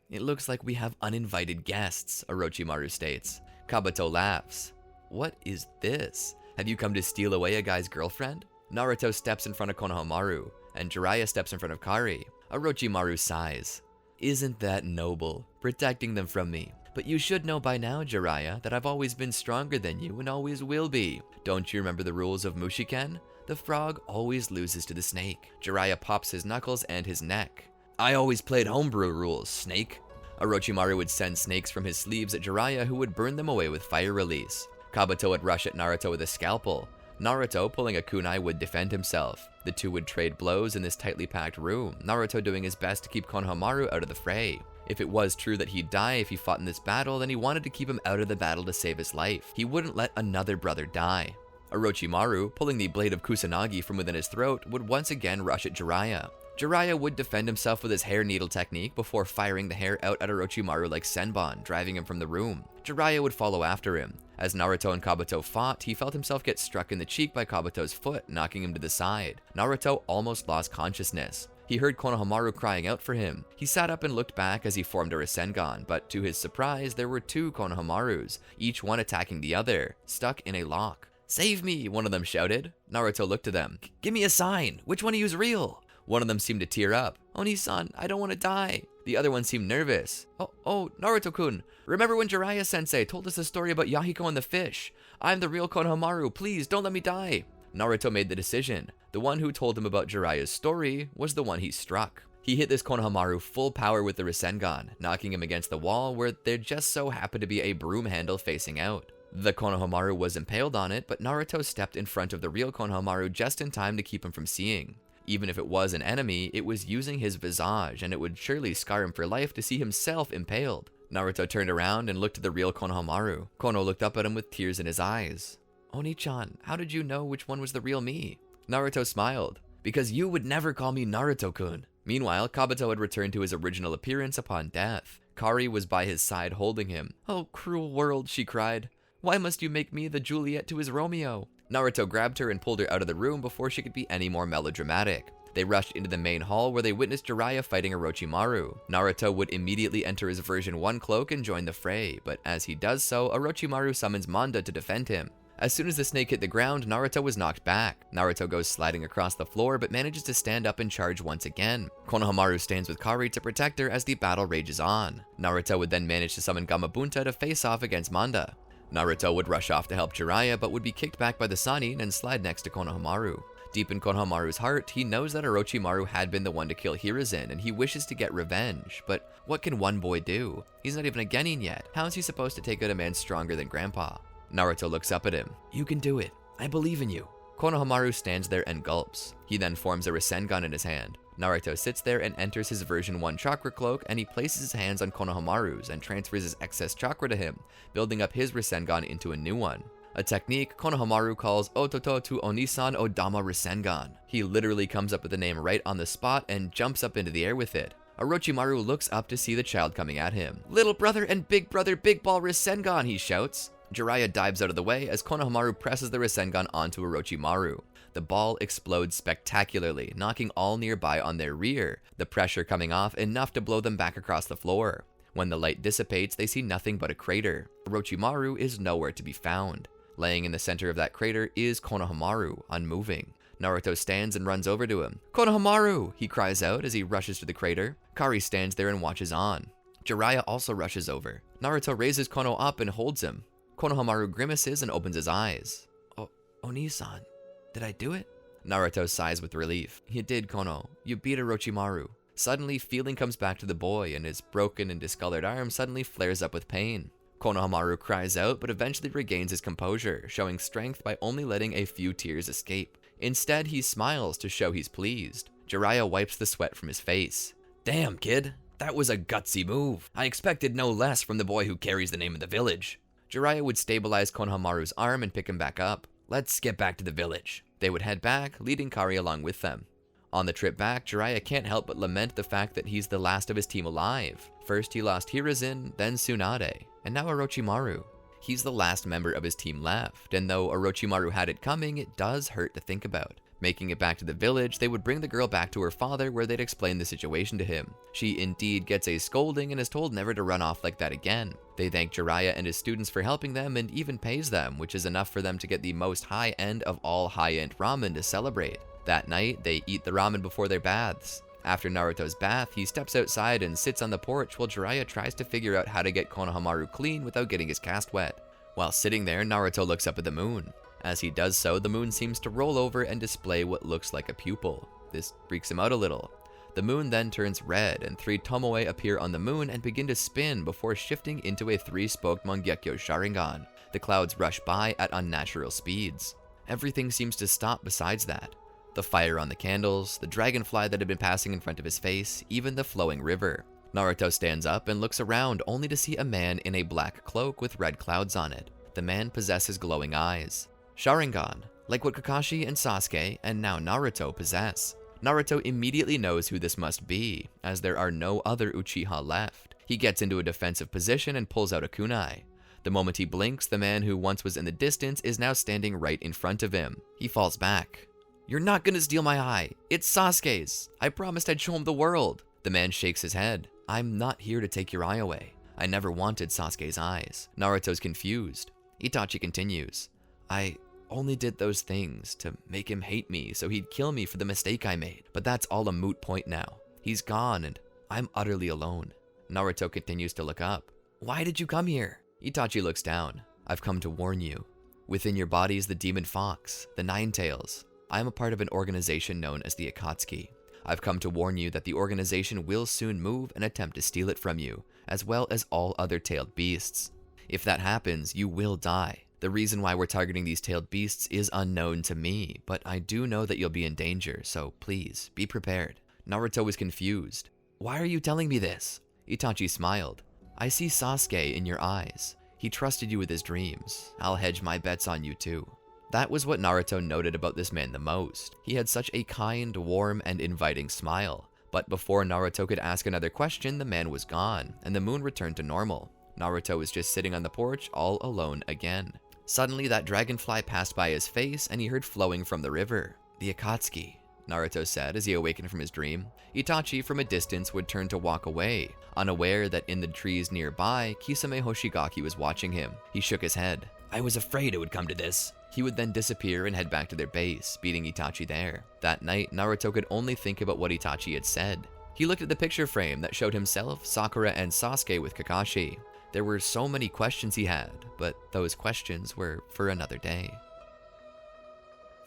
It looks like we have uninvited guests, Orochimaru states. Kabuto laughs. What is this? Have you come to steal away a guy's girlfriend? Naruto steps in front of Konohamaru, and Jiraiya steps in front of Kari. Orochimaru sighs. Isn't that noble, protecting them from me? But you should know by now, Jiraiya, that I've always been stronger than you and always will be. Don't you remember the rules of Mushiken? The frog always loses to the snake. Jiraiya pops his knuckles and his neck. I always played homebrew rules, snake. Orochimaru would send snakes from his sleeves at Jiraiya, who would burn them away with fire release. Kabuto would rush at Naruto with a scalpel. Naruto, pulling a kunai, would defend himself. The two would trade blows in this tightly packed room, Naruto doing his best to keep Konohamaru out of the fray. If it was true that he'd die if he fought in this battle, then he wanted to keep him out of the battle to save his life. He wouldn't let another brother die. Orochimaru, pulling the blade of Kusanagi from within his throat, would once again rush at Jiraiya. Jiraiya would defend himself with his hair needle technique before firing the hair out at Orochimaru like Senbon, driving him from the room. Jiraiya would follow after him. As Naruto and Kabuto fought, he felt himself get struck in the cheek by Kabuto's foot, knocking him to the side. Naruto almost lost consciousness. He heard Konohamaru crying out for him. He sat up and looked back as he formed a Rasengan, but to his surprise, there were two Konohamarus, each one attacking the other, stuck in a lock. Save me, one of them shouted. Naruto looked to them. Give me a sign. Which one of you is real? One of them seemed to tear up. Oni-san, I don't want to die. The other one seemed nervous. Oh, Naruto-kun. Remember when Jiraiya-sensei told us the story about Yahiko and the fish? I'm the real Konohamaru. Please, don't let me die. Naruto made the decision. The one who told him about Jiraiya's story was the one he struck. He hit this Konohamaru full power with the Rasengan, knocking him against the wall where there just so happened to be a broom handle facing out. The Konohamaru was impaled on it, but Naruto stepped in front of the real Konohamaru just in time to keep him from seeing. Even if it was an enemy, it was using his visage, and it would surely scar him for life to see himself impaled. Naruto turned around and looked at the real Konohamaru. Kono looked up at him with tears in his eyes. Oni-chan, how did you know which one was the real me? Naruto smiled. Because you would never call me Naruto-kun. Meanwhile, Kabuto had returned to his original appearance upon death. Kari was by his side holding him. Oh, cruel world, she cried. Why must you make me the Juliet to his Romeo? Naruto grabbed her and pulled her out of the room before she could be any more melodramatic. They rushed into the main hall where they witnessed Jiraiya fighting Orochimaru. Naruto would immediately enter his version 1 cloak and join the fray, but as he does so, Orochimaru summons Manda to defend him. As soon as the snake hit the ground, Naruto was knocked back. Naruto goes sliding across the floor but manages to stand up and charge once again. Konohamaru stands with Kari to protect her as the battle rages on. Naruto would then manage to summon Gamabunta to face off against Manda. Naruto would rush off to help Jiraiya but would be kicked back by the Sannin and slide next to Konohamaru. Deep in Konohamaru's heart, he knows that Orochimaru had been the one to kill Hiruzen and he wishes to get revenge. But what can one boy do? He's not even a genin yet. How is he supposed to take out a man stronger than Grandpa? Naruto looks up at him. You can do it. I believe in you. Konohamaru stands there and gulps. He then forms a Rasengan in his hand. Naruto sits there and enters his version 1 chakra cloak, and he places his hands on Konohamaru's and transfers his excess chakra to him, building up his Rasengan into a new one. A technique Konohamaru calls Ototo to Onisan Odama Rasengan. He literally comes up with the name right on the spot and jumps up into the air with it. Orochimaru looks up to see the child coming at him. Little brother and big brother big ball Rasengan, he shouts. Jiraiya dives out of the way as Konohamaru presses the Rasengan onto Orochimaru. The ball explodes spectacularly, knocking all nearby on their rear, the pressure coming off enough to blow them back across the floor. When the light dissipates, they see nothing but a crater. Orochimaru is nowhere to be found. Laying in the center of that crater is Konohamaru, unmoving. Naruto stands and runs over to him. "Konohamaru!" he cries out as he rushes to the crater. Kari stands there and watches on. Jiraiya also rushes over. Naruto raises Kono up and holds him. Konohamaru grimaces and opens his eyes. Oni-san, did I do it?" Naruto sighs with relief. "You did, Kono. You beat Orochimaru." Suddenly, feeling comes back to the boy, and his broken and discolored arm suddenly flares up with pain. Konohamaru cries out, but eventually regains his composure, showing strength by only letting a few tears escape. Instead, he smiles to show he's pleased. Jiraiya wipes the sweat from his face. "Damn, kid. That was a gutsy move. I expected no less from the boy who carries the name of the village." Jiraiya would stabilize Konohamaru's arm and pick him back up. "Let's get back to the village." They would head back, leading Kari along with them. On the trip back, Jiraiya can't help but lament the fact that he's the last of his team alive. First he lost Hiruzen, then Tsunade, and now Orochimaru. He's the last member of his team left, and though Orochimaru had it coming, it does hurt to think about. Making it back to the village, they would bring the girl back to her father where they'd explain the situation to him. She indeed gets a scolding and is told never to run off like that again. They thank Jiraiya and his students for helping them and even pays them, which is enough for them to get the most high-end of all high-end ramen to celebrate. That night, they eat the ramen before their baths. After Naruto's bath, he steps outside and sits on the porch while Jiraiya tries to figure out how to get Konohamaru clean without getting his cast wet. While sitting there, Naruto looks up at the moon. As he does so, the moon seems to roll over and display what looks like a pupil. This freaks him out a little. The moon then turns red, and 3 Tomoe appear on the moon and begin to spin before shifting into a 3-spoked Mangekyo Sharingan. The clouds rush by at unnatural speeds. Everything seems to stop besides that. The fire on the candles, the dragonfly that had been passing in front of his face, even the flowing river. Naruto stands up and looks around only to see a man in a black cloak with red clouds on it. The man possesses glowing eyes. Sharingan, like what Kakashi and Sasuke and now Naruto possess. Naruto immediately knows who this must be, as there are no other Uchiha left. He gets into a defensive position and pulls out a kunai. The moment he blinks, the man who once was in the distance is now standing right in front of him. He falls back. "You're not gonna steal my eye. It's Sasuke's. I promised I'd show him the world." The man shakes his head. "I'm not here to take your eye away. I never wanted Sasuke's eyes." Naruto's confused. Itachi continues. "I only did those things to make him hate me so he'd kill me for the mistake I made. But that's all a moot point now. He's gone and I'm utterly alone." Naruto continues to look up. "Why did you come here?" Itachi looks down. "I've come to warn you. Within your body is the demon fox, the Nine Tails. I am a part of an organization known as the Akatsuki. I've come to warn you that the organization will soon move and attempt to steal it from you, as well as all other tailed beasts. If that happens, you will die. The reason why we're targeting these tailed beasts is unknown to me, but I do know that you'll be in danger, so please, be prepared." Naruto was confused. "Why are you telling me this?" Itachi smiled. "I see Sasuke in your eyes. He trusted you with his dreams. I'll hedge my bets on you too." That was what Naruto noted about this man the most. He had such a kind, warm, and inviting smile. But before Naruto could ask another question, the man was gone, and the moon returned to normal. Naruto was just sitting on the porch, all alone again. Suddenly, that dragonfly passed by his face, and he heard flowing from the river. "The Akatsuki," Naruto said as he awakened from his dream. Itachi, from a distance, would turn to walk away, unaware that in the trees nearby, Kisame Hoshigaki was watching him. He shook his head. "I was afraid it would come to this." He would then disappear and head back to their base, beating Itachi there. That night, Naruto could only think about what Itachi had said. He looked at the picture frame that showed himself, Sakura, and Sasuke with Kakashi. There were so many questions he had, but those questions were for another day.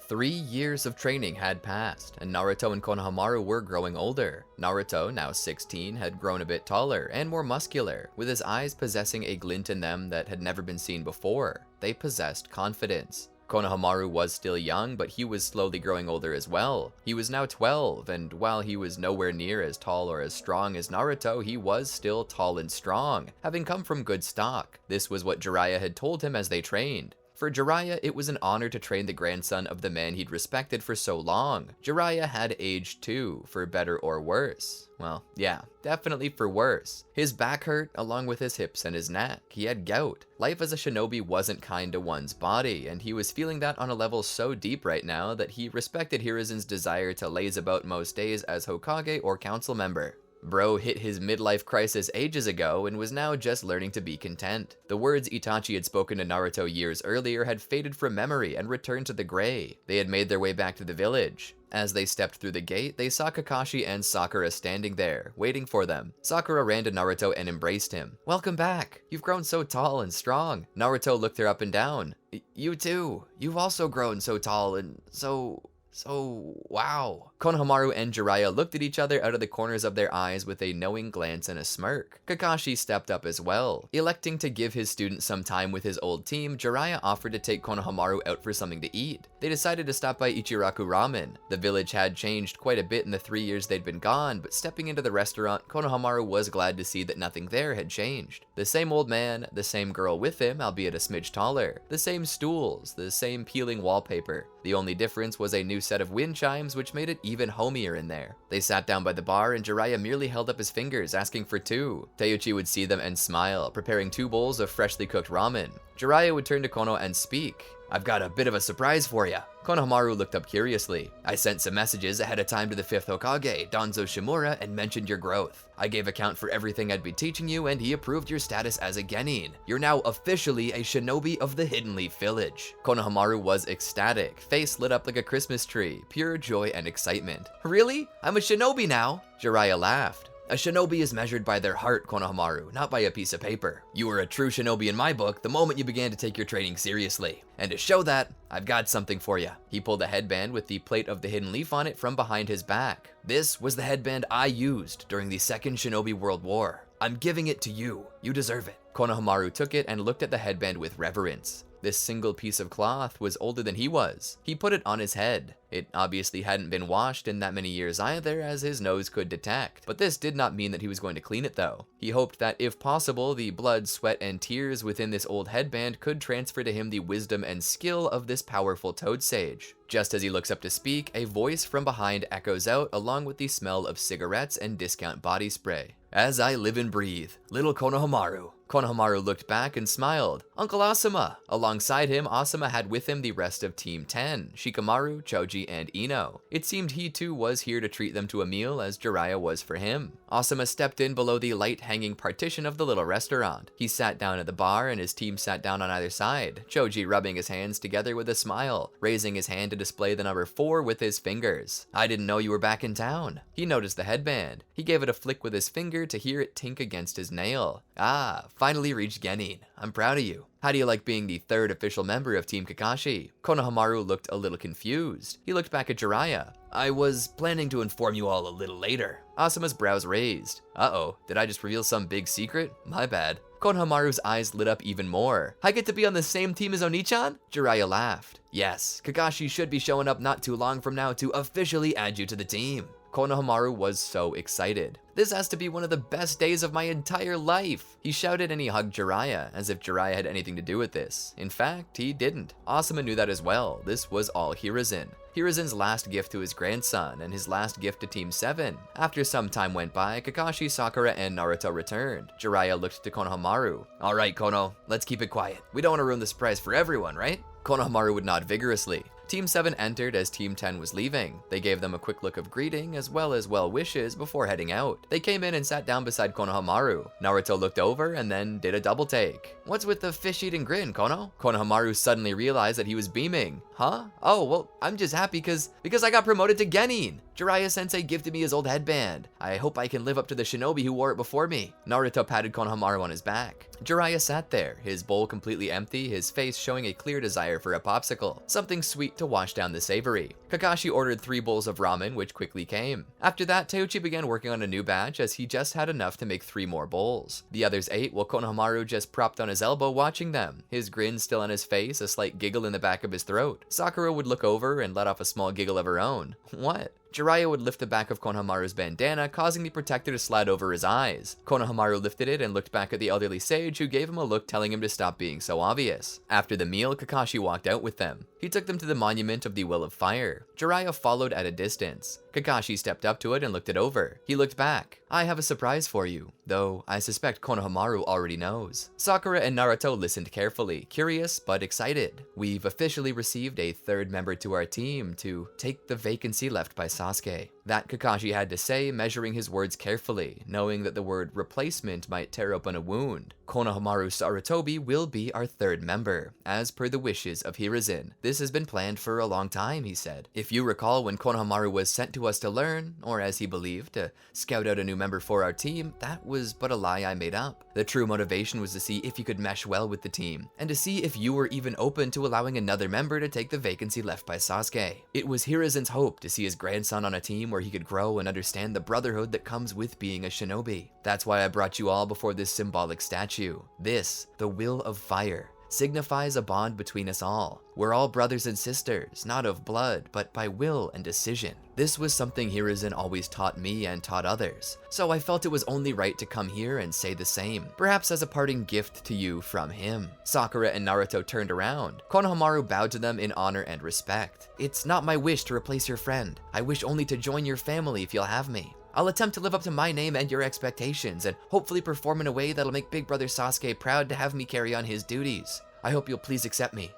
3 years of training had passed, and Naruto and Konohamaru were growing older. Naruto, now 16, had grown a bit taller and more muscular, with his eyes possessing a glint in them that had never been seen before. They possessed confidence. Konohamaru was still young, but he was slowly growing older as well. He was now 12, and while he was nowhere near as tall or as strong as Naruto, he was still tall and strong, having come from good stock. This was what Jiraiya had told him as they trained. For Jiraiya, it was an honor to train the grandson of the man he'd respected for so long. Jiraiya had aged too, for better or worse. Well, yeah, definitely for worse. His back hurt, along with his hips and his neck. He had gout. Life as a shinobi wasn't kind to one's body, and he was feeling that on a level so deep right now that he respected Hiruzen's desire to laze about most days as Hokage or council member. Bro hit his midlife crisis ages ago and was now just learning to be content. The words Itachi had spoken to Naruto years earlier had faded from memory and returned to the gray. They had made their way back to the village. As they stepped through the gate, they saw Kakashi and Sakura standing there, waiting for them. Sakura ran to Naruto and embraced him. "Welcome back! You've grown so tall and strong." Naruto looked her up and down. "You too. You've also grown so tall and so, wow." Konohamaru and Jiraiya looked at each other out of the corners of their eyes with a knowing glance and a smirk. Kakashi stepped up as well. Electing to give his student some time with his old team, Jiraiya offered to take Konohamaru out for something to eat. They decided to stop by Ichiraku Ramen. The village had changed quite a bit in the 3 years they'd been gone, but stepping into the restaurant, Konohamaru was glad to see that nothing there had changed. The same old man, the same girl with him, albeit a smidge taller, the same stools, the same peeling wallpaper. The only difference was a new set of wind chimes, which made it even homier in there. They sat down by the bar and Jiraiya merely held up his fingers, asking for two. Teuchi would see them and smile, preparing 2 bowls of freshly cooked ramen. Jiraiya would turn to Kono and speak. "I've got a bit of a surprise for ya." Konohamaru looked up curiously. "I sent some messages ahead of time to the 5th Hokage, Danzo Shimura, and mentioned your growth. I gave account for everything I'd be teaching you, and he approved your status as a genin. You're now officially a shinobi of the Hidden Leaf Village." Konohamaru was ecstatic, face lit up like a Christmas tree, pure joy and excitement. "Really? I'm a shinobi now?" Jiraiya laughed. "A shinobi is measured by their heart, Konohamaru, not by a piece of paper. You were a true shinobi in my book the moment you began to take your training seriously. And to show that, I've got something for you." He pulled a headband with the plate of the hidden leaf on it from behind his back. "This was the headband I used during the Second Shinobi World War. I'm giving it to you. You deserve it." Konohamaru took it and looked at the headband with reverence. This single piece of cloth was older than he was. He put it on his head. It obviously hadn't been washed in that many years either, as his nose could detect. But this did not mean that he was going to clean it though. He hoped that if possible, the blood, sweat, and tears within this old headband could transfer to him the wisdom and skill of this powerful toad sage. Just as he looks up to speak, a voice from behind echoes out along with the smell of cigarettes and discount body spray. "As I live and breathe, little Konohamaru." Konohamaru looked back and smiled. "Uncle Asuma!" Alongside him, Asuma had with him the rest of Team 10, Shikamaru, Choji, and Ino. It seemed he too was here to treat them to a meal as Jiraiya was for him. Asuma stepped in below the light-hanging partition of the little restaurant. He sat down at the bar and his team sat down on either side, Choji rubbing his hands together with a smile, raising his hand to display the number 4 with his fingers. "I didn't know you were back in town." He noticed the headband. He gave it a flick with his finger to hear it tink against his nail. "Ah, finally reached genin. I'm proud of you. How do you like being the 3rd official member of Team Kakashi?" Konohamaru looked a little confused. He looked back at Jiraiya. "I was planning to inform you all a little later." Asuma's brows raised. "Uh-oh, did I just reveal some big secret? My bad." Konohamaru's eyes lit up even more. "I get to be on the same team as Oni-chan?" Jiraiya laughed. "Yes, Kakashi should be showing up not too long from now to officially add you to the team." Konohamaru was so excited. "This has to be one of the best days of my entire life." He shouted and he hugged Jiraiya, as if Jiraiya had anything to do with this. In fact, he didn't. Asuma knew that as well. This was all Hiruzen. Hiruzen's last gift to his grandson, and his last gift to Team 7. After some time went by, Kakashi, Sakura, and Naruto returned. Jiraiya looked to Konohamaru. "Alright, Kono, let's keep it quiet. We don't want to ruin the surprise for everyone, right?" Konohamaru would nod vigorously. Team 7 entered as Team 10 was leaving. They gave them a quick look of greeting as well as well wishes before heading out. They came in and sat down beside Konohamaru. Naruto looked over and then did a double take. "What's with the fish-eating grin, Kono?" Konohamaru suddenly realized that he was beaming. "Huh? Oh, well, I'm just happy because I got promoted to genin. Jiraiya-sensei gifted me his old headband. I hope I can live up to the shinobi who wore it before me." Naruto patted Konohamaru on his back. Jiraiya sat there, his bowl completely empty, his face showing a clear desire for a popsicle, something sweet to wash down the savory. Kakashi ordered 3 bowls of ramen, which quickly came. After that, Teuchi began working on a new batch as he just had enough to make 3 more bowls. The others ate while Konohamaru just propped on his elbow watching them, his grin still on his face, a slight giggle in the back of his throat. Sakura would look over and let off a small giggle of her own. "What?" Jiraiya would lift the back of Konohamaru's bandana, causing the protector to slide over his eyes. Konohamaru lifted it and looked back at the elderly sage, who gave him a look telling him to stop being so obvious. After the meal, Kakashi walked out with them. He took them to the monument of the Will of Fire. Jiraiya followed at a distance. Kakashi stepped up to it and looked it over. He looked back. I have a surprise for you, though I suspect Konohamaru already knows. Sakura and Naruto listened carefully, curious but excited. We've officially received a third member to our team to take the vacancy left by Sasuke. That Kakashi had to say, measuring his words carefully, knowing that the word replacement might tear open a wound. Konohamaru Sarutobi will be our third member, as per the wishes of Hiruzen. This has been planned for a long time, he said. If you recall, when Konohamaru was sent to us to learn, or as he believed, to scout out a new member for our team, that was but a lie I made up. The true motivation was to see if you could mesh well with the team, and to see if you were even open to allowing another member to take the vacancy left by Sasuke. It was Hiruzen's hope to see his grandson on a team where he could grow and understand the brotherhood that comes with being a shinobi. That's why I brought you all before this symbolic statue. This, the Will of Fire, signifies a bond between us all. We're all brothers and sisters, not of blood, but by will and decision. This was something Hiruzen always taught me and taught others, so I felt it was only right to come here and say the same, perhaps as a parting gift to you from him. Sakura and Naruto turned around. Konohamaru bowed to them in honor and respect. It's not my wish to replace your friend. I wish only to join your family if you'll have me. I'll attempt to live up to my name and your expectations, and hopefully perform in a way that'll make Big Brother Sasuke proud to have me carry on his duties. I hope you'll please accept me.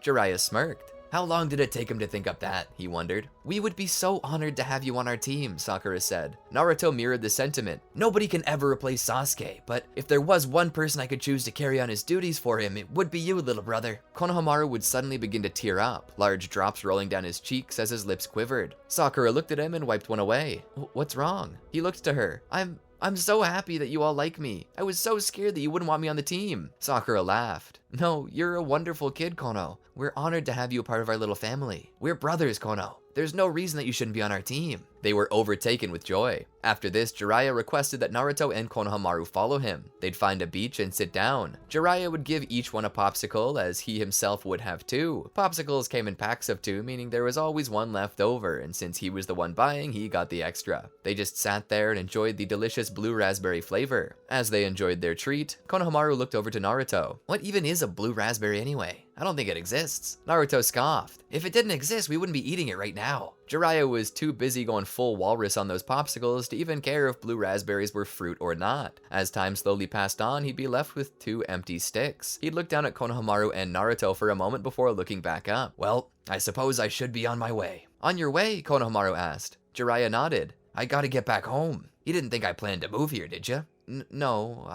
Jiraiya smirked. How long did it take him to think up that? He wondered. We would be so honored to have you on our team, Sakura said. Naruto mirrored the sentiment. Nobody can ever replace Sasuke, but if there was one person I could choose to carry on his duties for him, it would be you, little brother. Konohamaru would suddenly begin to tear up, large drops rolling down his cheeks as his lips quivered. Sakura looked at him and wiped one away. What's wrong? He looked to her. I'm so happy that you all like me. I was so scared that you wouldn't want me on the team. Sakura laughed. No, you're a wonderful kid, Kono. We're honored to have you a part of our little family. We're brothers, Kono. There's no reason that you shouldn't be on our team. They were overtaken with joy. After this, Jiraiya requested that Naruto and Konohamaru follow him. They'd find a beach and sit down. Jiraiya would give each one a popsicle, as he himself would have two. Popsicles came in packs of two, meaning there was always one left over, and since he was the one buying, he got the extra. They just sat there and enjoyed the delicious blue raspberry flavor. As they enjoyed their treat, Konohamaru looked over to Naruto. What even is a blue raspberry anyway? I don't think it exists. Naruto scoffed. If it didn't exist, we wouldn't be eating it right now. Jiraiya was too busy going full walrus on those popsicles to even care if blue raspberries were fruit or not. As time slowly passed on, he'd be left with two empty sticks. He'd look down at Konohamaru and Naruto for a moment before looking back up. Well, I suppose I should be on my way. On your way? Konohamaru asked. Jiraiya nodded. I gotta get back home. You didn't think I planned to move here, did you? No,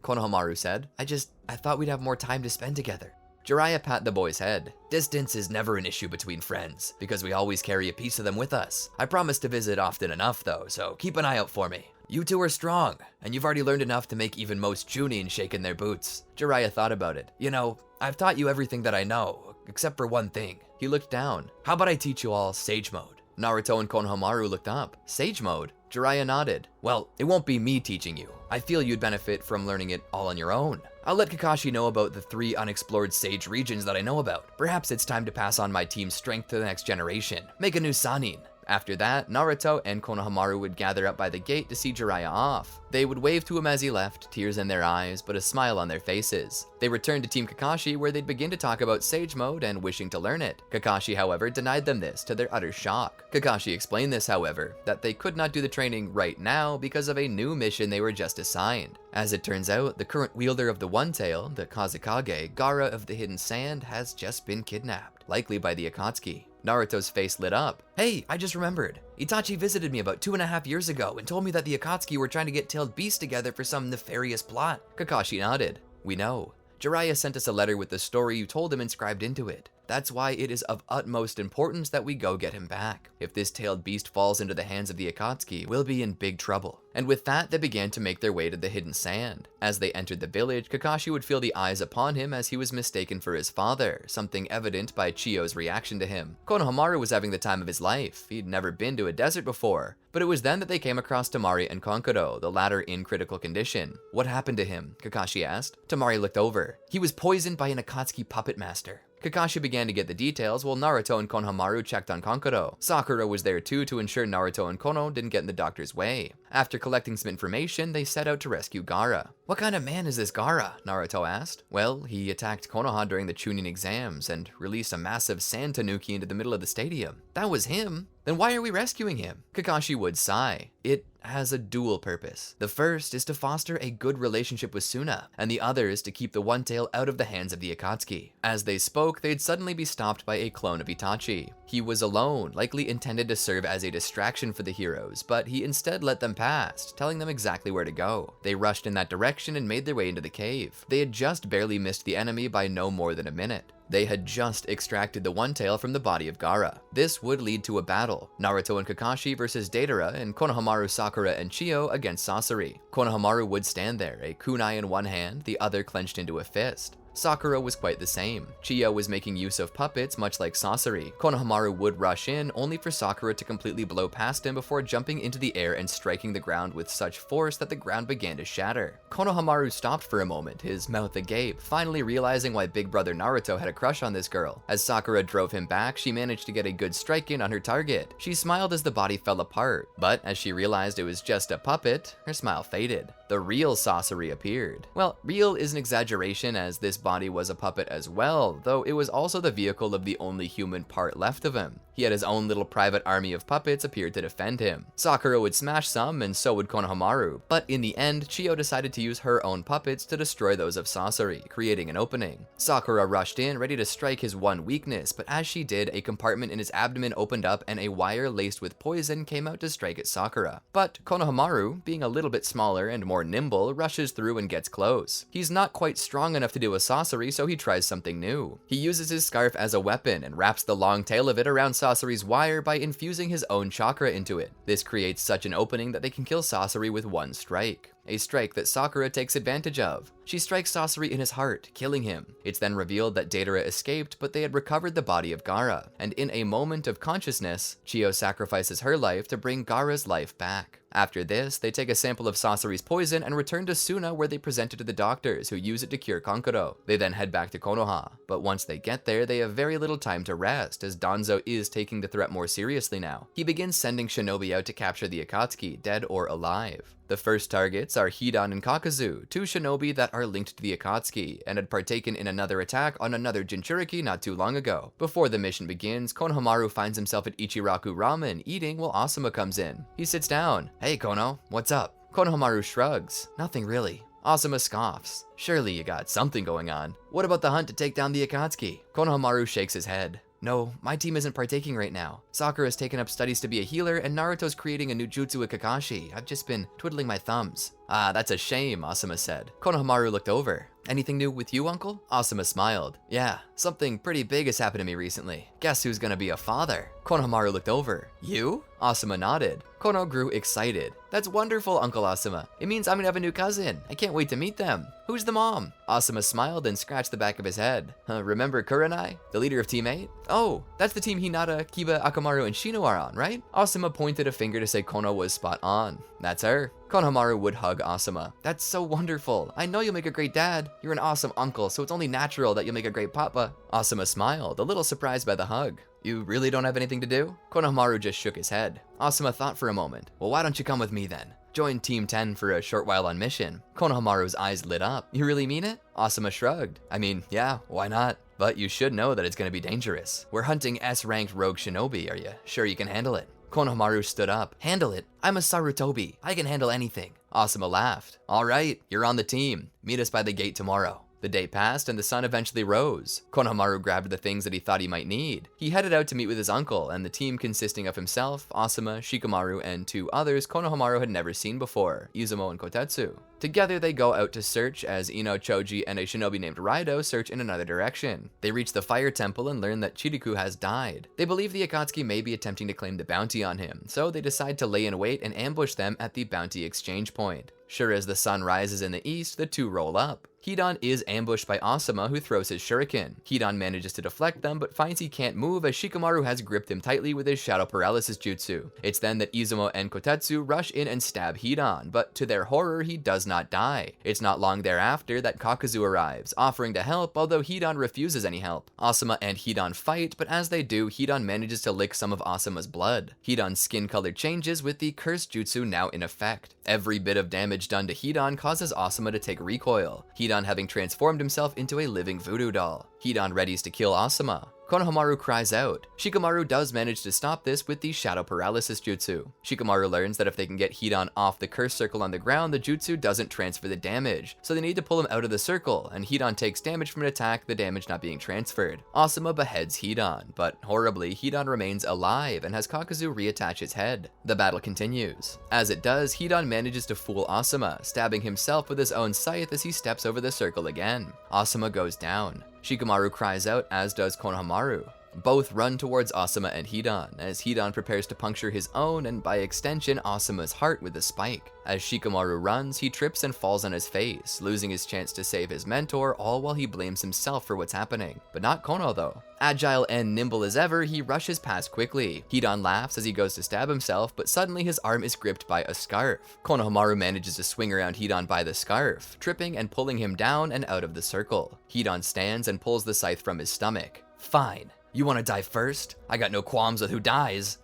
Konohamaru said. I thought we'd have more time to spend together. Jiraiya pat the boy's head. Distance is never an issue between friends, because we always carry a piece of them with us. I promise to visit often enough, though, so keep an eye out for me. You two are strong, and you've already learned enough to make even most Chunin shake in their boots. Jiraiya thought about it. You know, I've taught you everything that I know, except for one thing. He looked down. How about I teach you all Sage Mode? Naruto and Konohamaru looked up. Sage Mode? Jiraiya nodded. Well, it won't be me teaching you. I feel you'd benefit from learning it all on your own. I'll let Kakashi know about the 3 unexplored Sage regions that I know about. Perhaps it's time to pass on my team's strength to the next generation. Make a new Sannin. After that, Naruto and Konohamaru would gather up by the gate to see Jiraiya off. They would wave to him as he left, tears in their eyes, but a smile on their faces. They returned to Team Kakashi, where they'd begin to talk about Sage Mode and wishing to learn it. Kakashi, however, denied them this, to their utter shock. Kakashi explained this, however, that they could not do the training right now because of a new mission they were just assigned. As it turns out, the current wielder of the One Tail, the Kazekage, Gaara of the Hidden Sand, has just been kidnapped, likely by the Akatsuki. Naruto's face lit up. Hey, I just remembered. Itachi visited me about 2.5 years ago and told me that the Akatsuki were trying to get tailed beasts together for some nefarious plot. Kakashi nodded. We know. Jiraiya sent us a letter with the story you told him inscribed into it. That's why it is of utmost importance that we go get him back. If this tailed beast falls into the hands of the Akatsuki, we'll be in big trouble. And with that, they began to make their way to the Hidden Sand. As they entered the village, Kakashi would feel the eyes upon him as he was mistaken for his father, something evident by Chiyo's reaction to him. Konohamaru was having the time of his life. He'd never been to a desert before. But it was then that they came across Temari and Konkuro, the latter in critical condition. What happened to him? Kakashi asked. Temari looked over. He was poisoned by an Akatsuki puppet master. Kakashi began to get the details while Naruto and Konohamaru checked on Kankuro. Sakura was there too to ensure Naruto and Kono didn't get in the doctor's way. After collecting some information, they set out to rescue Gaara. "What kind of man is this Gaara?" Naruto asked. "Well, he attacked Konoha during the Chunin exams and released a massive sand tanuki into the middle of the stadium. That was him? Then why are we rescuing him?" Kakashi would sigh. "It has a dual purpose. The first is to foster a good relationship with Suna, and the other is to keep the One Tail out of the hands of the Akatsuki." As they spoke, they'd suddenly be stopped by a clone of Itachi. He was alone, likely intended to serve as a distraction for the heroes, but he instead let them pass, telling them exactly where to go. They rushed in that direction and made their way into the cave. They had just barely missed the enemy by no more than a minute. They had just extracted the One Tail from the body of Gaara. This would lead to a battle. Naruto and Kakashi versus Deidara, and Konohamaru, Sakura, and Chiyo against Sasori. Konohamaru would stand there, a kunai in one hand, the other clenched into a fist. Sakura was quite the same. Chiyo was making use of puppets, much like Sasori. Konohamaru would rush in, only for Sakura to completely blow past him before jumping into the air and striking the ground with such force that the ground began to shatter. Konohamaru stopped for a moment, his mouth agape, finally realizing why big brother Naruto had a crush on this girl. As Sakura drove him back, she managed to get a good strike in on her target. She smiled as the body fell apart, but as she realized it was just a puppet, her smile faded. The real Sasori appeared. Well, real is an exaggeration, as this body was a puppet as well, though it was also the vehicle of the only human part left of him. He had his own little private army of puppets appeared to defend him. Sakura would smash some, and so would Konohamaru, but in the end, Chiyo decided to use her own puppets to destroy those of Sasori, creating an opening. Sakura rushed in, ready to strike his one weakness, but as she did, a compartment in his abdomen opened up and a wire laced with poison came out to strike at Sakura. But Konohamaru, being a little bit smaller and more nimble, rushes through and gets close. He's not quite strong enough to do a Sasori, so he tries something new. He uses his scarf as a weapon and wraps the long tail of it around Sasori's wire by infusing his own chakra into it. This creates such an opening that they can kill Sasori with one strike. A strike that Sakura takes advantage of. She strikes Sasori in his heart, killing him. It's then revealed that Deidara escaped, but they had recovered the body of Gaara, and in a moment of consciousness, Chiyo sacrifices her life to bring Gaara's life back. After this, they take a sample of Sasori's poison and return to Suna, where they present it to the doctors, who use it to cure Kankuro. They then head back to Konoha, but once they get there, they have very little time to rest, as Danzo is taking the threat more seriously now. He begins sending shinobi out to capture the Akatsuki, dead or alive. The first targets are Hidan and Kakazu, two shinobi that are linked to the Akatsuki, and had partaken in another attack on another Jinchuriki not too long ago. Before the mission begins, Konohamaru finds himself at Ichiraku Ramen eating while Asuma comes in. He sits down. "Hey Kono, what's up?" Konohamaru shrugs. "Nothing really." Asuma scoffs. "Surely you got something going on. What about the hunt to take down the Akatsuki?" Konohamaru shakes his head. "No, my team isn't partaking right now. Sakura's taken up studies to be a healer, and Naruto's creating a new jutsu with Kakashi. I've just been twiddling my thumbs." "Ah, that's a shame," Asuma said. Konohamaru looked over. "Anything new with you, uncle?" Asuma smiled. "Yeah, something pretty big has happened to me recently. Guess who's gonna be a father?" Konohamaru looked over. "You?" Asuma nodded. Kono grew excited. "That's wonderful, Uncle Asuma. It means I'm gonna have a new cousin. I can't wait to meet them. Who's the mom?" Asuma smiled and scratched the back of his head. "Remember Kurenai, the leader of Team 8? Oh, that's the team Hinata, Kiba, Akamaru, and Shino are on, right?" Asuma pointed a finger to say Kono was spot on. "That's her." Konohamaru would hug Asuma. "That's so wonderful. I know you'll make a great dad. You're an awesome uncle, so it's only natural that you'll make a great papa." Asuma smiled, a little surprised by the hug. "You really don't have anything to do?" Konohamaru just shook his head. Asuma thought for a moment. "Well, why don't you come with me then? Join Team 10 for a short while on mission." Konohamaru's eyes lit up. "You really mean it?" Asuma shrugged. "I mean, yeah, why not? But you should know that it's gonna be dangerous. We're hunting S-ranked rogue shinobi. Are you sure you can handle it?" Konohamaru stood up. "Handle it? I'm a Sarutobi. I can handle anything." Asuma laughed. "All right, you're on the team. Meet us by the gate tomorrow." The day passed and the sun eventually rose. Konohamaru grabbed the things that he thought he might need. He headed out to meet with his uncle, and the team consisting of himself, Asuma, Shikamaru, and two others Konohamaru had never seen before, Izumo and Kotetsu. Together they go out to search as Ino, Choji, and a shinobi named Raido search in another direction. They reach the fire temple and learn that Chiriku has died. They believe the Akatsuki may be attempting to claim the bounty on him, so they decide to lay in wait and ambush them at the bounty exchange point. Sure as the sun rises in the east, the two roll up. Hidan is ambushed by Asuma, who throws his shuriken. Hidan manages to deflect them, but finds he can't move as Shikamaru has gripped him tightly with his shadow paralysis jutsu. It's then that Izumo and Kotetsu rush in and stab Hidan, but to their horror, he does not die. It's not long thereafter that Kakuzu arrives, offering to help, although Hidan refuses any help. Asuma and Hidan fight, but as they do, Hidan manages to lick some of Asuma's blood. Hidan's skin color changes with the cursed jutsu now in effect. Every bit of damage done to Hidan causes Asuma to take recoil, Hidan having transformed himself into a living voodoo doll. Hidan readies to kill Asuma. Konohamaru cries out. Shikamaru does manage to stop this with the shadow paralysis jutsu. Shikamaru learns that if they can get Hidan off the curse circle on the ground, the jutsu doesn't transfer the damage, so they need to pull him out of the circle, and Hidan takes damage from an attack, the damage not being transferred. Asuma beheads Hidan, but horribly, Hidan remains alive and has Kakuzu reattach his head. The battle continues. As it does, Hidan manages to fool Asuma, stabbing himself with his own scythe as he steps over the circle again. Asuma goes down. Shikamaru cries out, as does Konohamaru. Both run towards Asuma and Hidan, as Hidan prepares to puncture his own and by extension Asuma's heart with a spike. As Shikamaru runs, he trips and falls on his face, losing his chance to save his mentor, all while he blames himself for what's happening. But not Kono though. Agile and nimble as ever, he rushes past quickly. Hidan laughs as he goes to stab himself, but suddenly his arm is gripped by a scarf. Konohamaru manages to swing around Hidan by the scarf, tripping and pulling him down and out of the circle. Hidan stands and pulls the scythe from his stomach. Fine. You want to die first? I got no qualms with who dies.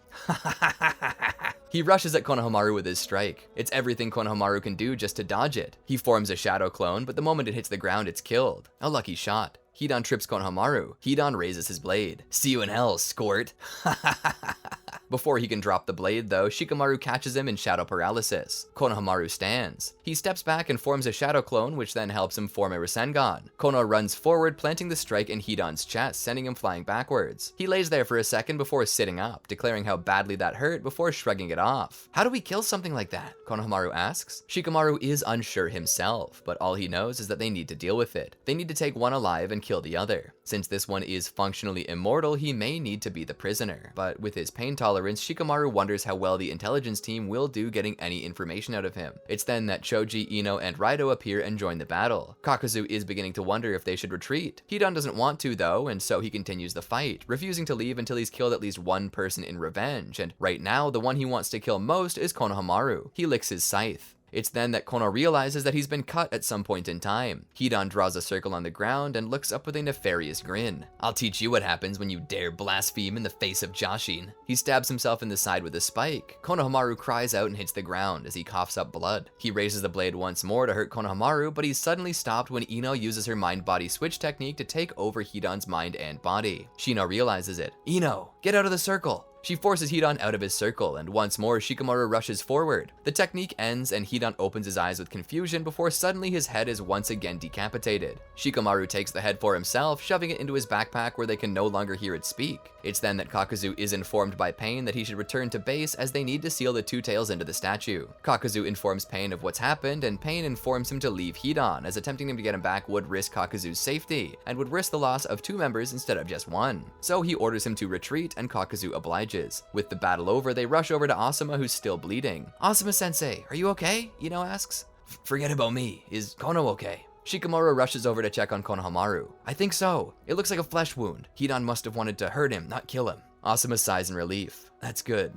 He rushes at Konohamaru with his strike. It's everything Konohamaru can do just to dodge it. He forms a shadow clone, but the moment it hits the ground, it's killed. A lucky shot. Hidan trips Konohamaru. Hidan raises his blade. See you in hell, skort. Before he can drop the blade though, Shikamaru catches him in shadow paralysis. Konohamaru stands. He steps back and forms a shadow clone, which then helps him form a Rasengan. Kono runs forward, planting the strike in Hidan's chest, sending him flying backwards. He lays there for a second before sitting up, declaring how badly that hurt before shrugging it off. How do we kill something like that? Konohamaru asks. Shikamaru is unsure himself, but all he knows is that they need to deal with it. They need to take one alive and kill the other. Since this one is functionally immortal, he may need to be the prisoner. But with his pain tolerance, Shikamaru wonders how well the intelligence team will do getting any information out of him. It's then that Choji, Ino, and Raido appear and join the battle. Kakuzu is beginning to wonder if they should retreat. Hidan doesn't want to though, and so he continues the fight, refusing to leave until he's killed at least one person in revenge, and right now, the one he wants to kill most is Konohamaru. He licks his scythe. It's then that Kono realizes that he's been cut at some point in time. Hidan draws a circle on the ground and looks up with a nefarious grin. I'll teach you what happens when you dare blaspheme in the face of Jashin. He stabs himself in the side with a spike. Konohamaru cries out and hits the ground as he coughs up blood. He raises the blade once more to hurt Konohamaru, but he's suddenly stopped when Ino uses her mind-body switch technique to take over Hidan's mind and body. Shino realizes it. Ino, get out of the circle! She forces Hidan out of his circle, and once more Shikamaru rushes forward. The technique ends and Hidan opens his eyes with confusion before suddenly his head is once again decapitated. Shikamaru takes the head for himself, shoving it into his backpack where they can no longer hear it speak. It's then that Kakuzu is informed by Pain that he should return to base as they need to seal the two tails into the statue. Kakuzu informs Pain of what's happened, and Pain informs him to leave Hidan, as attempting him to get him back would risk Kakuzu's safety, and would risk the loss of two members instead of just one. So he orders him to retreat, and Kakuzu obliges. With the battle over, they rush over to Asuma, who's still bleeding. Asuma-sensei, are you okay? Ino asks. Forget about me. Is Kono okay? Shikamaru rushes over to check on Konohamaru. I think so. It looks like a flesh wound. Hidan must have wanted to hurt him, not kill him. Asuma sighs in relief. That's good.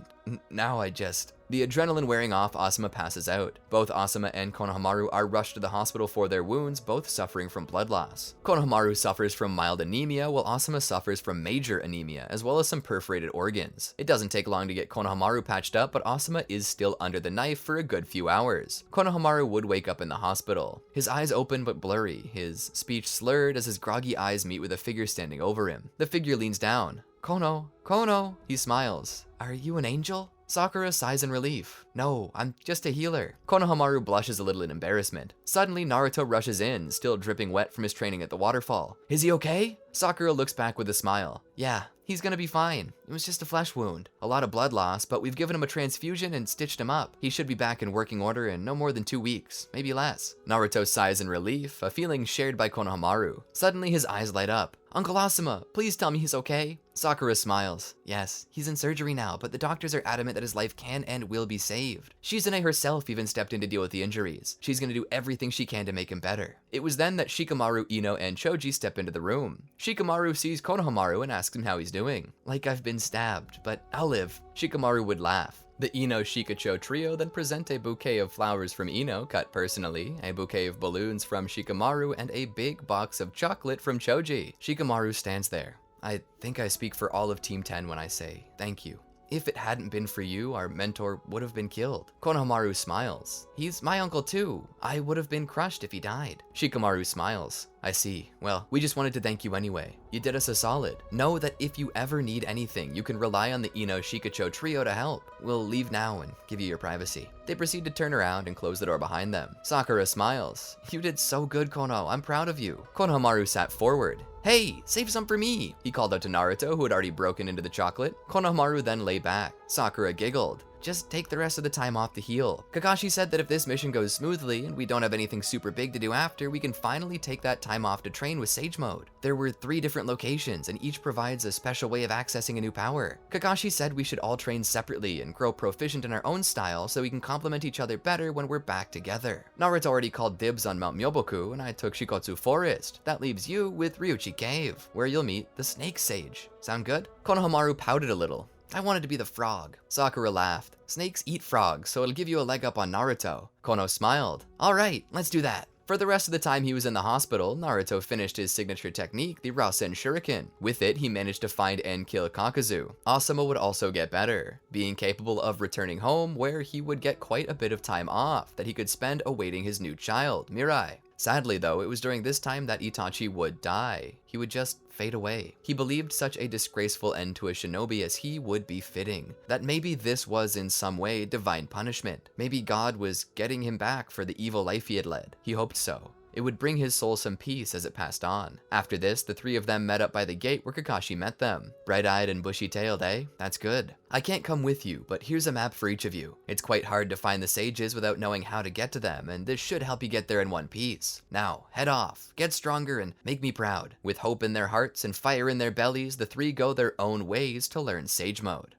Now I just... The adrenaline wearing off, Asuma passes out. Both Asuma and Konohamaru are rushed to the hospital for their wounds, both suffering from blood loss. Konohamaru suffers from mild anemia, while Asuma suffers from major anemia, as well as some perforated organs. It doesn't take long to get Konohamaru patched up, but Asuma is still under the knife for a good few hours. Konohamaru would wake up in the hospital. His eyes open but blurry, his speech slurred as his groggy eyes meet with a figure standing over him. The figure leans down. Kono, Kono, he smiles. Are you an angel? Sakura sighs in relief. No, I'm just a healer. Konohamaru blushes a little in embarrassment. Suddenly, Naruto rushes in, still dripping wet from his training at the waterfall. Is he okay? Sakura looks back with a smile. Yeah, he's gonna be fine. It was just a flesh wound. A lot of blood loss, but we've given him a transfusion and stitched him up. He should be back in working order in no more than 2 weeks, maybe less. Naruto sighs in relief, a feeling shared by Konohamaru. Suddenly, his eyes light up. Uncle Asuma, please tell me he's okay. Sakura smiles. Yes, he's in surgery now, but the doctors are adamant that his life can and will be saved. Shizune herself even stepped in to deal with the injuries. She's gonna do everything she can to make him better. It was then that Shikamaru, Ino, and Choji step into the room. Shikamaru sees Konohamaru and asks him how he's doing. Like I've been stabbed, but I'll live. Shikamaru would laugh. The Ino Shikacho trio then present a bouquet of flowers from Ino, cut personally, a bouquet of balloons from Shikamaru, and a big box of chocolate from Choji. Shikamaru stands there. I think I speak for all of Team 10 when I say thank you. If it hadn't been for you, our mentor would have been killed. Konohamaru smiles. He's my uncle too. I would have been crushed if he died. Shikamaru smiles. I see. Well, we just wanted to thank you anyway. You did us a solid. Know that if you ever need anything, you can rely on the Ino Shikacho trio to help. We'll leave now and give you your privacy. They proceed to turn around and close the door behind them. Sakura smiles. You did so good, Kono. I'm proud of you. Konohamaru sat forward. Hey, save some for me, he called out to Naruto, who had already broken into the chocolate. Konohamaru then lay back. Sakura giggled. Just take the rest of the time off to heal. Kakashi said that if this mission goes smoothly and we don't have anything super big to do after, we can finally take that time off to train with Sage Mode. There were 3 different locations and each provides a special way of accessing a new power. Kakashi said we should all train separately and grow proficient in our own style so we can complement each other better when we're back together. Naruto already called dibs on Mount Myoboku and I took Shikotsu Forest. That leaves you with Ryuchi Cave, where you'll meet the Snake Sage. Sound good? Konohamaru pouted a little. I wanted to be the frog. Sakura laughed. Snakes eat frogs, so it'll give you a leg up on Naruto. Kono smiled. All right, let's do that. For the rest of the time he was in the hospital, Naruto finished his signature technique, the Rasen Shuriken. With it, he managed to find and kill Kakuzu. Asuma would also get better, being capable of returning home, where he would get quite a bit of time off that he could spend awaiting his new child, Mirai. Sadly though, it was during this time that Itachi would die. He would just fade away. He believed such a disgraceful end to a shinobi as he would be fitting. That maybe this was in some way divine punishment. Maybe God was getting him back for the evil life he had led. He hoped so. It would bring his soul some peace as it passed on. After this, the 3 of them met up by the gate where Kakashi met them. Bright-eyed and bushy-tailed, eh? That's good. I can't come with you, but here's a map for each of you. It's quite hard to find the sages without knowing how to get to them, and this should help you get there in one piece. Now, head off, get stronger, and make me proud. With hope in their hearts and fire in their bellies, the 3 go their own ways to learn Sage Mode.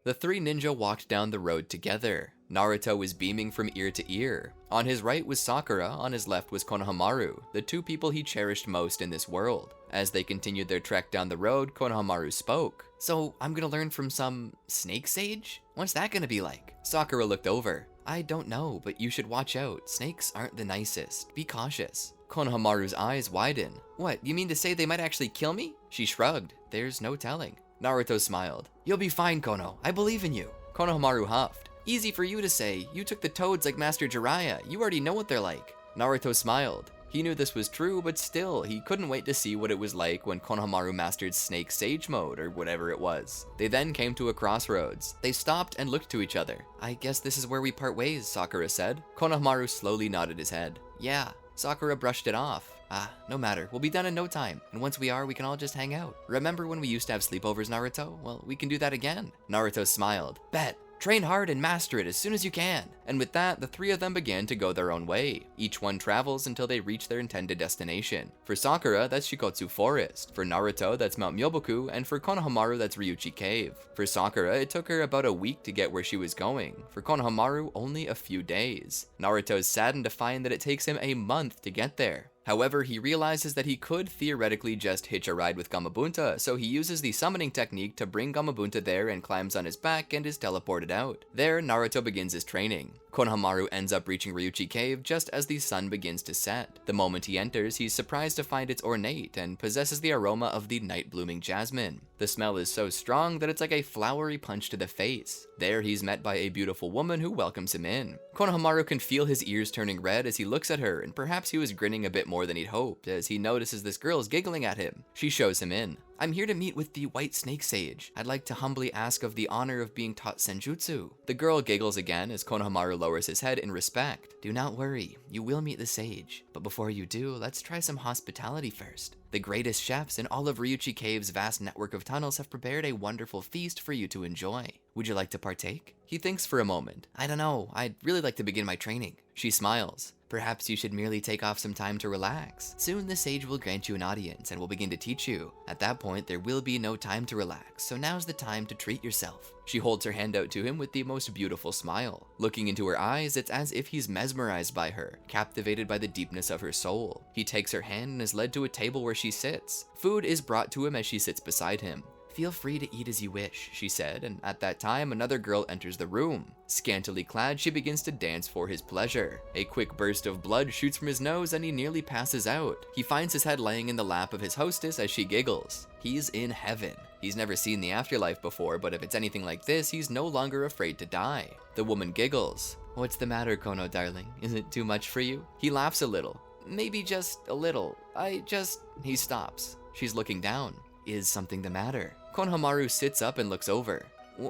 The 3 ninja walked down the road together. Naruto was beaming from ear to ear. On his right was Sakura, on his left was Konohamaru, the 2 people he cherished most in this world. As they continued their trek down the road, Konohamaru spoke. So, I'm gonna learn from some snake sage? What's that gonna be like? Sakura looked over. I don't know, but you should watch out. Snakes aren't the nicest. Be cautious. Konohamaru's eyes widen. What, you mean to say they might actually kill me? She shrugged. There's no telling. Naruto smiled. You'll be fine, Kono. I believe in you. Konohamaru huffed. Easy for you to say. You took the toads like Master Jiraiya. You already know what they're like. Naruto smiled. He knew this was true, but still, he couldn't wait to see what it was like when Konohamaru mastered Snake Sage Mode, or whatever it was. They then came to a crossroads. They stopped and looked to each other. I guess this is where we part ways, Sakura said. Konohamaru slowly nodded his head. Yeah. Sakura brushed it off. No matter. We'll be done in no time. And once we are, we can all just hang out. Remember when we used to have sleepovers, Naruto? Well, we can do that again. Naruto smiled. Bet. Train hard and master it as soon as you can. And with that, the 3 of them began to go their own way. Each one travels until they reach their intended destination. For Sakura, that's Shikotsu Forest. For Naruto, that's Mount Myoboku. And for Konohamaru, that's Ryuchi Cave. For Sakura, it took her about a week to get where she was going. For Konohamaru, only a few days. Naruto is saddened to find that it takes him a month to get there. However, he realizes that he could theoretically just hitch a ride with Gamabunta, so he uses the summoning technique to bring Gamabunta there and climbs on his back and is teleported out. There, Naruto begins his training. Konohamaru ends up reaching Ryuchi Cave just as the sun begins to set. The moment he enters, he's surprised to find it's ornate and possesses the aroma of the night-blooming jasmine. The smell is so strong that it's like a flowery punch to the face. There, he's met by a beautiful woman who welcomes him in. Konohamaru can feel his ears turning red as he looks at her, and perhaps he was grinning a bit more than he'd hoped as he notices this girl is giggling at him. She shows him in. I'm here to meet with the White Snake Sage. I'd like to humbly ask of the honor of being taught senjutsu. The girl giggles again as Konohamaru lowers his head in respect. Do not worry, you will meet the sage. But before you do, let's try some hospitality first. The greatest chefs in all of Ryuchi Cave's vast network of tunnels have prepared a wonderful feast for you to enjoy. Would you like to partake? He thinks for a moment. I don't know, I'd really like to begin my training. She smiles. Perhaps you should merely take off some time to relax. Soon the sage will grant you an audience and will begin to teach you. At that point, there will be no time to relax, so now's the time to treat yourself. She holds her hand out to him with the most beautiful smile. Looking into her eyes, it's as if he's mesmerized by her, captivated by the deepness of her soul. He takes her hand and is led to a table where she sits. Food is brought to him as she sits beside him. Feel free to eat as you wish, she said, and at that time, another girl enters the room. Scantily clad, she begins to dance for his pleasure. A quick burst of blood shoots from his nose and he nearly passes out. He finds his head laying in the lap of his hostess as she giggles. He's in heaven. He's never seen the afterlife before, but if it's anything like this, he's no longer afraid to die. The woman giggles. What's the matter, Kono, darling? Is it too much for you? He laughs a little. Maybe just a little. He stops. She's looking down. Is something the matter? Konohamaru sits up and looks over.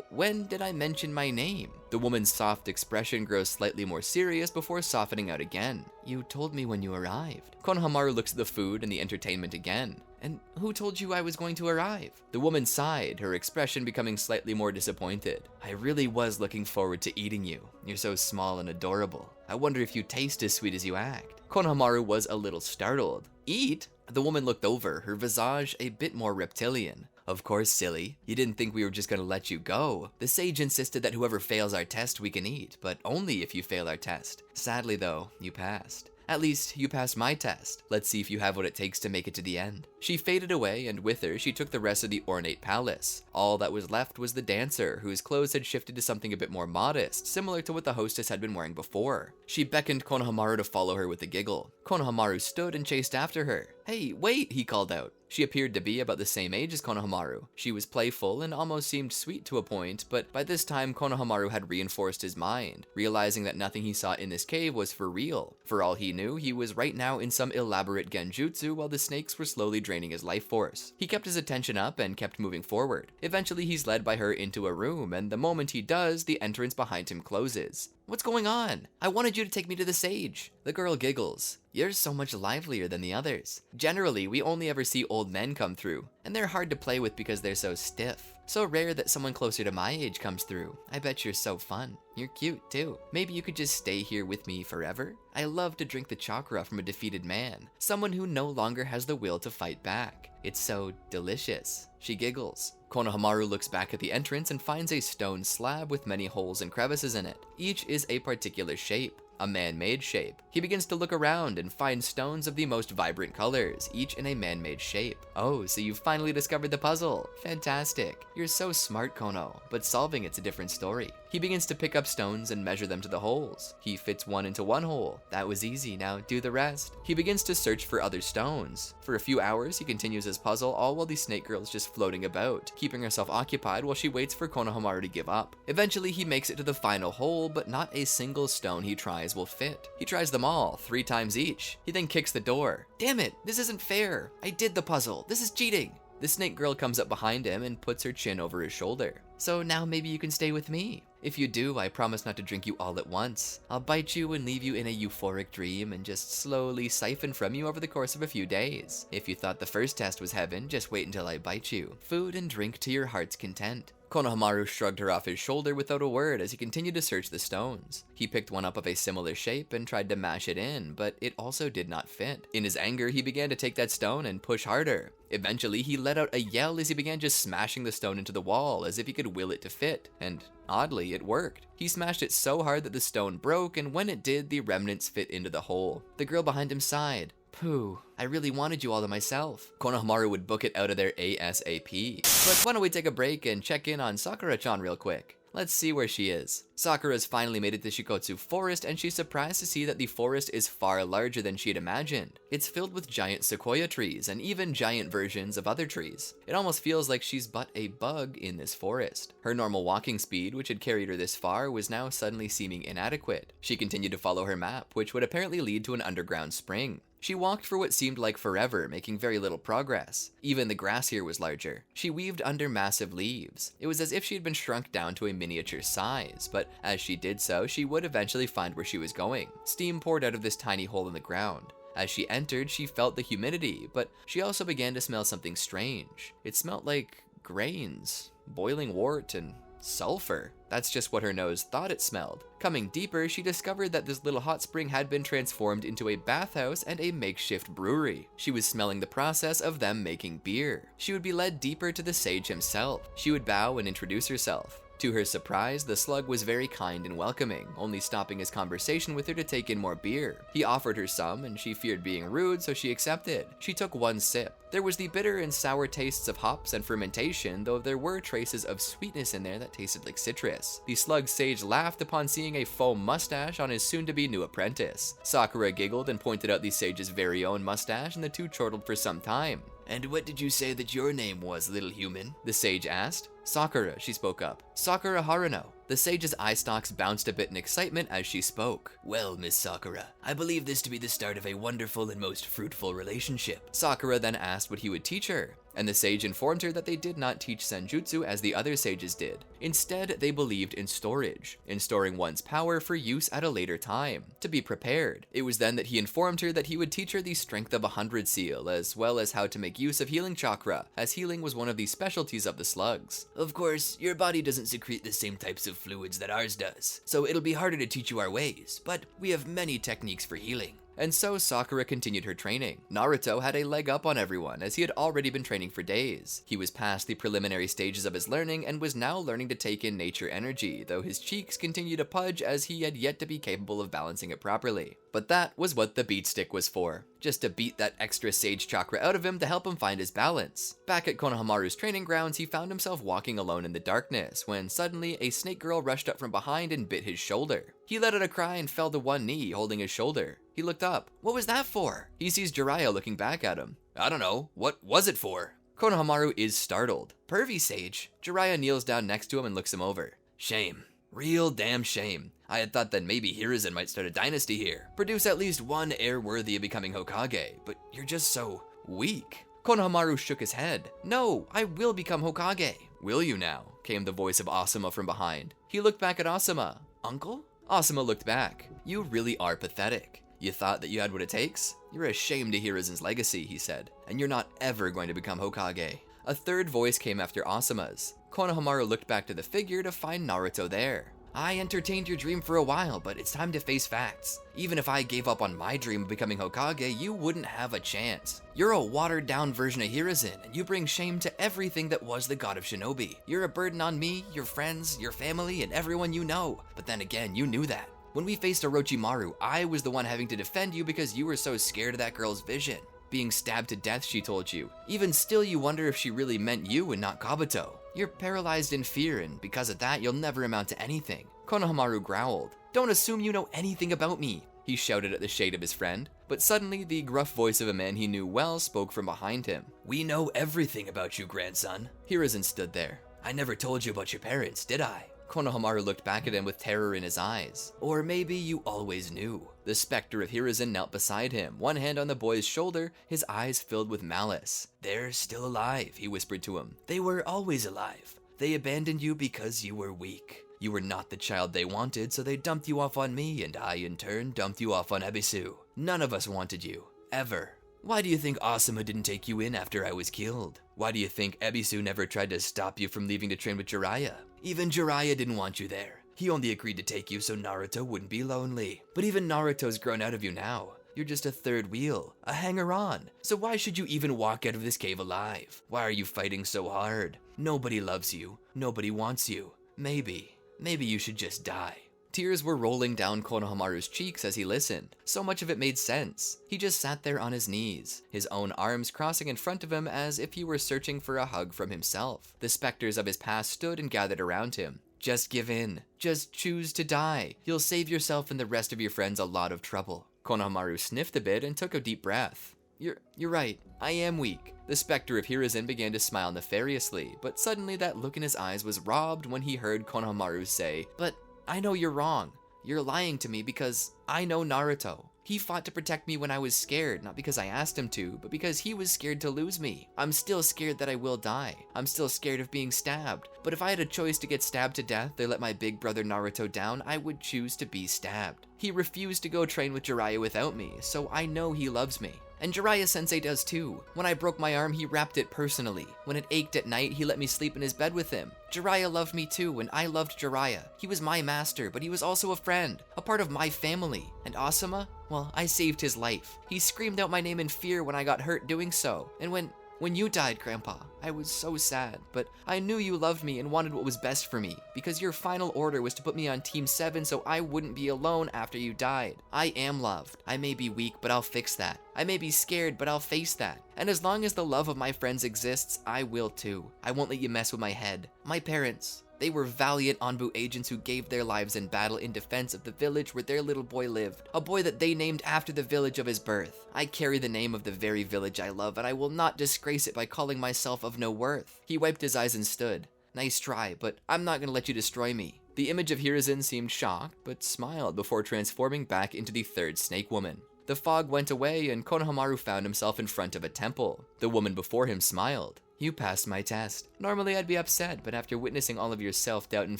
When did I mention my name? The woman's soft expression grows slightly more serious before softening out again. You told me when you arrived. Konohamaru looks at the food and the entertainment again. And who told you I was going to arrive? The woman sighed, her expression becoming slightly more disappointed. I really was looking forward to eating you. You're so small and adorable. I wonder if you taste as sweet as you act. Konohamaru was a little startled. Eat? The woman looked over, her visage a bit more reptilian. Of course, silly. You didn't think we were just gonna let you go. The sage insisted that whoever fails our test we can eat, but only if you fail our test. Sadly though, you passed. At least, you passed my test. Let's see if you have what it takes to make it to the end. She faded away, and with her, she took the rest of the ornate palace. All that was left was the dancer, whose clothes had shifted to something a bit more modest, similar to what the hostess had been wearing before. She beckoned Konohamaru to follow her with a giggle. Konohamaru stood and chased after her. Hey, wait, he called out. She appeared to be about the same age as Konohamaru. She was playful and almost seemed sweet to a point, but by this time Konohamaru had reinforced his mind, realizing that nothing he saw in this cave was for real. For all he knew, he was right now in some elaborate genjutsu while the snakes were slowly draining his life force. He kept his attention up and kept moving forward. Eventually he's led by her into a room, and the moment he does, the entrance behind him closes. What's going on? I wanted you to take me to the sage. The girl giggles. You're so much livelier than the others. Generally, we only ever see old men come through, and they're hard to play with because they're so stiff. So rare that someone closer to my age comes through. I bet you're so fun. You're cute too. Maybe you could just stay here with me forever? I love to drink the chakra from a defeated man, someone who no longer has the will to fight back. It's so delicious. She giggles. Konohamaru looks back at the entrance and finds a stone slab with many holes and crevices in it. Each is a particular shape. A man-made shape. He begins to look around and find stones of the most vibrant colors, each in a man-made shape. Oh, so you've finally discovered the puzzle. Fantastic. You're so smart, Kono, but solving it's a different story. He begins to pick up stones and measure them to the holes. He fits one into one hole. That was easy, now do the rest. He begins to search for other stones. For a few hours, he continues his puzzle, all while the snake girl is just floating about, keeping herself occupied while she waits for Konohamaru to give up. Eventually, he makes it to the final hole, but not a single stone he tries will fit. He tries them all, 3 times each. He then kicks the door. Damn it, this isn't fair. I did the puzzle. This is cheating. The snake girl comes up behind him and puts her chin over his shoulder. So now maybe you can stay with me. If you do, I promise not to drink you all at once. I'll bite you and leave you in a euphoric dream and just slowly siphon from you over the course of a few days. If you thought the first test was heaven, just wait until I bite you. Food and drink to your heart's content. Konohamaru shrugged her off his shoulder without a word as he continued to search the stones. He picked one up of a similar shape and tried to mash it in, but it also did not fit. In his anger, he began to take that stone and push harder. Eventually, he let out a yell as he began just smashing the stone into the wall as if he could will it to fit, and oddly, it worked. He smashed it so hard that the stone broke, and when it did, the remnants fit into the hole. The girl behind him sighed. Pooh, I really wanted you all to myself. Konohamaru would book it out of there ASAP. But why don't we take a break and check in on Sakura-chan real quick? Let's see where she is. Sakura's finally made it to Shikotsu Forest, and she's surprised to see that the forest is far larger than she had imagined. It's filled with giant sequoia trees, and even giant versions of other trees. It almost feels like she's but a bug in this forest. Her normal walking speed, which had carried her this far, was now suddenly seeming inadequate. She continued to follow her map, which would apparently lead to an underground spring. She walked for what seemed like forever, making very little progress. Even the grass here was larger. She weaved under massive leaves. It was as if she had been shrunk down to a miniature size, but as she did so, she would eventually find where she was going. Steam poured out of this tiny hole in the ground. As she entered, she felt the humidity, but she also began to smell something strange. It smelled like grains, boiling wort, and sulfur. That's just what her nose thought it smelled. Coming deeper, she discovered that this little hot spring had been transformed into a bathhouse and a makeshift brewery. She was smelling the process of them making beer. She would be led deeper to the sage himself. She would bow and introduce herself. To her surprise, the slug was very kind and welcoming, only stopping his conversation with her to take in more beer. He offered her some, and she feared being rude, so she accepted. She took one sip. There was the bitter and sour tastes of hops and fermentation, though there were traces of sweetness in there that tasted like citrus. The slug sage laughed upon seeing a foam mustache on his soon-to-be new apprentice. Sakura giggled and pointed out the sage's very own mustache, and the two chortled for some time. "And what did you say that your name was, little human?" the sage asked. "Sakura," she spoke up. "Sakura Haruno." The sage's eye stalks bounced a bit in excitement as she spoke. "Well, Miss Sakura, I believe this to be the start of a wonderful and most fruitful relationship." Sakura then asked what he would teach her, and the sage informed her that they did not teach senjutsu as the other sages did. Instead, they believed in storage, in storing one's power for use at a later time, to be prepared. It was then that he informed her that he would teach her the strength of 100 seal, as well as how to make use of healing chakra, as healing was one of the specialties of the slugs. "Of course, your body doesn't secrete the same types of fluids that ours does, so it'll be harder to teach you our ways, but we have many techniques for healing." And so Sakura continued her training. Naruto had a leg up on everyone, as he had already been training for days. He was past the preliminary stages of his learning and was now learning to take in nature energy, though his cheeks continued to pudge as he had yet to be capable of balancing it properly. But that was what the beat stick was for, just to beat that extra sage chakra out of him to help him find his balance. Back at Konohamaru's training grounds, he found himself walking alone in the darkness, when suddenly a snake girl rushed up from behind and bit his shoulder. He let out a cry and fell to one knee, holding his shoulder. He looked up. What was that for? He sees Jiraiya looking back at him. "I don't know. What was it for?" Konohamaru is startled. "Pervy sage." Jiraiya kneels down next to him and looks him over. "Shame. Real damn shame. I had thought that maybe Hiruzen might start a dynasty here. Produce at least one heir worthy of becoming Hokage, but you're just so weak." Konohamaru shook his head. "No, I will become Hokage." "Will you now?" came the voice of Asuma from behind. He looked back at Asuma. "Uncle?" Asuma looked back. "You really are pathetic. You thought that you had what it takes? You're ashamed of Hiruzen's legacy," he said, "and you're not ever going to become Hokage." A third voice came after Asuma's. Konohamaru looked back to the figure to find Naruto there. "I entertained your dream for a while, but it's time to face facts. Even if I gave up on my dream of becoming Hokage, you wouldn't have a chance. You're a watered-down version of Hiruzen, and you bring shame to everything that was the god of shinobi. You're a burden on me, your friends, your family, and everyone you know. But then again, you knew that. When we faced Orochimaru, I was the one having to defend you because you were so scared of that girl's vision. Being stabbed to death, she told you. Even still, you wonder if she really meant you and not Kabuto. You're paralyzed in fear, and because of that, you'll never amount to anything." Konohamaru growled. "Don't assume you know anything about me," he shouted at the shade of his friend. But suddenly, the gruff voice of a man he knew well spoke from behind him. "We know everything about you, grandson." Hiruzen stood there. "I never told you about your parents, did I?" Konohamaru looked back at him with terror in his eyes. "Or maybe you always knew." The specter of Hiruzen knelt beside him, one hand on the boy's shoulder, his eyes filled with malice. "They're still alive," he whispered to him. "They were always alive. They abandoned you because you were weak. You were not the child they wanted, so they dumped you off on me, and I, in turn, dumped you off on Ebisu. None of us wanted you. Ever. Why do you think Asuma didn't take you in after I was killed? Why do you think Ebisu never tried to stop you from leaving to train with Jiraiya? Even Jiraiya didn't want you there. He only agreed to take you so Naruto wouldn't be lonely. But even Naruto's grown out of you now. You're just a third wheel, a hanger-on. So why should you even walk out of this cave alive? Why are you fighting so hard? Nobody loves you. Nobody wants you. Maybe you should just die." Tears were rolling down Konohamaru's cheeks as he listened. So much of it made sense. He just sat there on his knees, his own arms crossing in front of him as if he were searching for a hug from himself. The specters of his past stood and gathered around him. "Just give in. Just choose to die. You'll save yourself and the rest of your friends a lot of trouble." Konohamaru sniffed a bit and took a deep breath. You're right. I am weak." The specter of Hiruzen began to smile nefariously, but suddenly that look in his eyes was robbed when he heard Konohamaru say, "But I know you're wrong. You're lying to me because I know Naruto. He fought to protect me when I was scared, not because I asked him to, but because he was scared to lose me. I'm still scared that I will die. I'm still scared of being stabbed. But if I had a choice to get stabbed to death or let my big brother Naruto down, I would choose to be stabbed. He refused to go train with Jiraiya without me, so I know he loves me. And Jiraiya-sensei does too. When I broke my arm, he wrapped it personally. When it ached at night, he let me sleep in his bed with him. Jiraiya loved me too, and I loved Jiraiya. He was my master, but he was also a friend, a part of my family. And Asuma? Well, I saved his life. He screamed out my name in fear when I got hurt doing so. And when you died, Grandpa, I was so sad, but I knew you loved me and wanted what was best for me, because your final order was to put me on Team 7 so I wouldn't be alone after you died. I am loved. I may be weak, but I'll fix that. I may be scared, but I'll face that. And as long as the love of my friends exists, I will too. I won't let you mess with my head. My parents, they were valiant Anbu agents who gave their lives in battle in defense of the village where their little boy lived, a boy that they named after the village of his birth. I carry the name of the very village I love, and I will not disgrace it by calling myself of no worth. He wiped his eyes and stood. Nice try, but I'm not gonna let you destroy me. The image of Hiruzen seemed shocked, but smiled before transforming back into the third snake woman. The fog went away, and Konohamaru found himself in front of a temple. The woman before him smiled. You passed my test. Normally I'd be upset, but after witnessing all of your self-doubt and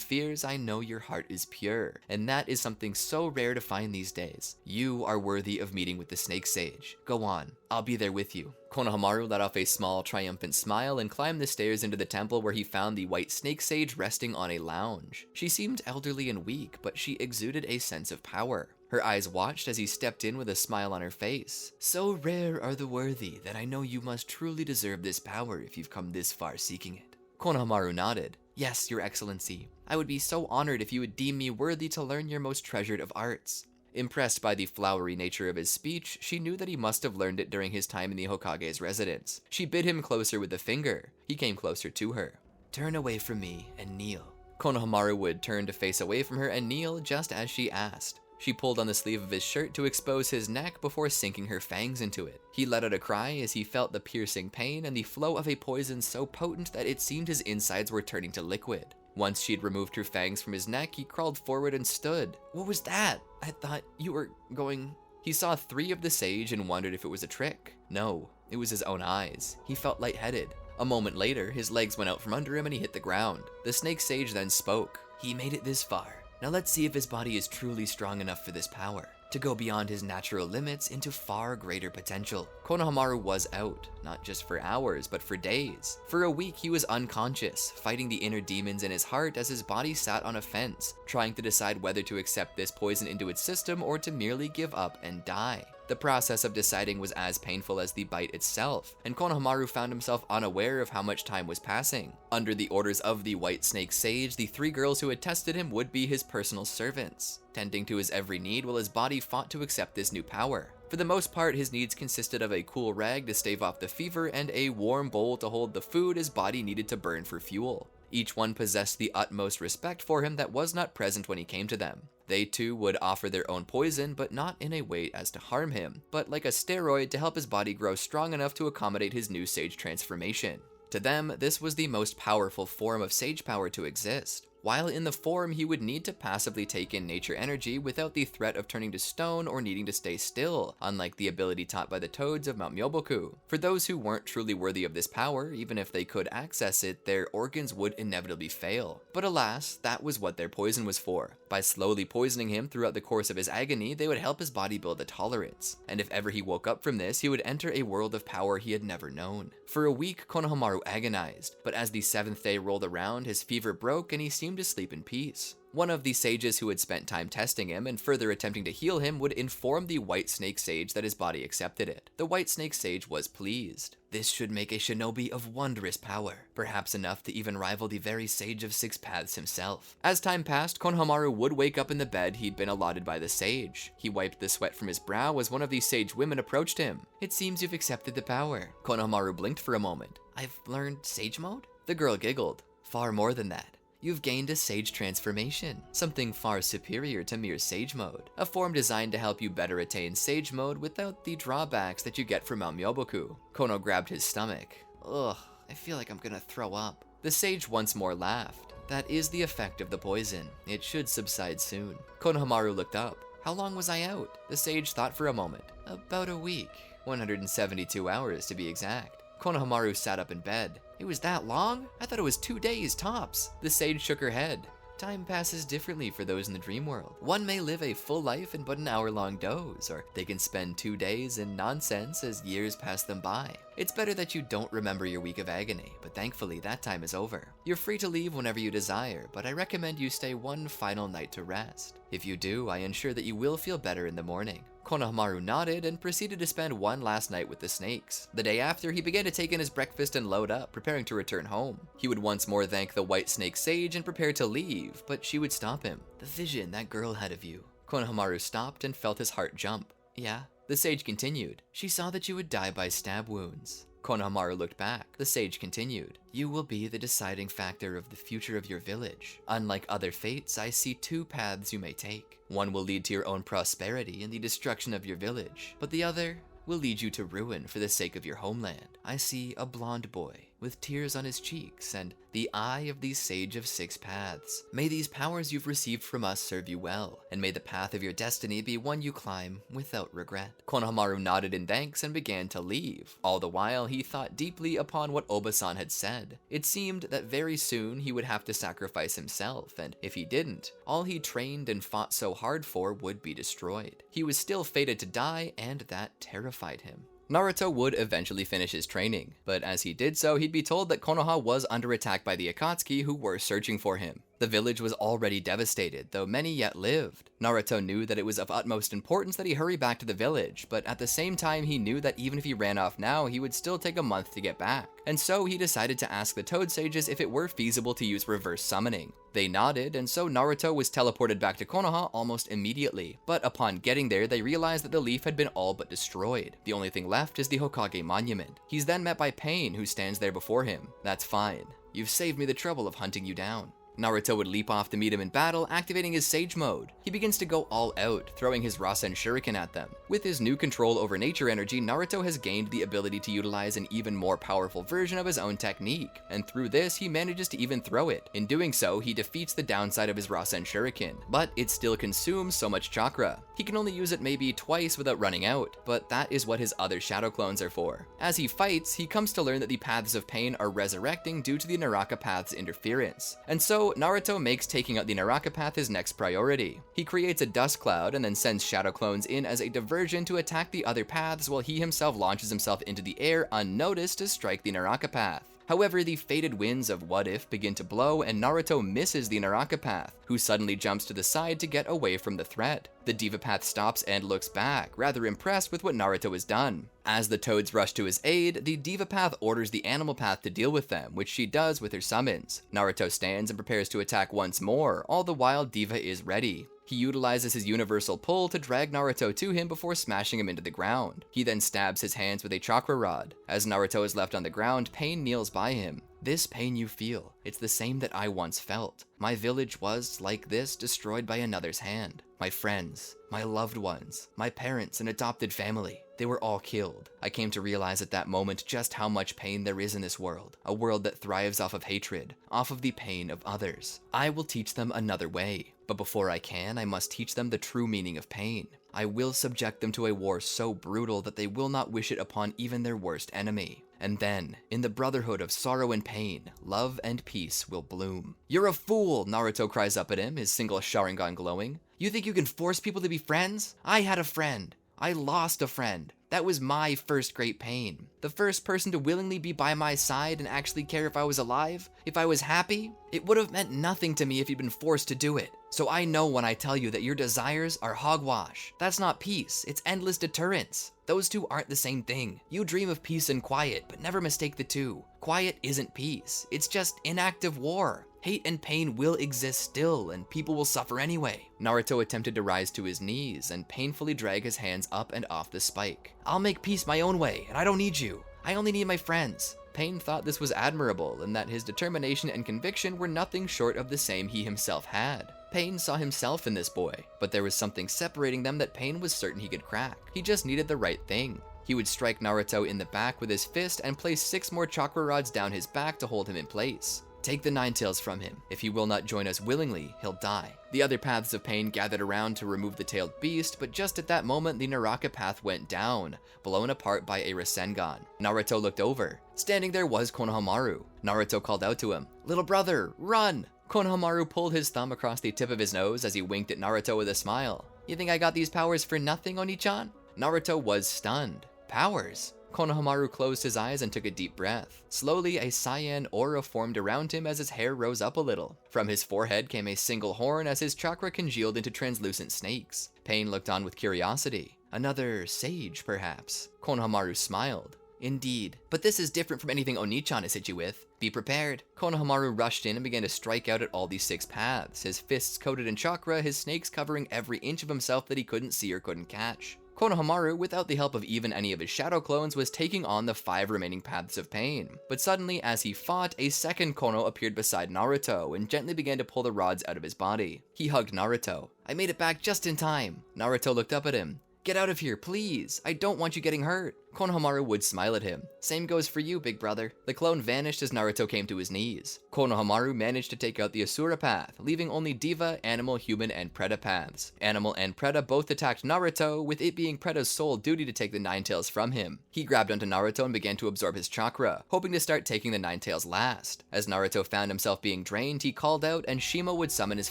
fears, I know your heart is pure. And that is something so rare to find these days. You are worthy of meeting with the Snake Sage. Go on, I'll be there with you. Konohamaru let off a small, triumphant smile and climbed the stairs into the temple where he found the white Snake Sage resting on a lounge. She seemed elderly and weak, but she exuded a sense of power. Her eyes watched as he stepped in with a smile on her face. So rare are the worthy that I know you must truly deserve this power if you've come this far seeking it. Konohamaru nodded. Yes, your excellency. I would be so honored if you would deem me worthy to learn your most treasured of arts. Impressed by the flowery nature of his speech, she knew that he must have learned it during his time in the Hokage's residence. She bid him closer with a finger. He came closer to her. Turn away from me and kneel. Konohamaru would turn to face away from her and kneel just as she asked. She pulled on the sleeve of his shirt to expose his neck before sinking her fangs into it. He let out a cry as he felt the piercing pain and the flow of a poison so potent that it seemed his insides were turning to liquid. Once she had removed her fangs from his neck, he crawled forward and stood. What was that? I thought you were going... He saw 3 of the sage and wondered if it was a trick. No, it was his own eyes. He felt lightheaded. A moment later, his legs went out from under him and he hit the ground. The snake sage then spoke. He made it this far. Now let's see if his body is truly strong enough for this power, to go beyond his natural limits into far greater potential. Konohamaru was out, not just for hours, but for days. For a week he was unconscious, fighting the inner demons in his heart as his body sat on a fence, trying to decide whether to accept this poison into its system or to merely give up and die. The process of deciding was as painful as the bite itself, and Konohamaru found himself unaware of how much time was passing. Under the orders of the White Snake Sage, the 3 girls who had tested him would be his personal servants, tending to his every need while his body fought to accept this new power. For the most part, his needs consisted of a cool rag to stave off the fever and a warm bowl to hold the food his body needed to burn for fuel. Each one possessed the utmost respect for him that was not present when he came to them. They too would offer their own poison, but not in a way as to harm him, but like a steroid to help his body grow strong enough to accommodate his new sage transformation. To them, this was the most powerful form of sage power to exist. While in the form, he would need to passively take in nature energy without the threat of turning to stone or needing to stay still, unlike the ability taught by the toads of Mount Myoboku. For those who weren't truly worthy of this power, even if they could access it, their organs would inevitably fail. But alas, that was what their poison was for. By slowly poisoning him throughout the course of his agony, they would help his body build a tolerance. And if ever he woke up from this, he would enter a world of power he had never known. For a week, Konohamaru agonized, but as the 7th day rolled around, his fever broke and he seemed to sleep in peace. One of the sages who had spent time testing him and further attempting to heal him would inform the White Snake Sage that his body accepted it. The White Snake Sage was pleased. This should make a shinobi of wondrous power, perhaps enough to even rival the very Sage of Six Paths himself. As time passed, Konohamaru would wake up in the bed he'd been allotted by the sage. He wiped the sweat from his brow as one of the sage women approached him. It seems you've accepted the power. Konohamaru blinked for a moment. I've learned sage mode? The girl giggled. Far more than that. You've gained a sage transformation, something far superior to mere sage mode, a form designed to help you better attain sage mode without the drawbacks that you get from Mount Myoboku. Kono grabbed his stomach. Ugh, I feel like I'm gonna throw up. The sage once more laughed. That is the effect of the poison. It should subside soon. Konohamaru looked up. How long was I out? The sage thought for a moment. About a week. 172 hours to be exact. Konohamaru sat up in bed. It was that long? I thought it was 2 days tops. The sage shook her head. Time passes differently for those in the dream world. One may live a full life in but an hour-long doze, or they can spend 2 days in nonsense as years pass them by. It's better that you don't remember your week of agony, but thankfully that time is over. You're free to leave whenever you desire, but I recommend you stay one final night to rest. If you do, I ensure that you will feel better in the morning. Konohamaru nodded and proceeded to spend one last night with the snakes. The day after, he began to take in his breakfast and load up, preparing to return home. He would once more thank the white snake sage and prepare to leave, but she would stop him. The vision that girl had of you. Konohamaru stopped and felt his heart jump. Yeah? The sage continued. She saw that you would die by stab wounds. Konohamaru looked back. The sage continued. You will be the deciding factor of the future of your village. Unlike other fates, I see 2 paths you may take. One will lead to your own prosperity and the destruction of your village, but the other will lead you to ruin for the sake of your homeland. I see a blonde boy with tears on his cheeks and the eye of the Sage of 6 Paths. May these powers you've received from us serve you well, and may the path of your destiny be one you climb without regret. Konohamaru nodded in thanks and began to leave. All the while, he thought deeply upon what Oba-san had said. It seemed that very soon he would have to sacrifice himself, and if he didn't, all he trained and fought so hard for would be destroyed. He was still fated to die, and that terrified him. Naruto would eventually finish his training, but as he did so, he'd be told that Konoha was under attack by the Akatsuki who were searching for him. The village was already devastated, though many yet lived. Naruto knew that it was of utmost importance that he hurry back to the village, but at the same time he knew that even if he ran off now, he would still take a month to get back. And so he decided to ask the Toad Sages if it were feasible to use reverse summoning. They nodded, and so Naruto was teleported back to Konoha almost immediately. But upon getting there, they realized that the leaf had been all but destroyed. The only thing left is the Hokage monument. He's then met by Pain, who stands there before him. That's fine. You've saved me the trouble of hunting you down. Naruto would leap off to meet him in battle, activating his Sage Mode. He begins to go all out, throwing his Rasen Shuriken at them. With his new control over nature energy, Naruto has gained the ability to utilize an even more powerful version of his own technique, and through this, he manages to even throw it. In doing so, he defeats the downside of his Rasen Shuriken, but it still consumes so much chakra. He can only use it maybe twice without running out, but that is what his other shadow clones are for. As he fights, he comes to learn that the Paths of Pain are resurrecting due to the Naraka Path's interference, and so Naruto makes taking out the Naraka Path his next priority. He creates a dust cloud and then sends shadow clones in as a diversion to attack the other paths while he himself launches himself into the air unnoticed to strike the Naraka Path. However, the fated winds of What If begin to blow and Naruto misses the Naraka Path, who suddenly jumps to the side to get away from the threat. The Diva Path stops and looks back, rather impressed with what Naruto has done. As the Toads rush to his aid, the Diva Path orders the Animal Path to deal with them, which she does with her summons. Naruto stands and prepares to attack once more, all the while Diva is ready. He utilizes his universal pull to drag Naruto to him before smashing him into the ground. He then stabs his hands with a chakra rod. As Naruto is left on the ground, Pain kneels by him. This pain you feel, it's the same that I once felt. My village was, like this, destroyed by another's hand. My friends, my loved ones, my parents and adopted family, they were all killed. I came to realize at that moment just how much pain there is in this world, a world that thrives off of hatred, off of the pain of others. I will teach them another way, but before I can, I must teach them the true meaning of pain. I will subject them to a war so brutal that they will not wish it upon even their worst enemy. And then, in the brotherhood of sorrow and pain, love and peace will bloom. You're a fool, Naruto cries up at him, his single Sharingan glowing. You think you can force people to be friends? I had a friend. I lost a friend. That was my first great pain. The first person to willingly be by my side and actually care if I was alive, if I was happy, it would have meant nothing to me if you'd been forced to do it. So I know when I tell you that your desires are hogwash. That's not peace, it's endless deterrence. Those two aren't the same thing. You dream of peace and quiet, but never mistake the two. Quiet isn't peace, it's just inactive war. Hate and pain will exist still, and people will suffer anyway. Naruto attempted to rise to his knees and painfully drag his hands up and off the spike. I'll make peace my own way, and I don't need you. I only need my friends. Pain thought this was admirable, and that his determination and conviction were nothing short of the same he himself had. Pain saw himself in this boy, but there was something separating them that Pain was certain he could crack. He just needed the right thing. He would strike Naruto in the back with his fist and place 6 more chakra rods down his back to hold him in place. Take the Nine Tails from him. If he will not join us willingly, he'll die. The other paths of pain gathered around to remove the tailed beast, but just at that moment, the Naraka path went down, blown apart by a Rasengan. Naruto looked over. Standing there was Konohamaru. Naruto called out to him, "Little brother, run!" Konohamaru pulled his thumb across the tip of his nose as he winked at Naruto with a smile. "You think I got these powers for nothing, Oni-chan?" Naruto was stunned. Powers? Konohamaru closed his eyes and took a deep breath. Slowly, a cyan aura formed around him as his hair rose up a little. From his forehead came a single horn as his chakra congealed into translucent snakes. Pain looked on with curiosity. Another sage, perhaps? Konohamaru smiled. Indeed, but this is different from anything Oni-chan has hit you with. Be prepared. Konohamaru rushed in and began to strike out at all these 6 paths, his fists coated in chakra, his snakes covering every inch of himself that he couldn't see or couldn't catch. Konohamaru, without the help of even any of his shadow clones, was taking on the 5 remaining paths of pain. But suddenly, as he fought, a second Kono appeared beside Naruto and gently began to pull the rods out of his body. He hugged Naruto. "I made it back just in time." Naruto looked up at him. "Get out of here, please. I don't want you getting hurt." Konohamaru would smile at him. "Same goes for you, big brother." The clone vanished as Naruto came to his knees. Konohamaru managed to take out the Asura path, leaving only Diva, Animal, Human, and Preta paths. Animal and Preta both attacked Naruto, with it being Preta's sole duty to take the Nine Tails from him. He grabbed onto Naruto and began to absorb his chakra, hoping to start taking the Nine Tails last. As Naruto found himself being drained, he called out and Shima would summon his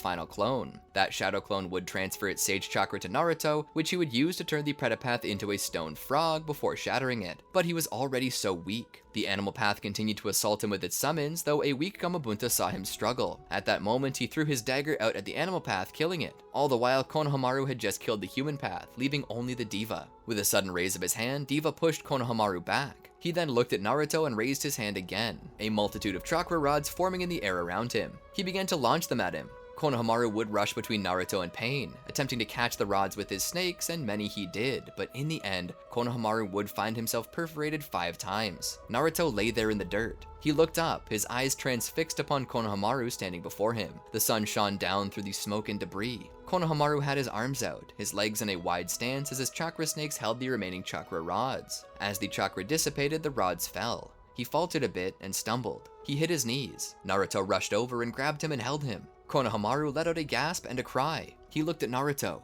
final clone. That shadow clone would transfer its sage chakra to Naruto, which he would use to turn the Preta path into a stone frog before shattering it. But he was already so weak. The animal path continued to assault him with its summons, though a weak Gamabunta saw him struggle. At that moment, he threw his dagger out at the animal path, killing it. All the while, Konohamaru had just killed the human path, leaving only the Diva. With a sudden raise of his hand, Diva pushed Konohamaru back. He then looked at Naruto and raised his hand again, a multitude of chakra rods forming in the air around him. He began to launch them at him. Konohamaru would rush between Naruto and Pain, attempting to catch the rods with his snakes, and many he did, but in the end, Konohamaru would find himself perforated 5 times. Naruto lay there in the dirt. He looked up, his eyes transfixed upon Konohamaru standing before him. The sun shone down through the smoke and debris. Konohamaru had his arms out, his legs in a wide stance as his chakra snakes held the remaining chakra rods. As the chakra dissipated, the rods fell. He faltered a bit and stumbled. He hit his knees. Naruto rushed over and grabbed him and held him. Konohamaru let out a gasp and a cry. He looked at Naruto.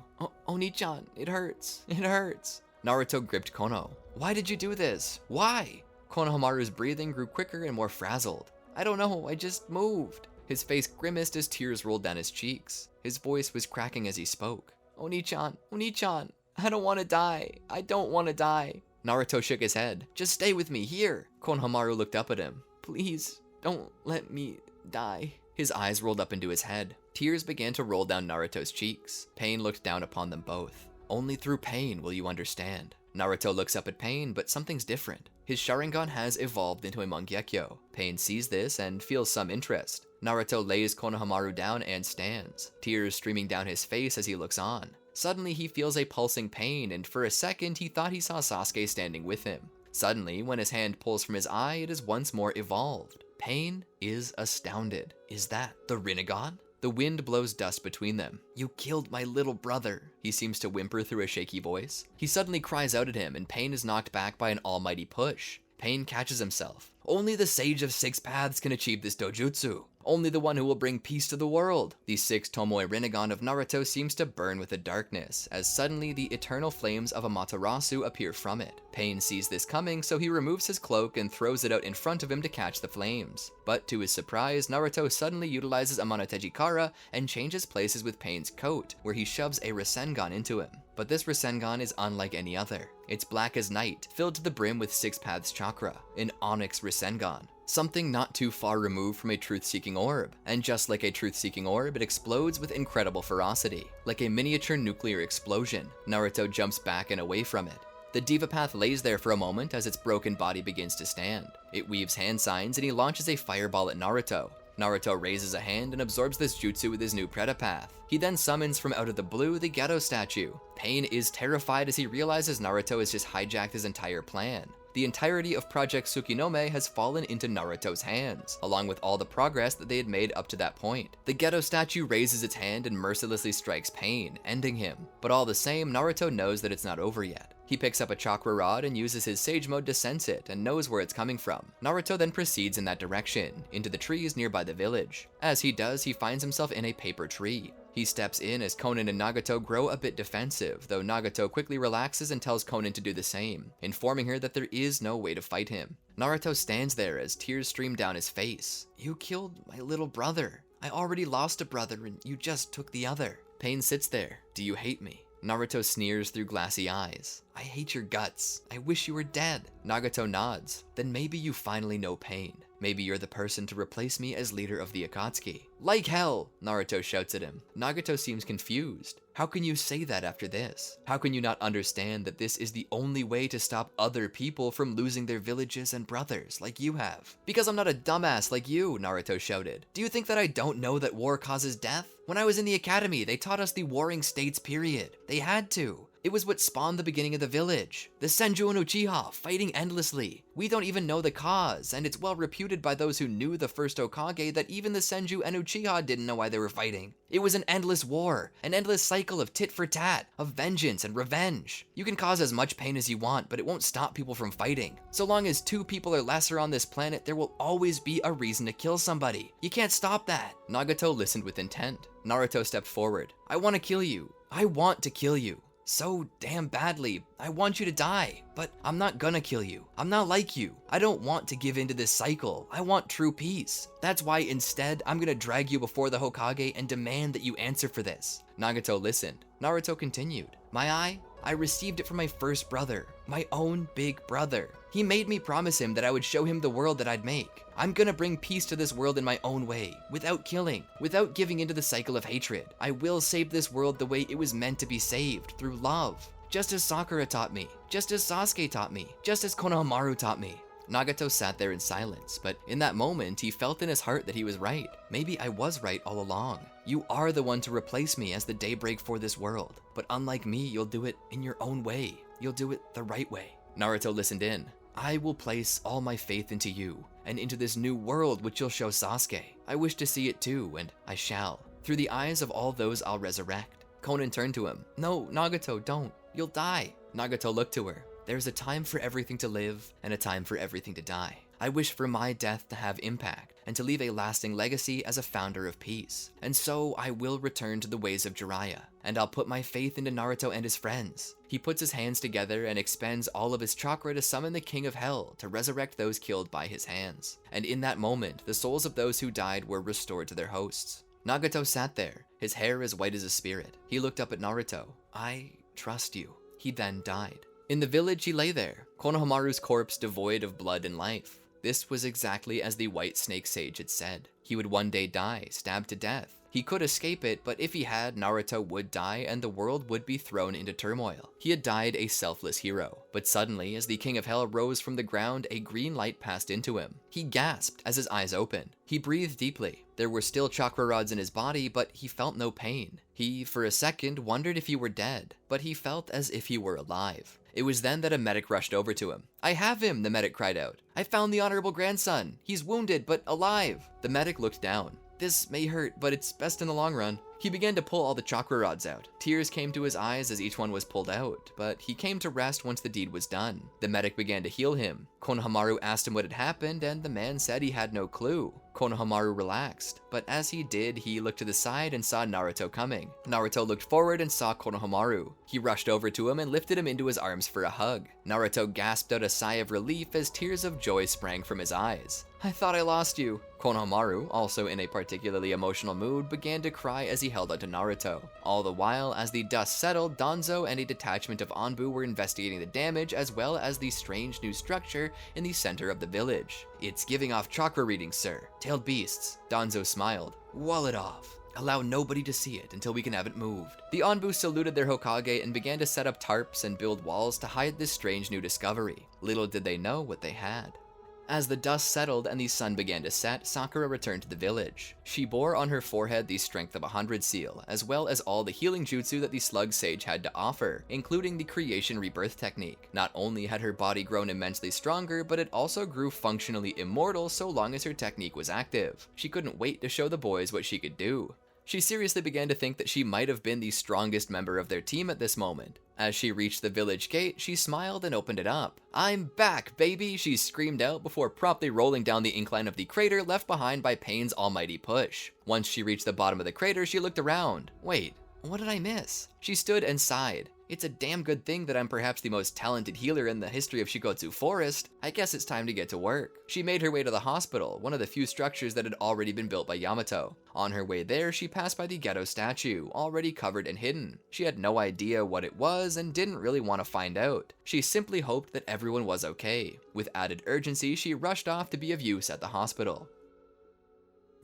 Oni-chan, it hurts. It hurts. Naruto gripped Kono. "Why did you do this? Why?" Konohamaru's breathing grew quicker and more frazzled. "I don't know, I just moved." His face grimaced as tears rolled down his cheeks. His voice was cracking as he spoke. Oni-chan, Oni-chan, I don't want to die. I don't want to die." Naruto shook his head. "Just stay with me, here." Konohamaru looked up at him. "Please, don't let me die." His eyes rolled up into his head. Tears began to roll down Naruto's cheeks. Pain looked down upon them both. "Only through pain will you understand." Naruto looks up at Pain, but something's different. His Sharingan has evolved into a Mangekyo. Pain sees this and feels some interest. Naruto lays Konohamaru down and stands, tears streaming down his face as he looks on. Suddenly he feels a pulsing pain, and for a second he thought he saw Sasuke standing with him. Suddenly, when his hand pulls from his eye, it is once more evolved. Pain is astounded. Is that the Rinnegan? The wind blows dust between them. "You killed my little brother," he seems to whimper through a shaky voice. He suddenly cries out at him, and Pain is knocked back by an almighty push. Pain catches himself. Only the Sage of 6 Paths can achieve this dojutsu. Only the one who will bring peace to the world. The 6th Tomoe Rinnegan of Naruto seems to burn with the darkness, as suddenly the eternal flames of Amaterasu appear from it. Pain sees this coming, so he removes his cloak and throws it out in front of him to catch the flames. But to his surprise, Naruto suddenly utilizes Amano Kara and changes places with Pain's coat, where he shoves a Rasengan into him. But this Rasengan is unlike any other. It's black as night, filled to the brim with 6 Paths chakra, an onyx Rasengan. Something not too far removed from a truth-seeking orb, and just like a truth-seeking orb, it explodes with incredible ferocity. Like a miniature nuclear explosion, Naruto jumps back and away from it. The Diva Path lays there for a moment as its broken body begins to stand. It weaves hand signs and he launches a fireball at Naruto. Naruto raises a hand and absorbs this jutsu with his new Preta Path. He then summons from out of the blue the Ghetto statue. Pain is terrified as he realizes Naruto has just hijacked his entire plan. The entirety of Project Tsukinome has fallen into Naruto's hands, along with all the progress that they had made up to that point. The Ghetto statue raises its hand and mercilessly strikes Pain, ending him. But all the same, Naruto knows that it's not over yet. He picks up a chakra rod and uses his Sage Mode to sense it and knows where it's coming from. Naruto then proceeds in that direction, into the trees nearby the village. As he does, he finds himself in a paper tree. He steps in as Konan and Nagato grow a bit defensive, though Nagato quickly relaxes and tells Konan to do the same, informing her that there is no way to fight him. Naruto stands there as tears stream down his face. "You killed my little brother. I already lost a brother and you just took the other." Pain sits there. "Do you hate me?" Naruto sneers through glassy eyes. "I hate your guts. I wish you were dead." Nagato nods. "Then maybe you finally know pain. Maybe you're the person to replace me as leader of the Akatsuki." "Like hell!" Naruto shouts at him. Nagato seems confused. "How can you say that after this? How can you not understand that this is the only way to stop other people from losing their villages and brothers like you have?" "Because I'm not a dumbass like you," Naruto shouted. "Do you think that I don't know that war causes death? When I was in the academy, they taught us the warring states period. They had to. It was what spawned the beginning of the village. The Senju and Uchiha fighting endlessly. We don't even know the cause, and it's well reputed by those who knew the first Hokage that even the Senju and Uchiha didn't know why they were fighting. It was an endless war, an endless cycle of tit for tat, of vengeance and revenge. You can cause as much pain as you want, but it won't stop people from fighting. So long as 2 people or lesser on this planet, there will always be a reason to kill somebody. You can't stop that." Nagato listened with intent. Naruto stepped forward. "I want to kill you. I want to kill you. So damn badly. I want you to die, but I'm not gonna kill you. I'm not like you. I don't want to give into this cycle. I want true peace. That's why instead, I'm gonna drag you before the Hokage and demand that you answer for this." Nagato listened. Naruto continued. I received it from my first brother, my own big brother. He made me promise him that I would show him the world that I'd make. I'm gonna bring peace to this world in my own way, without killing, without giving into the cycle of hatred. I will save this world the way it was meant to be saved, through love. Just as Sakura taught me, just as Sasuke taught me, just as Konohamaru taught me. Nagato sat there in silence, but in that moment, he felt in his heart that he was right. Maybe I was right all along. You are the one to replace me as the daybreak for this world. But unlike me, you'll do it in your own way. You'll do it the right way. Naruto listened in. "I will place all my faith into you, and into this new world which you'll show Sasuke. I wish to see it too, and I shall. Through the eyes of all those I'll resurrect." Konan turned to him. "No, Nagato, don't. You'll die." Nagato looked to her. "There's a time for everything to live, and a time for everything to die. I wish for my death to have impact, and to leave a lasting legacy as a founder of peace. And so I will return to the ways of Jiraiya, and I'll put my faith into Naruto and his friends." He puts his hands together and expends all of his chakra to summon the King of Hell to resurrect those killed by his hands. And in that moment, the souls of those who died were restored to their hosts. Nagato sat there, his hair as white as a spirit. He looked up at Naruto. "I trust you." He then died. In the village, he lay there, Konohamaru's corpse devoid of blood and life. This was exactly as the White Snake Sage had said. He would one day die, stabbed to death. He could escape it, but if he had, Naruto would die and the world would be thrown into turmoil. He had died a selfless hero. But suddenly, as the King of Hell rose from the ground, a green light passed into him. He gasped as his eyes opened. He breathed deeply. There were still chakra rods in his body, but he felt no pain. He, for a second, wondered if he were dead, but he felt as if he were alive. It was then that a medic rushed over to him. "I have him," the medic cried out. "I found the honorable grandson. He's wounded, but alive." The medic looked down. "This may hurt, but it's best in the long run." He began to pull all the chakra rods out. Tears came to his eyes as each one was pulled out, but he came to rest once the deed was done. The medic began to heal him. Konohamaru asked him what had happened, and the man said he had no clue. Konohamaru relaxed, but as he did, he looked to the side and saw Naruto coming. Naruto looked forward and saw Konohamaru. He rushed over to him and lifted him into his arms for a hug. Naruto gasped out a sigh of relief as tears of joy sprang from his eyes. "I thought I lost you." Konohamaru, also in a particularly emotional mood, began to cry as he held onto Naruto. All the while, as the dust settled, Danzo and a detachment of Anbu were investigating the damage as well as the strange new structure in the center of the village. "It's giving off chakra readings, sir. Tailed beasts." Danzo smiled. "Wall it off. Allow nobody to see it until we can have it moved." The Anbu saluted their Hokage and began to set up tarps and build walls to hide this strange new discovery. Little did they know what they had. As the dust settled and the sun began to set, Sakura returned to the village. She bore on her forehead the Strength of 100 seal, as well as all the healing jutsu that the Slug Sage had to offer, including the Creation Rebirth technique. Not only had her body grown immensely stronger, but it also grew functionally immortal so long as her technique was active. She couldn't wait to show the boys what she could do. She seriously began to think that she might have been the strongest member of their team at this moment. As she reached the village gate, she smiled and opened it up. "I'm back, baby!" she screamed out before promptly rolling down the incline of the crater left behind by Pain's almighty push. Once she reached the bottom of the crater, she looked around. Wait, what did I miss? She stood and sighed. It's a damn good thing that I'm perhaps the most talented healer in the history of Shigotsu Forest. I guess it's time to get to work. She made her way to the hospital, one of the few structures that had already been built by Yamato. On her way there, she passed by the ghetto statue, already covered and hidden. She had no idea what it was and didn't really want to find out. She simply hoped that everyone was okay. With added urgency, she rushed off to be of use at the hospital.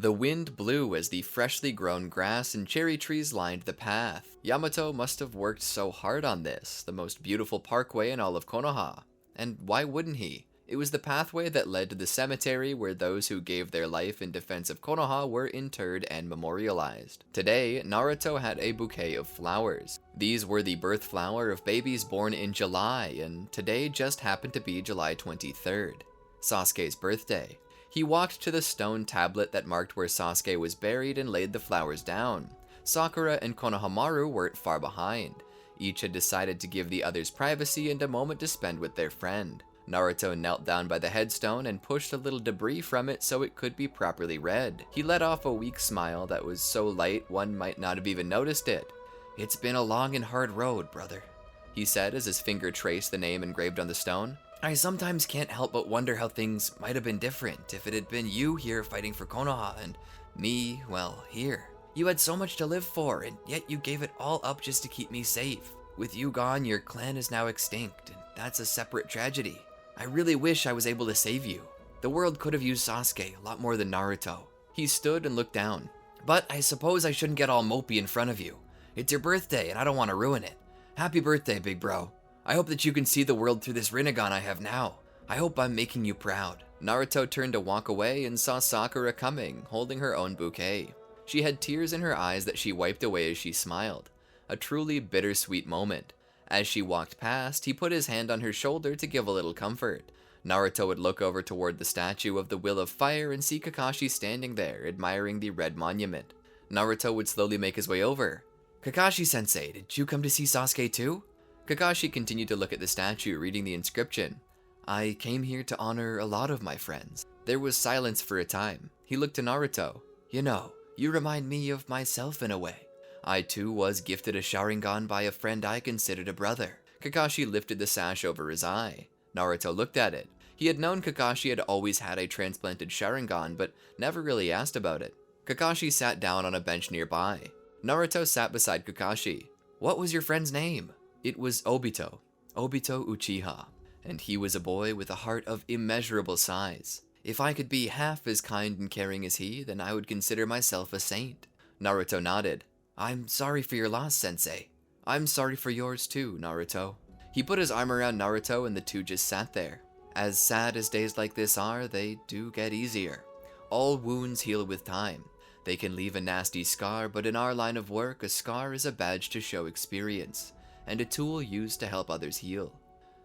The wind blew as the freshly grown grass and cherry trees lined the path. Yamato must have worked so hard on this, the most beautiful parkway in all of Konoha. And why wouldn't he? It was the pathway that led to the cemetery where those who gave their life in defense of Konoha were interred and memorialized. Today, Naruto had a bouquet of flowers. These were the birth flower of babies born in July, and today just happened to be July 23rd, Sasuke's birthday. He walked to the stone tablet that marked where Sasuke was buried and laid the flowers down. Sakura and Konohamaru weren't far behind. Each had decided to give the others privacy and a moment to spend with their friend. Naruto knelt down by the headstone and pushed a little debris from it so it could be properly read. He let off a weak smile that was so light one might not have even noticed it. "It's been a long and hard road, brother," he said as his finger traced the name engraved on the stone. "I sometimes can't help but wonder how things might have been different if it had been you here fighting for Konoha and me, well, here. You had so much to live for, and yet you gave it all up just to keep me safe. With you gone, your clan is now extinct, and that's a separate tragedy. I really wish I was able to save you. The world could have used Sasuke a lot more than Naruto." He stood and looked down. "But I suppose I shouldn't get all mopey in front of you. It's your birthday, and I don't want to ruin it. Happy birthday, big bro. I hope that you can see the world through this Rinnegan I have now. I hope I'm making you proud." Naruto turned to walk away and saw Sakura coming, holding her own bouquet. She had tears in her eyes that she wiped away as she smiled. A truly bittersweet moment. As she walked past, he put his hand on her shoulder to give a little comfort. Naruto would look over toward the statue of the Will of Fire and see Kakashi standing there, admiring the red monument. Naruto would slowly make his way over. "Kakashi-sensei, did you come to see Sasuke too?" Kakashi continued to look at the statue, reading the inscription. "I came here to honor a lot of my friends." There was silence for a time. He looked to Naruto. "You know, you remind me of myself in a way. I too was gifted a Sharingan by a friend I considered a brother." Kakashi lifted the sash over his eye. Naruto looked at it. He had known Kakashi had always had a transplanted Sharingan, but never really asked about it. Kakashi sat down on a bench nearby. Naruto sat beside Kakashi. "What was your friend's name?" It was Obito Uchiha, and he was a boy with a heart of immeasurable size. If I could be half as kind and caring as he, then I would consider myself a saint. Naruto nodded. "I'm sorry for your loss, sensei." "I'm sorry for yours too, Naruto." He put his arm around Naruto and the two just sat there. As sad as days like this are, they do get easier. All wounds heal with time. They can leave a nasty scar, but in our line of work, a scar is a badge to show experience, and a tool used to help others heal.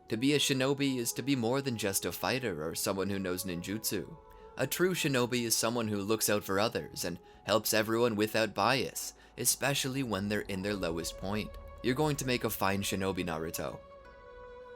To be a shinobi is to be more than just a fighter or someone who knows ninjutsu. A true shinobi is someone who looks out for others and helps everyone without bias, especially when they're in their lowest point. You're going to make a fine shinobi, Naruto.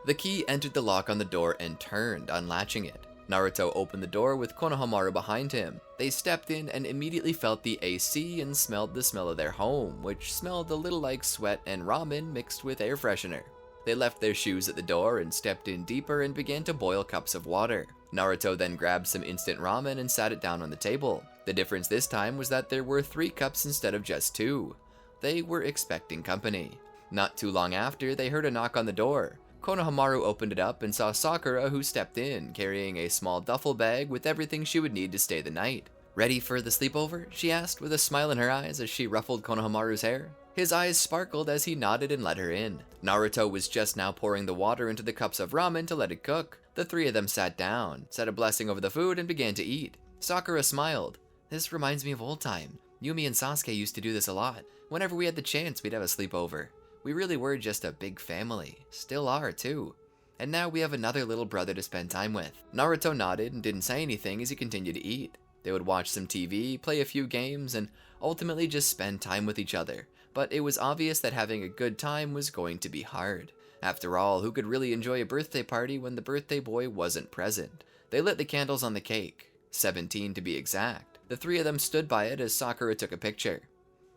The key entered the lock on the door and turned, unlatching it. Naruto opened the door with Konohamaru behind him. They stepped in and immediately felt the AC and smelled the smell of their home, which smelled a little like sweat and ramen mixed with air freshener. They left their shoes at the door and stepped in deeper and began to boil cups of water. Naruto then grabbed some instant ramen and sat it down on the table. The difference this time was that there were 3 cups instead of just 2. They were expecting company. Not too long after, they heard a knock on the door. Konohamaru opened it up and saw Sakura, who stepped in, carrying a small duffel bag with everything she would need to stay the night. "Ready for the sleepover?" she asked with a smile in her eyes as she ruffled Konohamaru's hair. His eyes sparkled as he nodded and let her in. Naruto was just now pouring the water into the cups of ramen to let it cook. The 3 of them sat down, said a blessing over the food, and began to eat. Sakura smiled. "This reminds me of old time. Yumi and Sasuke used to do this a lot. Whenever we had the chance, we'd have a sleepover. We really were just a big family. Still are, too. And now we have another little brother to spend time with." Naruto nodded and didn't say anything as he continued to eat. They would watch some TV, play a few games, and ultimately just spend time with each other. But it was obvious that having a good time was going to be hard. After all, who could really enjoy a birthday party when the birthday boy wasn't present? They lit the candles on the cake, 17 to be exact. The three of them stood by it as Sakura took a picture.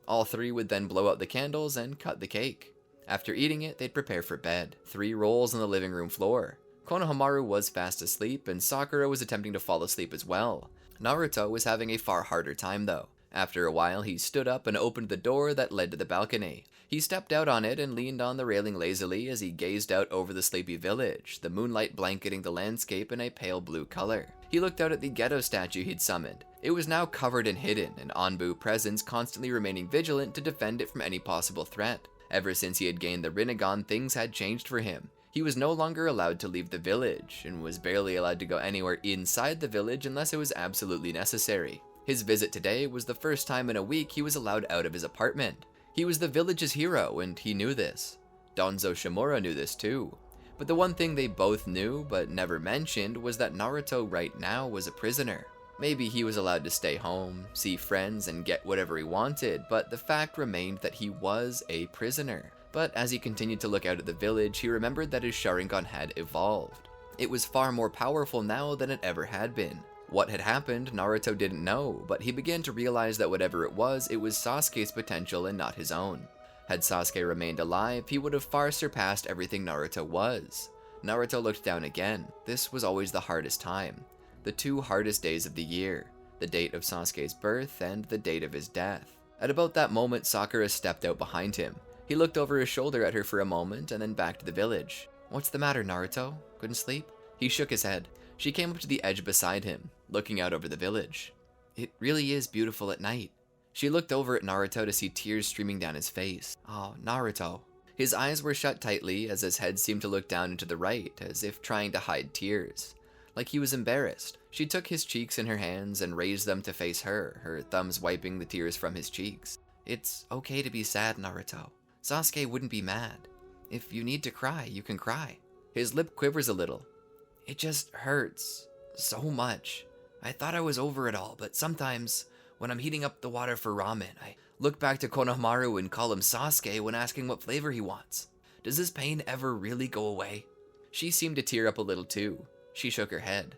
All three would then blow out the candles and cut the cake. After eating it, they'd prepare for bed. 3 rolls on the living room floor. Konohamaru was fast asleep, and Sakura was attempting to fall asleep as well. Naruto was having a far harder time though. After a while, he stood up and opened the door that led to the balcony. He stepped out on it and leaned on the railing lazily as he gazed out over the sleepy village, the moonlight blanketing the landscape in a pale blue color. He looked out at the ghetto statue he'd summoned. It was now covered and hidden, an Anbu presence constantly remaining vigilant to defend it from any possible threat. Ever since he had gained the Rinnegan, things had changed for him. He was no longer allowed to leave the village, and was barely allowed to go anywhere inside the village unless it was absolutely necessary. His visit today was the first time in a week he was allowed out of his apartment. He was the village's hero, and he knew this. Danzo Shimura knew this too. But the one thing they both knew but never mentioned was that Naruto right now was a prisoner. Maybe he was allowed to stay home, see friends, and get whatever he wanted, but the fact remained that he was a prisoner. But as he continued to look out at the village, he remembered that his Sharingan had evolved. It was far more powerful now than it ever had been. What had happened, Naruto didn't know, but he began to realize that whatever it was Sasuke's potential and not his own. Had Sasuke remained alive, he would have far surpassed everything Naruto was. Naruto looked down again. This was always the hardest time. The 2 hardest days of the year. The date of Sasuke's birth and the date of his death. At about that moment, Sakura stepped out behind him. He looked over his shoulder at her for a moment and then back to the village. "What's the matter, Naruto? Couldn't sleep?" He shook his head. She came up to the edge beside him, looking out over the village. "It really is beautiful at night." She looked over at Naruto to see tears streaming down his face. "Oh, Naruto." His eyes were shut tightly as his head seemed to look down into the right, as if trying to hide tears. Like he was embarrassed. She took his cheeks in her hands and raised them to face her, her thumbs wiping the tears from his cheeks. "It's okay to be sad, Naruto. Sasuke wouldn't be mad. If you need to cry, you can cry." His lip quivers a little. "It just hurts so much. I thought I was over it all, but sometimes, when I'm heating up the water for ramen, I look back to Konohamaru and call him Sasuke when asking what flavor he wants. Does this pain ever really go away?" She seemed to tear up a little too. She shook her head.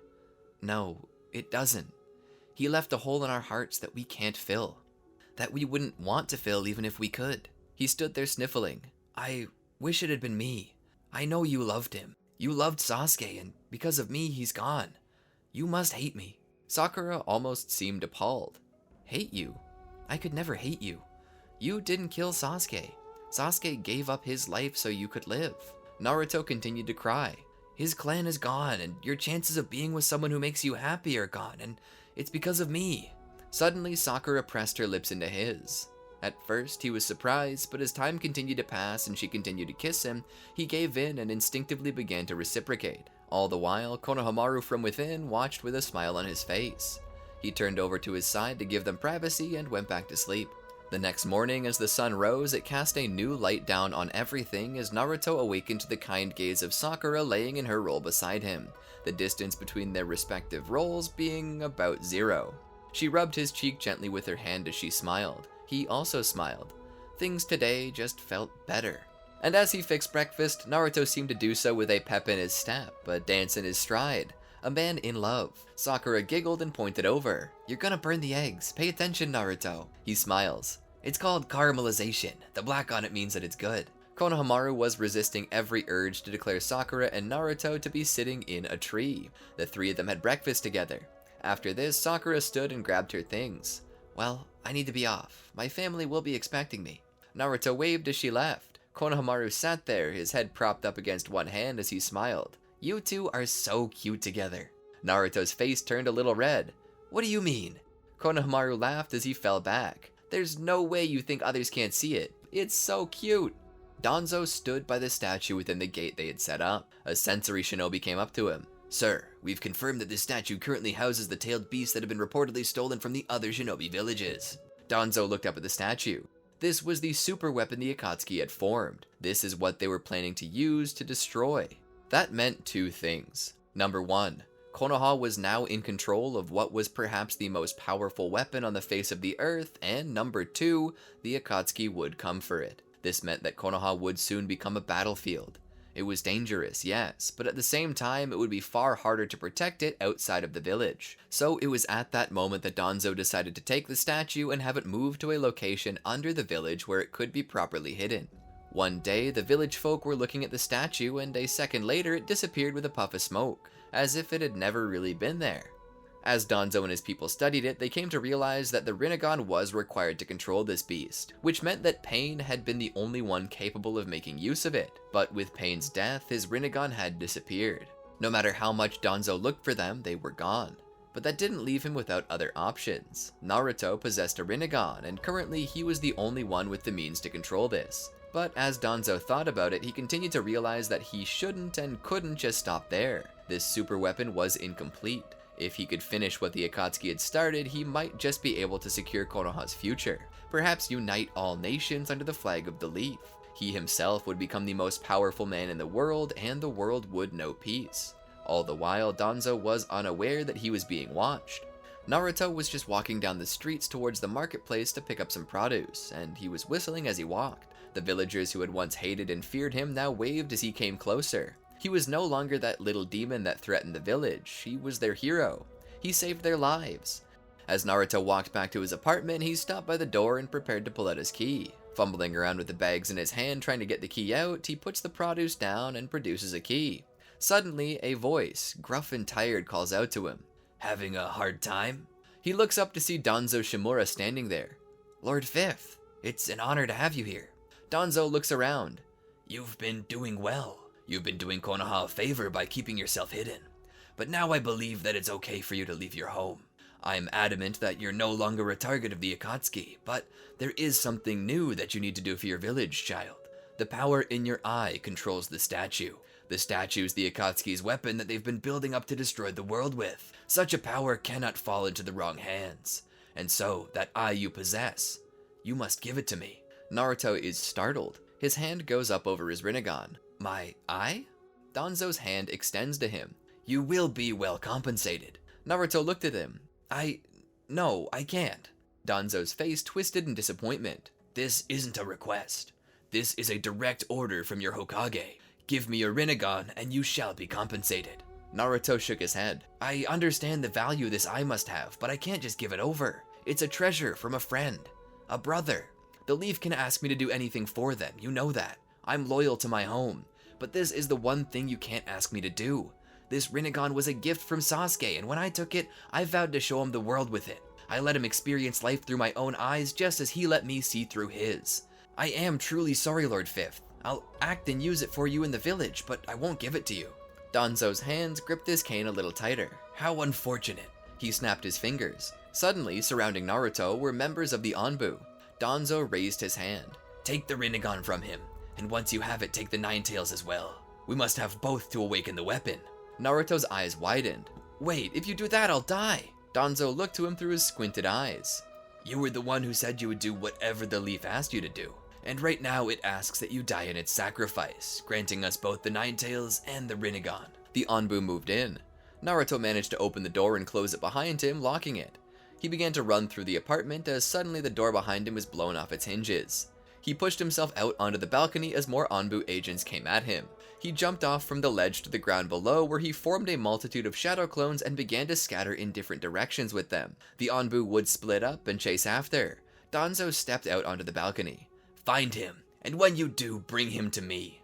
"No, it doesn't. He left a hole in our hearts that we can't fill. That we wouldn't want to fill even if we could." He stood there sniffling. "I wish it had been me. I know you loved him. You loved Sasuke, and because of me, he's gone. You must hate me." Sakura almost seemed appalled. "Hate you? I could never hate you. You didn't kill Sasuke. Sasuke gave up his life so you could live." Naruto continued to cry. "His clan is gone, and your chances of being with someone who makes you happy are gone, and it's because of me." Suddenly, Sakura pressed her lips into his. At first, he was surprised, but as time continued to pass and she continued to kiss him, he gave in and instinctively began to reciprocate. All the while, Konohamaru from within watched with a smile on his face. He turned over to his side to give them privacy and went back to sleep. The next morning, as the sun rose, it cast a new light down on everything as Naruto awakened to the kind gaze of Sakura laying in her roll beside him, the distance between their respective rolls being about 0. She rubbed his cheek gently with her hand as she smiled. He also smiled. Things today just felt better. And as he fixed breakfast, Naruto seemed to do so with a pep in his step, a dance in his stride. A man in love. Sakura giggled and pointed over. "You're gonna burn the eggs. Pay attention, Naruto." He smiles. "It's called caramelization. The black on it means that it's good." Konohamaru was resisting every urge to declare Sakura and Naruto to be sitting in a tree. The 3 of them had breakfast together. After this, Sakura stood and grabbed her things. "Well, I need to be off. My family will be expecting me." Naruto waved as she left. Konohamaru sat there, his head propped up against one hand as he smiled. "You two are so cute together." Naruto's face turned a little red. "What do you mean?" Konohamaru laughed as he fell back. "There's no way you think others can't see it. It's so cute." Danzo stood by the statue within the gate they had set up. A sensory shinobi came up to him. "Sir, we've confirmed that this statue currently houses the tailed beasts that have been reportedly stolen from the other shinobi villages." Danzo looked up at the statue. This was the super weapon the Akatsuki had formed. This is what they were planning to use to destroy. That meant 2 things. Number 1, Konoha was now in control of what was perhaps the most powerful weapon on the face of the earth, and number 2, the Akatsuki would come for it. This meant that Konoha would soon become a battlefield. It was dangerous, yes, but at the same time, it would be far harder to protect it outside of the village. So it was at that moment that Danzo decided to take the statue and have it moved to a location under the village where it could be properly hidden. One day, the village folk were looking at the statue, and a second later, it disappeared with a puff of smoke, as if it had never really been there. As Danzo and his people studied it, they came to realize that the Rinnegan was required to control this beast, which meant that Pain had been the only one capable of making use of it. But with Pain's death, his Rinnegan had disappeared. No matter how much Danzo looked for them, they were gone. But that didn't leave him without other options. Naruto possessed a Rinnegan, and currently he was the only one with the means to control this. But as Danzo thought about it, he continued to realize that he shouldn't and couldn't just stop there. This super weapon was incomplete. If he could finish what the Akatsuki had started, he might just be able to secure Konoha's future. Perhaps unite all nations under the flag of the leaf. He himself would become the most powerful man in the world, and the world would know peace. All the while, Danzo was unaware that he was being watched. Naruto was just walking down the streets towards the marketplace to pick up some produce, and he was whistling as he walked. The villagers who had once hated and feared him now waved as he came closer. He was no longer that little demon that threatened the village. He was their hero. He saved their lives. As Naruto walked back to his apartment, he stopped by the door and prepared to pull out his key. Fumbling around with the bags in his hand trying to get the key out, he puts the produce down and produces a key. Suddenly, a voice, gruff and tired, calls out to him. "Having a hard time?" He looks up to see Danzo Shimura standing there. "Lord Fifth, it's an honor to have you here." Danzo looks around. "You've been doing well. You've been doing Konoha a favor by keeping yourself hidden. But now I believe that it's okay for you to leave your home. I'm adamant that you're no longer a target of the Akatsuki, but there is something new that you need to do for your village, child. The power in your eye controls the statue. The statue's the Akatsuki's weapon that they've been building up to destroy the world with. Such a power cannot fall into the wrong hands. And so, that eye you possess, you must give it to me." Naruto is startled. His hand goes up over his Rinnegan. "My eye?" Danzo's hand extends to him. "You will be well compensated." Naruto looked at him. No, I can't." Danzo's face twisted in disappointment. "This isn't a request. This is a direct order from your Hokage. Give me your Rinnegan and you shall be compensated." Naruto shook his head. "I understand the value this eye must have, but I can't just give it over. It's a treasure from a friend. A brother. The Leaf can ask me to do anything for them, you know that. I'm loyal to my home. But this is the one thing you can't ask me to do. This Rinnegan was a gift from Sasuke, and when I took it, I vowed to show him the world with it. I let him experience life through my own eyes just as he let me see through his. I am truly sorry, Lord Fifth. I'll act and use it for you in the village, but I won't give it to you." Danzo's hands gripped his cane a little tighter. "How unfortunate." He snapped his fingers. Suddenly, surrounding Naruto were members of the Anbu. Danzo raised his hand. "Take the Rinnegan from him, and once you have it, take the Nine Tails as well. We must have both to awaken the weapon." Naruto's eyes widened. "Wait, if you do that, I'll die." Danzo looked to him through his squinted eyes. "You were the one who said you would do whatever the Leaf asked you to do. And right now it asks that you die in its sacrifice, granting us both the Nine Tails and the Rinnegan." The Anbu moved in. Naruto managed to open the door and close it behind him, locking it. He began to run through the apartment as suddenly the door behind him was blown off its hinges. He pushed himself out onto the balcony as more Anbu agents came at him. He jumped off from the ledge to the ground below, where he formed a multitude of shadow clones and began to scatter in different directions with them. The Anbu would split up and chase after. Danzo stepped out onto the balcony. "Find him, and when you do, bring him to me."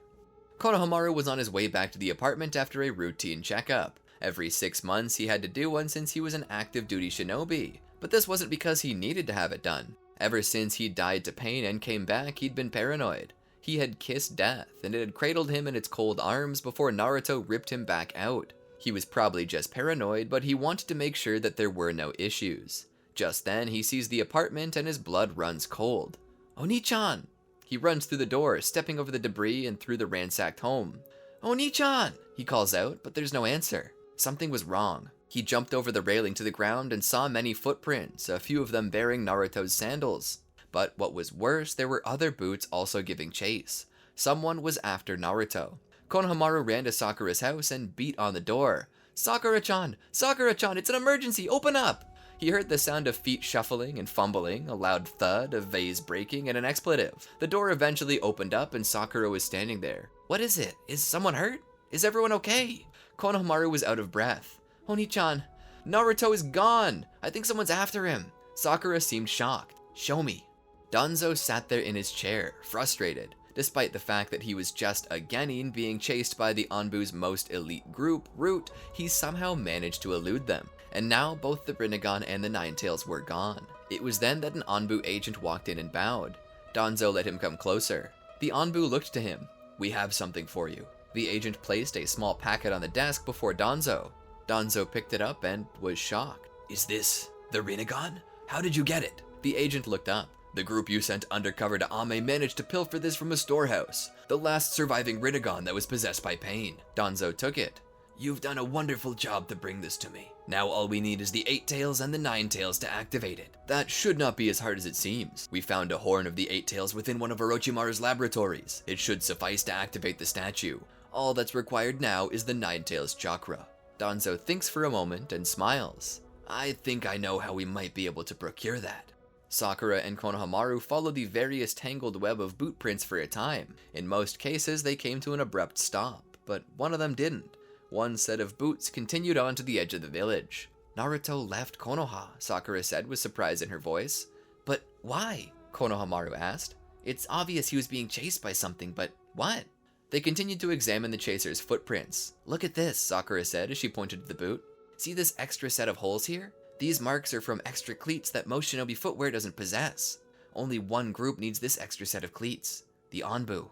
Konohamaru was on his way back to the apartment after a routine checkup. Every 6 months he had to do one since he was an active duty shinobi. But this wasn't because he needed to have it done. Ever since he died to pain and came back, he'd been paranoid. He had kissed death, and it had cradled him in its cold arms before Naruto ripped him back out. He was probably just paranoid, but he wanted to make sure that there were no issues. Just then, he sees the apartment and his blood runs cold. "Oni-chan!" He runs through the door, stepping over the debris and through the ransacked home. "Oni-chan!" he calls out, but there's no answer. Something was wrong. He jumped over the railing to the ground and saw many footprints, a few of them bearing Naruto's sandals. But what was worse, there were other boots also giving chase. Someone was after Naruto. Konohamaru ran to Sakura's house and beat on the door. Sakura-chan! Sakura-chan, it's an emergency! Open up! He heard the sound of feet shuffling and fumbling, a loud thud, a vase breaking, and an expletive. The door eventually opened up and Sakura was standing there. What is it? Is someone hurt? Is everyone okay? Konohamaru was out of breath. Oni-chan, Naruto is gone! I think someone's after him. Sakura seemed shocked. Show me. Danzo sat there in his chair, frustrated. Despite the fact that he was just a genin being chased by the Anbu's most elite group, Root, he somehow managed to elude them. And now both the Rinnegan and the Ninetales were gone. It was then that an Anbu agent walked in and bowed. Danzo let him come closer. The Anbu looked to him. We have something for you. The agent placed a small packet on the desk before Danzo. Danzo picked it up and was shocked. Is this the Rinnegan? How did you get it? The agent looked up. The group you sent undercover to Ame managed to pilfer this from a storehouse. The last surviving Rinnegan that was possessed by pain. Danzo took it. You've done a wonderful job to bring this to me. Now all we need is the 8 tails and the 9 tails to activate it. That should not be as hard as it seems. We found a horn of the 8 tails within one of Orochimaru's laboratories. It should suffice to activate the statue. All that's required now is the 9 tails chakra. Danzo thinks for a moment and smiles. I think I know how we might be able to procure that. Sakura and Konohamaru followed the various tangled web of boot prints for a time. In most cases, they came to an abrupt stop, but one of them didn't. One set of boots continued on to the edge of the village. Naruto left Konoha, Sakura said with surprise in her voice. But why? Konohamaru asked. It's obvious he was being chased by something, but what? They continued to examine the chaser's footprints. Look at this, Sakura said as she pointed to the boot. See this extra set of holes here? These marks are from extra cleats that most shinobi footwear doesn't possess. Only one group needs this extra set of cleats. The Anbu.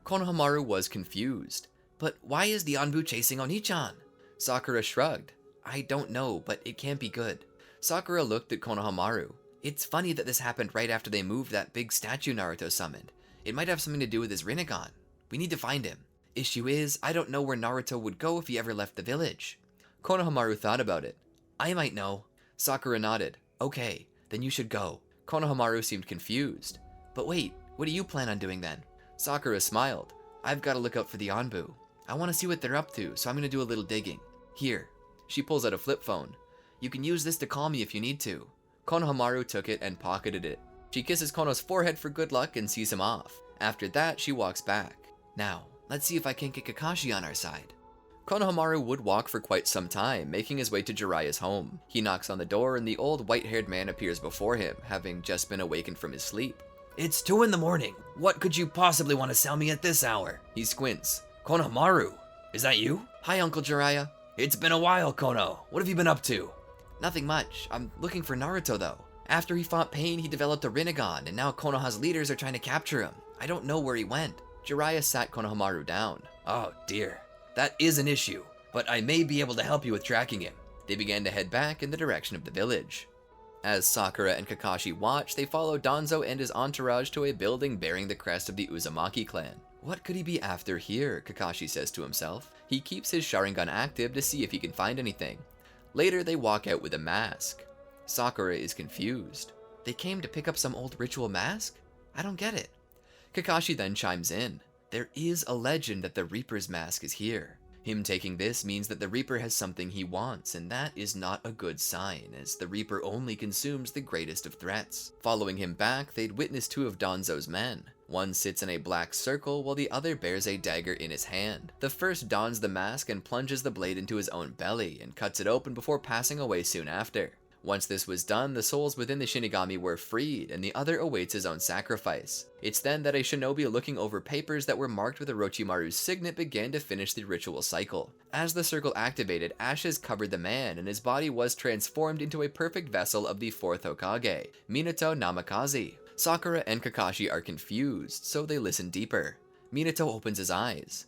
Konohamaru was confused. But why is the Anbu chasing Oni-chan? Sakura shrugged. I don't know, but it can't be good. Sakura looked at Konohamaru. It's funny that this happened right after they moved that big statue Naruto summoned. It might have something to do with his Rinnegan. We need to find him. Issue is, I don't know where Naruto would go if he ever left the village. Konohamaru thought about it. I might know. Sakura nodded. Okay, then you should go. Konohamaru seemed confused. But wait, what do you plan on doing then? Sakura smiled. I've got to look out for the Anbu. I want to see what they're up to, so I'm going to do a little digging. Here. She pulls out a flip phone. You can use this to call me if you need to. Konohamaru took it and pocketed it. She kisses Kono's forehead for good luck and sees him off. After that, she walks back. Now, let's see if I can't get Kakashi on our side. Konohamaru would walk for quite some time, making his way to Jiraiya's home. He knocks on the door and the old white-haired man appears before him, having just been awakened from his sleep. It's 2 a.m. What could you possibly want to sell me at this hour? He squints. Konohamaru, is that you? Hi, Uncle Jiraiya. It's been a while, Kono. What have you been up to? Nothing much. I'm looking for Naruto, though. After he fought Pain, he developed a Rinnegan, and now Konoha's leaders are trying to capture him. I don't know where he went. Jiraiya sat Konohamaru down. Oh, dear. That is an issue, but I may be able to help you with tracking him. They began to head back in the direction of the village. As Sakura and Kakashi watched, they followed Danzo and his entourage to a building bearing the crest of the Uzumaki clan. What could he be after here, Kakashi says to himself. He keeps his Sharingan active to see if he can find anything. Later, they walk out with a mask. Sakura is confused. They came to pick up some old ritual mask? I don't get it. Kakashi then chimes in. There is a legend that the Reaper's mask is here. Him taking this means that the Reaper has something he wants, and that is not a good sign, as the Reaper only consumes the greatest of threats. Following him back, they'd witnessed 2 of Danzo's men. One sits in a black circle, while the other bears a dagger in his hand. The first dons the mask and plunges the blade into his own belly, and cuts it open before passing away soon after. Once this was done, the souls within the Shinigami were freed, and the other awaits his own sacrifice. It's then that a shinobi looking over papers that were marked with Orochimaru's signet began to finish the ritual cycle. As the circle activated, ashes covered the man, and his body was transformed into a perfect vessel of the 4th Hokage, Minato Namikaze. Sakura and Kakashi are confused, so they listen deeper. Minato opens his eyes.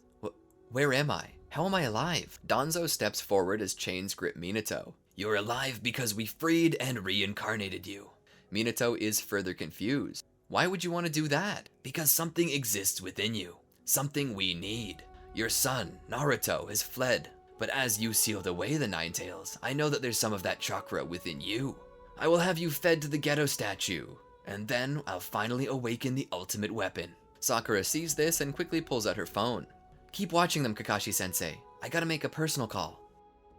Where am I? How am I alive? Danzo steps forward as chains grip Minato. You're alive because we freed and reincarnated you. Minato is further confused. Why would you want to do that? Because something exists within you. Something we need. Your son, Naruto, has fled. But as you sealed away the 9 tails, I know that there's some of that chakra within you. I will have you fed to the ghetto statue, and then I'll finally awaken the ultimate weapon. Sakura sees this and quickly pulls out her phone. Keep watching them, Kakashi-sensei. I gotta make a personal call.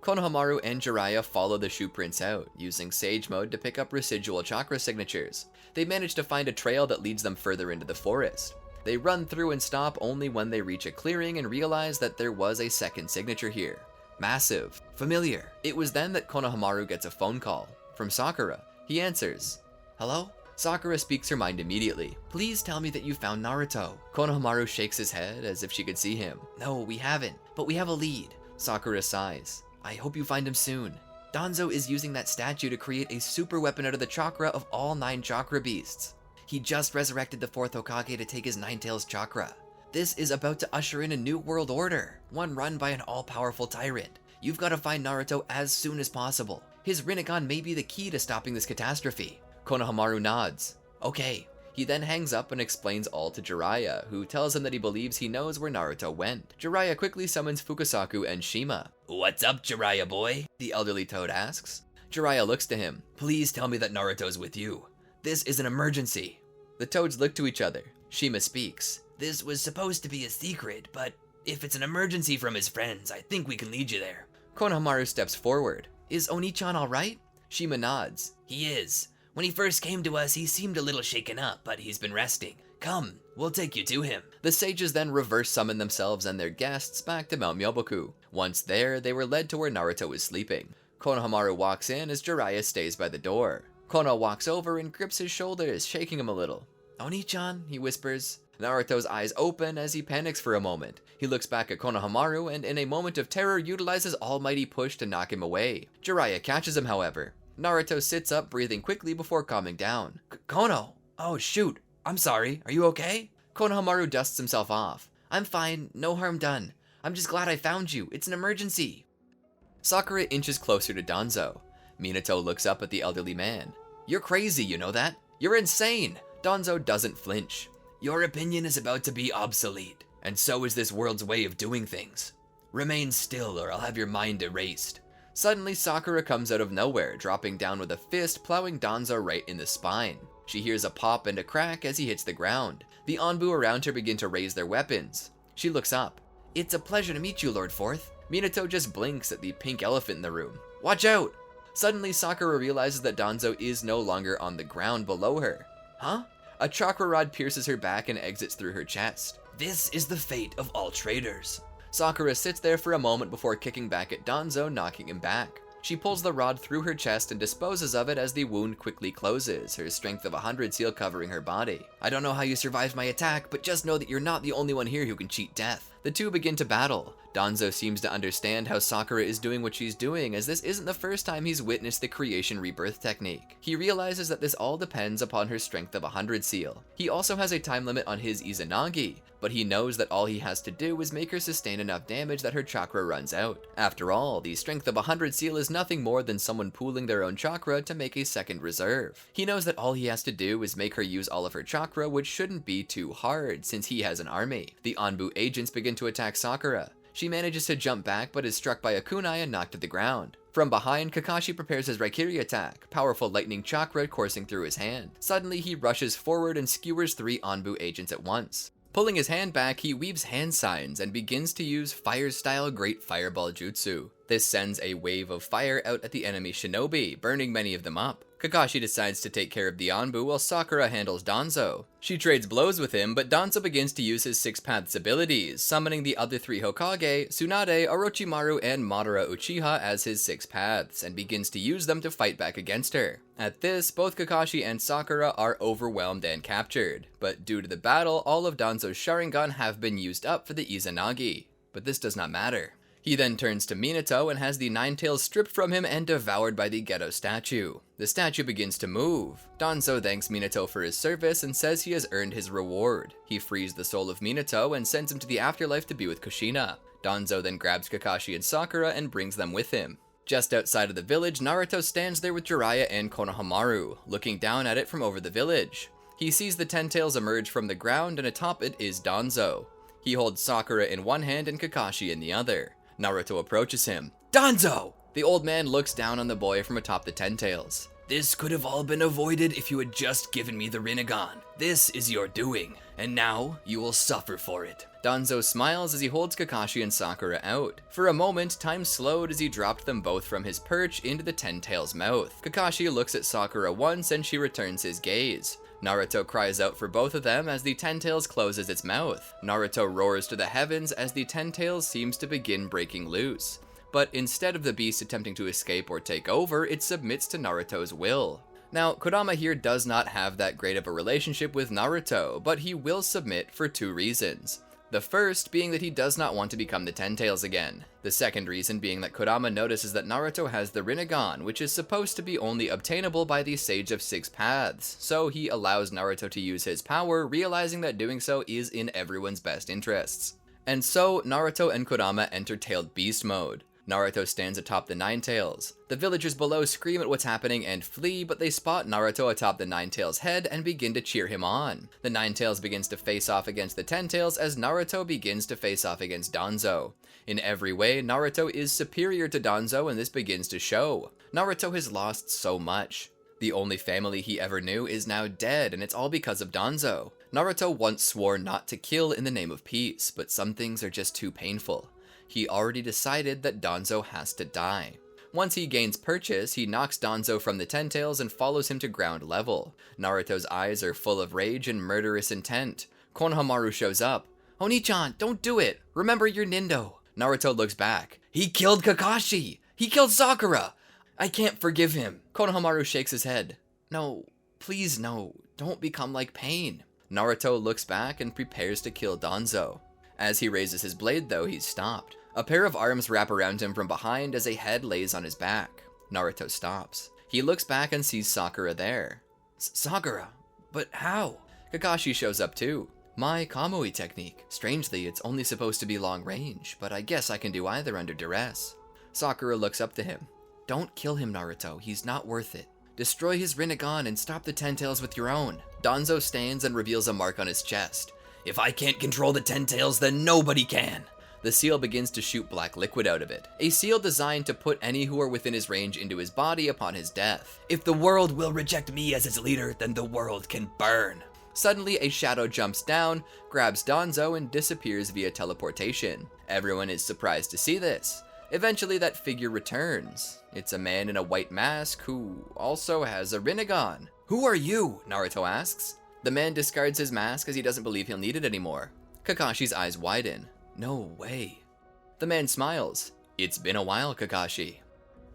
Konohamaru and Jiraiya follow the shoe prints out, using Sage Mode to pick up residual chakra signatures. They manage to find a trail that leads them further into the forest. They run through and stop only when they reach a clearing and realize that there was a second signature here. Massive. Familiar. It was then that Konohamaru gets a phone call from Sakura. He answers. Hello? Sakura speaks her mind immediately. Please tell me that you found Naruto. Konohamaru shakes his head as if she could see him. No, we haven't, but we have a lead. Sakura sighs. I hope you find him soon. Danzo is using that statue to create a super weapon out of the chakra of all 9 chakra beasts. He just resurrected the 4th Hokage to take his 9 tails chakra. This is about to usher in a new world order, one run by an all-powerful tyrant. You've got to find Naruto as soon as possible. His Rinnegan may be the key to stopping this catastrophe. Konohamaru nods. Okay. He then hangs up and explains all to Jiraiya, who tells him that he believes he knows where Naruto went. Jiraiya quickly summons Fukasaku and Shima. What's up, Jiraiya boy? The elderly toad asks. Jiraiya looks to him. Please tell me that Naruto's with you. This is an emergency. The toads look to each other. Shima speaks. This was supposed to be a secret, but if it's an emergency from his friends, I think we can lead you there. Konohamaru steps forward. Is Oni-chan alright? Shima nods. He is. When he first came to us, he seemed a little shaken up, but he's been resting. Come, we'll take you to him. The sages then reverse summon themselves and their guests back to Mount Myoboku. Once there, they were led to where Naruto is sleeping. Konohamaru walks in as Jiraiya stays by the door. Kono walks over and grips his shoulders, shaking him a little. Oni-chan, he whispers. Naruto's eyes open as he panics for a moment. He looks back at Konohamaru and in a moment of terror utilizes almighty push to knock him away. Jiraiya catches him, however. Naruto sits up, breathing quickly before calming down. Kono! Oh shoot, I'm sorry, are you okay? Konohamaru dusts himself off. I'm fine, no harm done. I'm just glad I found you, it's an emergency. Sakura inches closer to Danzo. Minato looks up at the elderly man. You're crazy, you know that? You're insane! Danzo doesn't flinch. Your opinion is about to be obsolete, and so is this world's way of doing things. Remain still or I'll have your mind erased. Suddenly, Sakura comes out of nowhere, dropping down with a fist, plowing Danzo right in the spine. She hears a pop and a crack as he hits the ground. The Anbu around her begin to raise their weapons. She looks up. It's a pleasure to meet you, Lord Fourth. Minato just blinks at the pink elephant in the room. Watch out! Suddenly, Sakura realizes that Danzo is no longer on the ground below her. Huh? A chakra rod pierces her back and exits through her chest. This is the fate of all traitors. Sakura sits there for a moment before kicking back at Danzo, knocking him back. She pulls the rod through her chest and disposes of it as the wound quickly closes, her strength of 100 seal covering her body. I don't know how you survived my attack, but just know that you're not the only one here who can cheat death. The two begin to battle. Danzo seems to understand how Sakura is doing what she's doing, as this isn't the first time he's witnessed the creation rebirth technique. He realizes that this all depends upon her strength of 100 seal. He also has a time limit on his Izanagi, but he knows that all he has to do is make her sustain enough damage that her chakra runs out. After all, the strength of 100 seal is nothing more than someone pooling their own chakra to make a second reserve. He knows that all he has to do is make her use all of her chakra, which shouldn't be too hard since he has an army. The Anbu agents begin to attack Sakura. She manages to jump back but is struck by a kunai and knocked to the ground. From behind, Kakashi prepares his Raikiri attack, powerful lightning chakra coursing through his hand. Suddenly, he rushes forward and skewers 3 Anbu agents at once. Pulling his hand back, he weaves hand signs and begins to use fire-style Great Fireball Jutsu. This sends a wave of fire out at the enemy shinobi, burning many of them up. Kakashi decides to take care of the Anbu while Sakura handles Danzo. She trades blows with him, but Danzo begins to use his 6 paths abilities, summoning the other 3 Hokage, Tsunade, Orochimaru, and Madara Uchiha as his 6 paths, and begins to use them to fight back against her. At this, both Kakashi and Sakura are overwhelmed and captured, but due to the battle, all of Danzo's Sharingan have been used up for the Izanagi. But this does not matter. He then turns to Minato and has the 9 tails stripped from him and devoured by the ghetto statue. The statue begins to move. Danzo thanks Minato for his service and says he has earned his reward. He frees the soul of Minato and sends him to the afterlife to be with Kushina. Danzo then grabs Kakashi and Sakura and brings them with him. Just outside of the village, Naruto stands there with Jiraiya and Konohamaru, looking down at it from over the village. He sees the 10 tails emerge from the ground and atop it is Danzo. He holds Sakura in one hand and Kakashi in the other. Naruto approaches him. Danzo! The old man looks down on the boy from atop the 10 tails. This could have all been avoided if you had just given me the Rinnegan. This is your doing, and now you will suffer for it. Danzo smiles as he holds Kakashi and Sakura out. For a moment, time slowed as he dropped them both from his perch into the Ten Tails' mouth. Kakashi looks at Sakura once and she returns his gaze. Naruto cries out for both of them as the Ten Tails closes its mouth. Naruto roars to the heavens as the Ten Tails seems to begin breaking loose. But instead of the beast attempting to escape or take over, it submits to Naruto's will. Now, Kurama here does not have that great of a relationship with Naruto, but he will submit for 2 reasons. The first being that he does not want to become the Ten Tails again. The second reason being that Kurama notices that Naruto has the Rinnegan, which is supposed to be only obtainable by the Sage of Six Paths, so he allows Naruto to use his power, realizing that doing so is in everyone's best interests. And so, Naruto and Kurama enter Tailed Beast mode. Naruto stands atop the Nine Tails. The villagers below scream at what's happening and flee, but they spot Naruto atop the Nine Tails' head and begin to cheer him on. The Nine Tails begins to face off against the Ten Tails as Naruto begins to face off against Danzo. In every way, Naruto is superior to Danzo and this begins to show. Naruto has lost so much. The only family he ever knew is now dead, and it's all because of Danzo. Naruto once swore not to kill in the name of peace, but some things are just too painful. He already decided that Danzo has to die. Once he gains purchase, he knocks Danzo from the Ten Tails and follows him to ground level. Naruto's eyes are full of rage and murderous intent. Konohamaru shows up. "Oni-chan, don't do it! Remember your Nindo!" Naruto looks back. "He killed Kakashi! He killed Sakura! I can't forgive him!" Konohamaru shakes his head. "No, please no, don't become like Pain." Naruto looks back and prepares to kill Danzo. As he raises his blade though, he's stopped. A pair of arms wrap around him from behind as a head lays on his back. Naruto stops. He looks back and sees Sakura there. "Sakura? But how?" Kakashi shows up too. "My Kamui technique. Strangely, it's only supposed to be long range, but I guess I can do either under duress." Sakura looks up to him. "Don't kill him, Naruto. He's not worth it. Destroy his Rinnegan and stop the Ten Tails with your own." Danzo stands and reveals a mark on his chest. "If I can't control the Ten Tails, then nobody can." The seal begins to shoot black liquid out of it. A seal designed to put any who are within his range into his body upon his death. "If the world will reject me as its leader, then the world can burn." Suddenly, a shadow jumps down, grabs Danzo, and disappears via teleportation. Everyone is surprised to see this. Eventually, that figure returns. It's a man in a white mask who also has a Rinnegan. "Who are you?" Naruto asks. The man discards his mask as he doesn't believe he'll need it anymore. Kakashi's eyes widen. "No way." The man smiles. "It's been a while, Kakashi."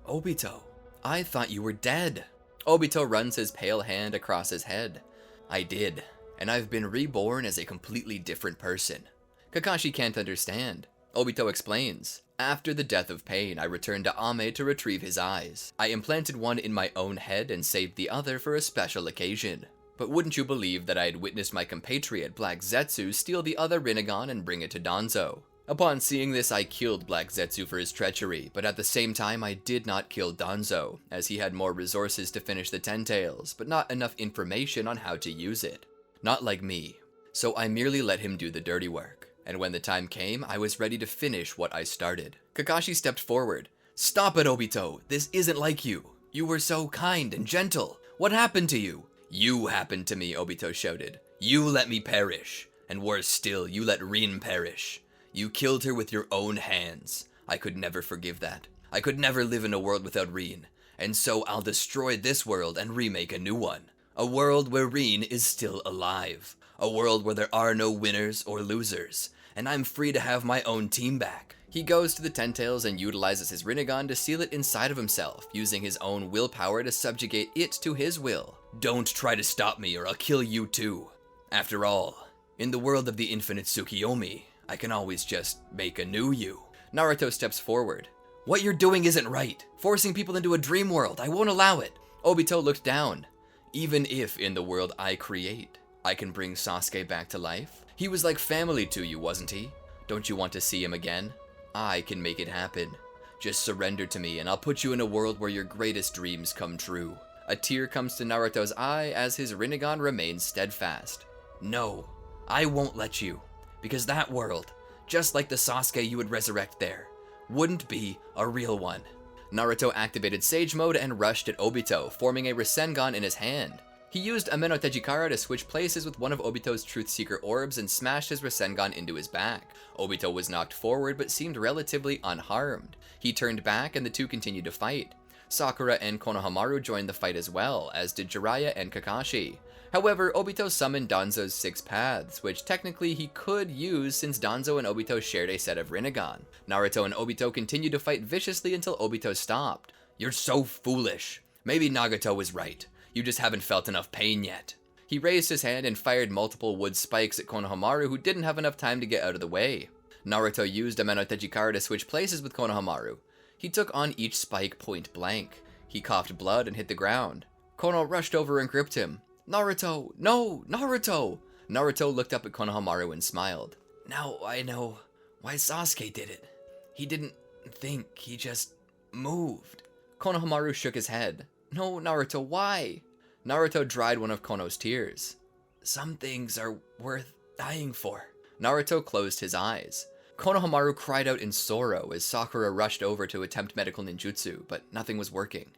"Obito, I thought you were dead." Obito runs his pale hand across his head. "I did, and I've been reborn as a completely different person." Kakashi can't understand. Obito explains. "After the death of Pain, I returned to Ame to retrieve his eyes. I implanted one in my own head and saved the other for a special occasion. But wouldn't you believe that I had witnessed my compatriot Black Zetsu steal the other Rinnegan and bring it to Danzo? Upon seeing this, I killed Black Zetsu for his treachery, but at the same time I did not kill Danzo, as he had more resources to finish the Ten Tails, but not enough information on how to use it. Not like me. So I merely let him do the dirty work, and when the time came, I was ready to finish what I started." Kakashi stepped forward. "Stop it, Obito! This isn't like you! You were so kind and gentle! What happened to you?" "You happened to me," Obito shouted. "You let me perish. And worse still, you let Rin perish. You killed her with your own hands. I could never forgive that. I could never live in a world without Rin. And so I'll destroy this world and remake a new one. A world where Rin is still alive. A world where there are no winners or losers. And I'm free to have my own team back." He goes to the Ten Tails and utilizes his Rinnegan to seal it inside of himself, using his own willpower to subjugate it to his will. "Don't try to stop me or I'll kill you too. After all, in the world of the infinite Tsukiyomi, I can always just make a new you." Naruto steps forward. "What you're doing isn't right. Forcing people into a dream world, I won't allow it." Obito looked down. "Even if in the world I create, I can bring Sasuke back to life? He was like family to you, wasn't he? Don't you want to see him again? I can make it happen. Just surrender to me and I'll put you in a world where your greatest dreams come true." A tear comes to Naruto's eye as his Rinnegan remains steadfast. "No, I won't let you, because that world, just like the Sasuke you would resurrect there, wouldn't be a real one." Naruto activated Sage Mode and rushed at Obito, forming a Rasengan in his hand. He used Ameno Tejikara to switch places with one of Obito's Truth Seeker orbs and smashed his Rasengan into his back. Obito was knocked forward but seemed relatively unharmed. He turned back and the two continued to fight. Sakura and Konohamaru joined the fight as well, as did Jiraiya and Kakashi. However, Obito summoned Danzo's 6 paths, which technically he could use since Danzo and Obito shared a set of Rinnegan. Naruto and Obito continued to fight viciously until Obito stopped. "You're so foolish. Maybe Nagato was right. You just haven't felt enough pain yet." He raised his hand and fired multiple wood spikes at Konohamaru, who didn't have enough time to get out of the way. Naruto used Ameno Tejikara to switch places with Konohamaru. He took on each spike point blank. He coughed blood and hit the ground. Kono rushed over and gripped him. "Naruto! No! Naruto!" Naruto looked up at Konohamaru and smiled. "Now I know why Sasuke did it. He didn't think, he just moved." Konohamaru shook his head. "No, Naruto, why?" Naruto dried one of Kono's tears. "Some things are worth dying for." Naruto closed his eyes. Konohamaru cried out in sorrow as Sakura rushed over to attempt medical ninjutsu, but nothing was working.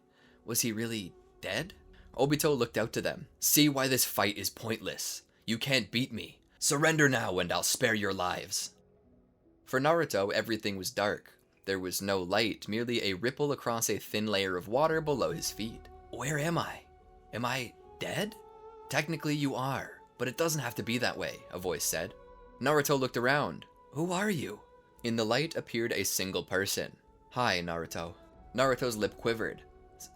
Was he really dead? Obito looked out to them. "See why this fight is pointless. You can't beat me. Surrender now and I'll spare your lives." For Naruto, everything was dark. There was no light, merely a ripple across a thin layer of water below his feet. "Where am I? Am I dead?" "Technically you are, but it doesn't have to be that way," a voice said. Naruto looked around. "Who are you?" In the light appeared a single person. "Hi, Naruto." Naruto's lip quivered.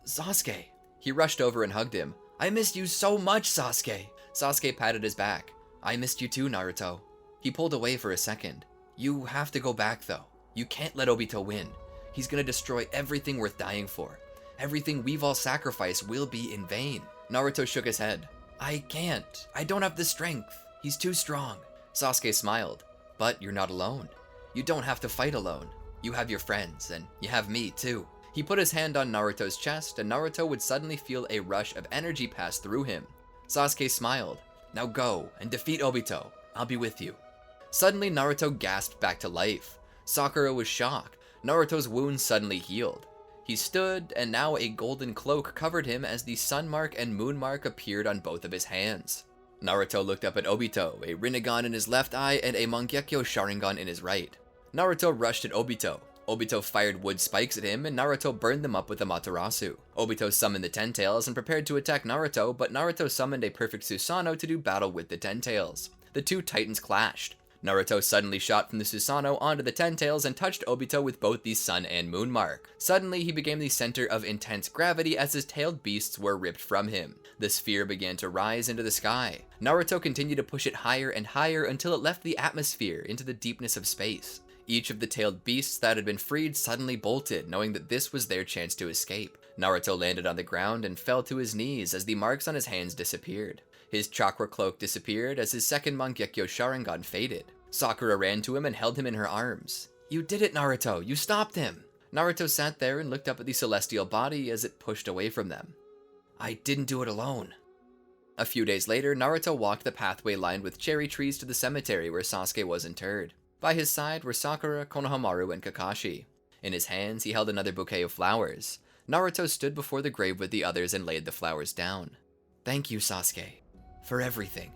"Sasuke." He rushed over and hugged him. "I missed you so much, Sasuke." Sasuke patted his back. "I missed you too, Naruto." He pulled away for a second. "You have to go back, though. You can't let Obito win. He's gonna destroy everything worth dying for. Everything we've all sacrificed will be in vain." Naruto shook his head. "I can't. I don't have the strength. He's too strong." Sasuke smiled. "But you're not alone. You don't have to fight alone. You have your friends, and you have me, too." He put his hand on Naruto's chest, and Naruto would suddenly feel a rush of energy pass through him. Sasuke smiled. "Now go, and defeat Obito. I'll be with you." Suddenly, Naruto gasped back to life. Sakura was shocked. Naruto's wound suddenly healed. He stood, and now a golden cloak covered him as the sun mark and moon mark appeared on both of his hands. Naruto looked up at Obito, a Rinnegan in his left eye and a Mangekyo Sharingan in his right. Naruto rushed at Obito. Obito fired wood spikes at him, and Naruto burned them up with Amaterasu. Obito summoned the Ten Tails and prepared to attack Naruto, but Naruto summoned a perfect Susanoo to do battle with the Ten Tails. The two titans clashed. Naruto suddenly shot from the Susanoo onto the Ten Tails and touched Obito with both the sun and moon mark. Suddenly, he became the center of intense gravity as his tailed beasts were ripped from him. The sphere began to rise into the sky. Naruto continued to push it higher and higher until it left the atmosphere into the deepness of space. Each of the tailed beasts that had been freed suddenly bolted, knowing that this was their chance to escape. Naruto landed on the ground and fell to his knees as the marks on his hands disappeared. His chakra cloak disappeared as his second Mangekyo Sharingan faded. Sakura ran to him and held him in her arms. "You did it, Naruto! You stopped him!" Naruto sat there and looked up at the celestial body as it pushed away from them. "I didn't do it alone." A few days later, Naruto walked the pathway lined with cherry trees to the cemetery where Sasuke was interred. By his side were Sakura, Konohamaru, and Kakashi. In his hands, he held another bouquet of flowers. Naruto stood before the grave with the others and laid the flowers down. "Thank you, Sasuke, for everything."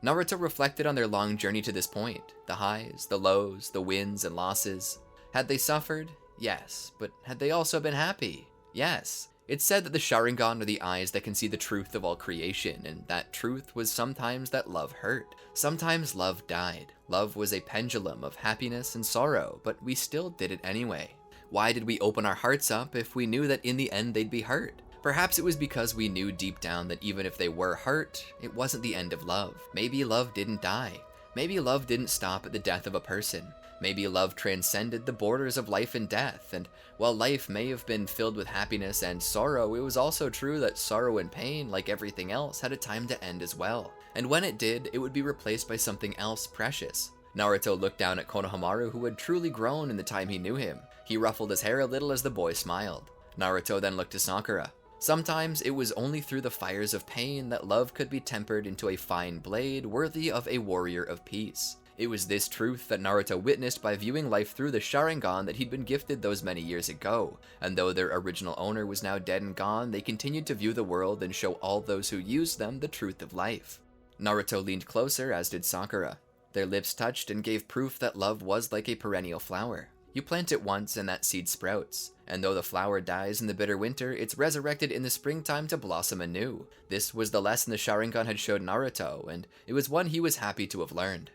Naruto reflected on their long journey to this point. The highs, the lows, the wins and losses. Had they suffered? Yes. But had they also been happy? Yes. It's said that the Sharingan are the eyes that can see the truth of all creation, and that truth was sometimes that love hurt. Sometimes love died. Love was a pendulum of happiness and sorrow, but we still did it anyway. Why did we open our hearts up if we knew that in the end they'd be hurt? Perhaps it was because we knew deep down that even if they were hurt, it wasn't the end of love. Maybe love didn't die. Maybe love didn't stop at the death of a person. Maybe love transcended the borders of life and death, and while life may have been filled with happiness and sorrow, it was also true that sorrow and pain, like everything else, had a time to end as well. And when it did, it would be replaced by something else precious. Naruto looked down at Konohamaru, who had truly grown in the time he knew him. He ruffled his hair a little as the boy smiled. Naruto then looked to Sakura. Sometimes it was only through the fires of pain that love could be tempered into a fine blade worthy of a warrior of peace. It was this truth that Naruto witnessed by viewing life through the Sharingan that he'd been gifted those many years ago, and though their original owner was now dead and gone, they continued to view the world and show all those who used them the truth of life. Naruto leaned closer, as did Sakura. Their lips touched and gave proof that love was like a perennial flower. You plant it once and that seed sprouts, and though the flower dies in the bitter winter, it's resurrected in the springtime to blossom anew. This was the lesson the Sharingan had showed Naruto, and it was one he was happy to have learned.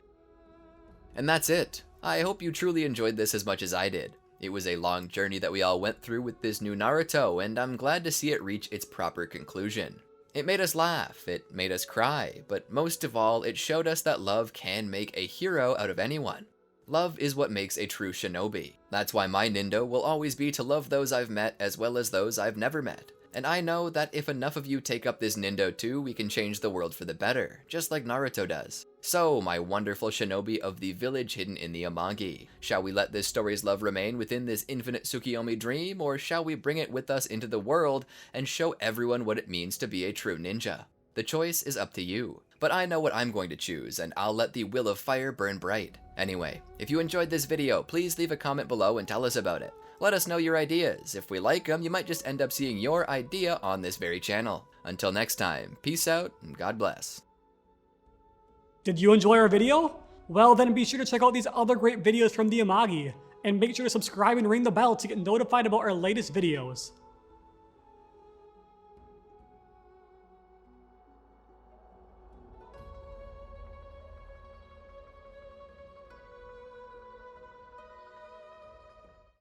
And that's it. I hope you truly enjoyed this as much as I did. It was a long journey that we all went through with this new Naruto, and I'm glad to see it reach its proper conclusion. It made us laugh, it made us cry, but most of all, it showed us that love can make a hero out of anyone. Love is what makes a true shinobi. That's why my nindo will always be to love those I've met as well as those I've never met. And I know that if enough of you take up this nindo too, we can change the world for the better, just like Naruto does. So, my wonderful shinobi of the village hidden in the Amagi, shall we let this story's love remain within this infinite Tsukiyomi dream, or shall we bring it with us into the world and show everyone what it means to be a true ninja? The choice is up to you, but I know what I'm going to choose, and I'll let the will of fire burn bright. Anyway, if you enjoyed this video, please leave a comment below and tell us about it. Let us know your ideas. If we like them, you might just end up seeing your idea on this very channel. Until next time, peace out and God bless. Did you enjoy our video? Well, then be sure to check out these other great videos from the Amagi, and make sure to subscribe and ring the bell to get notified about our latest videos.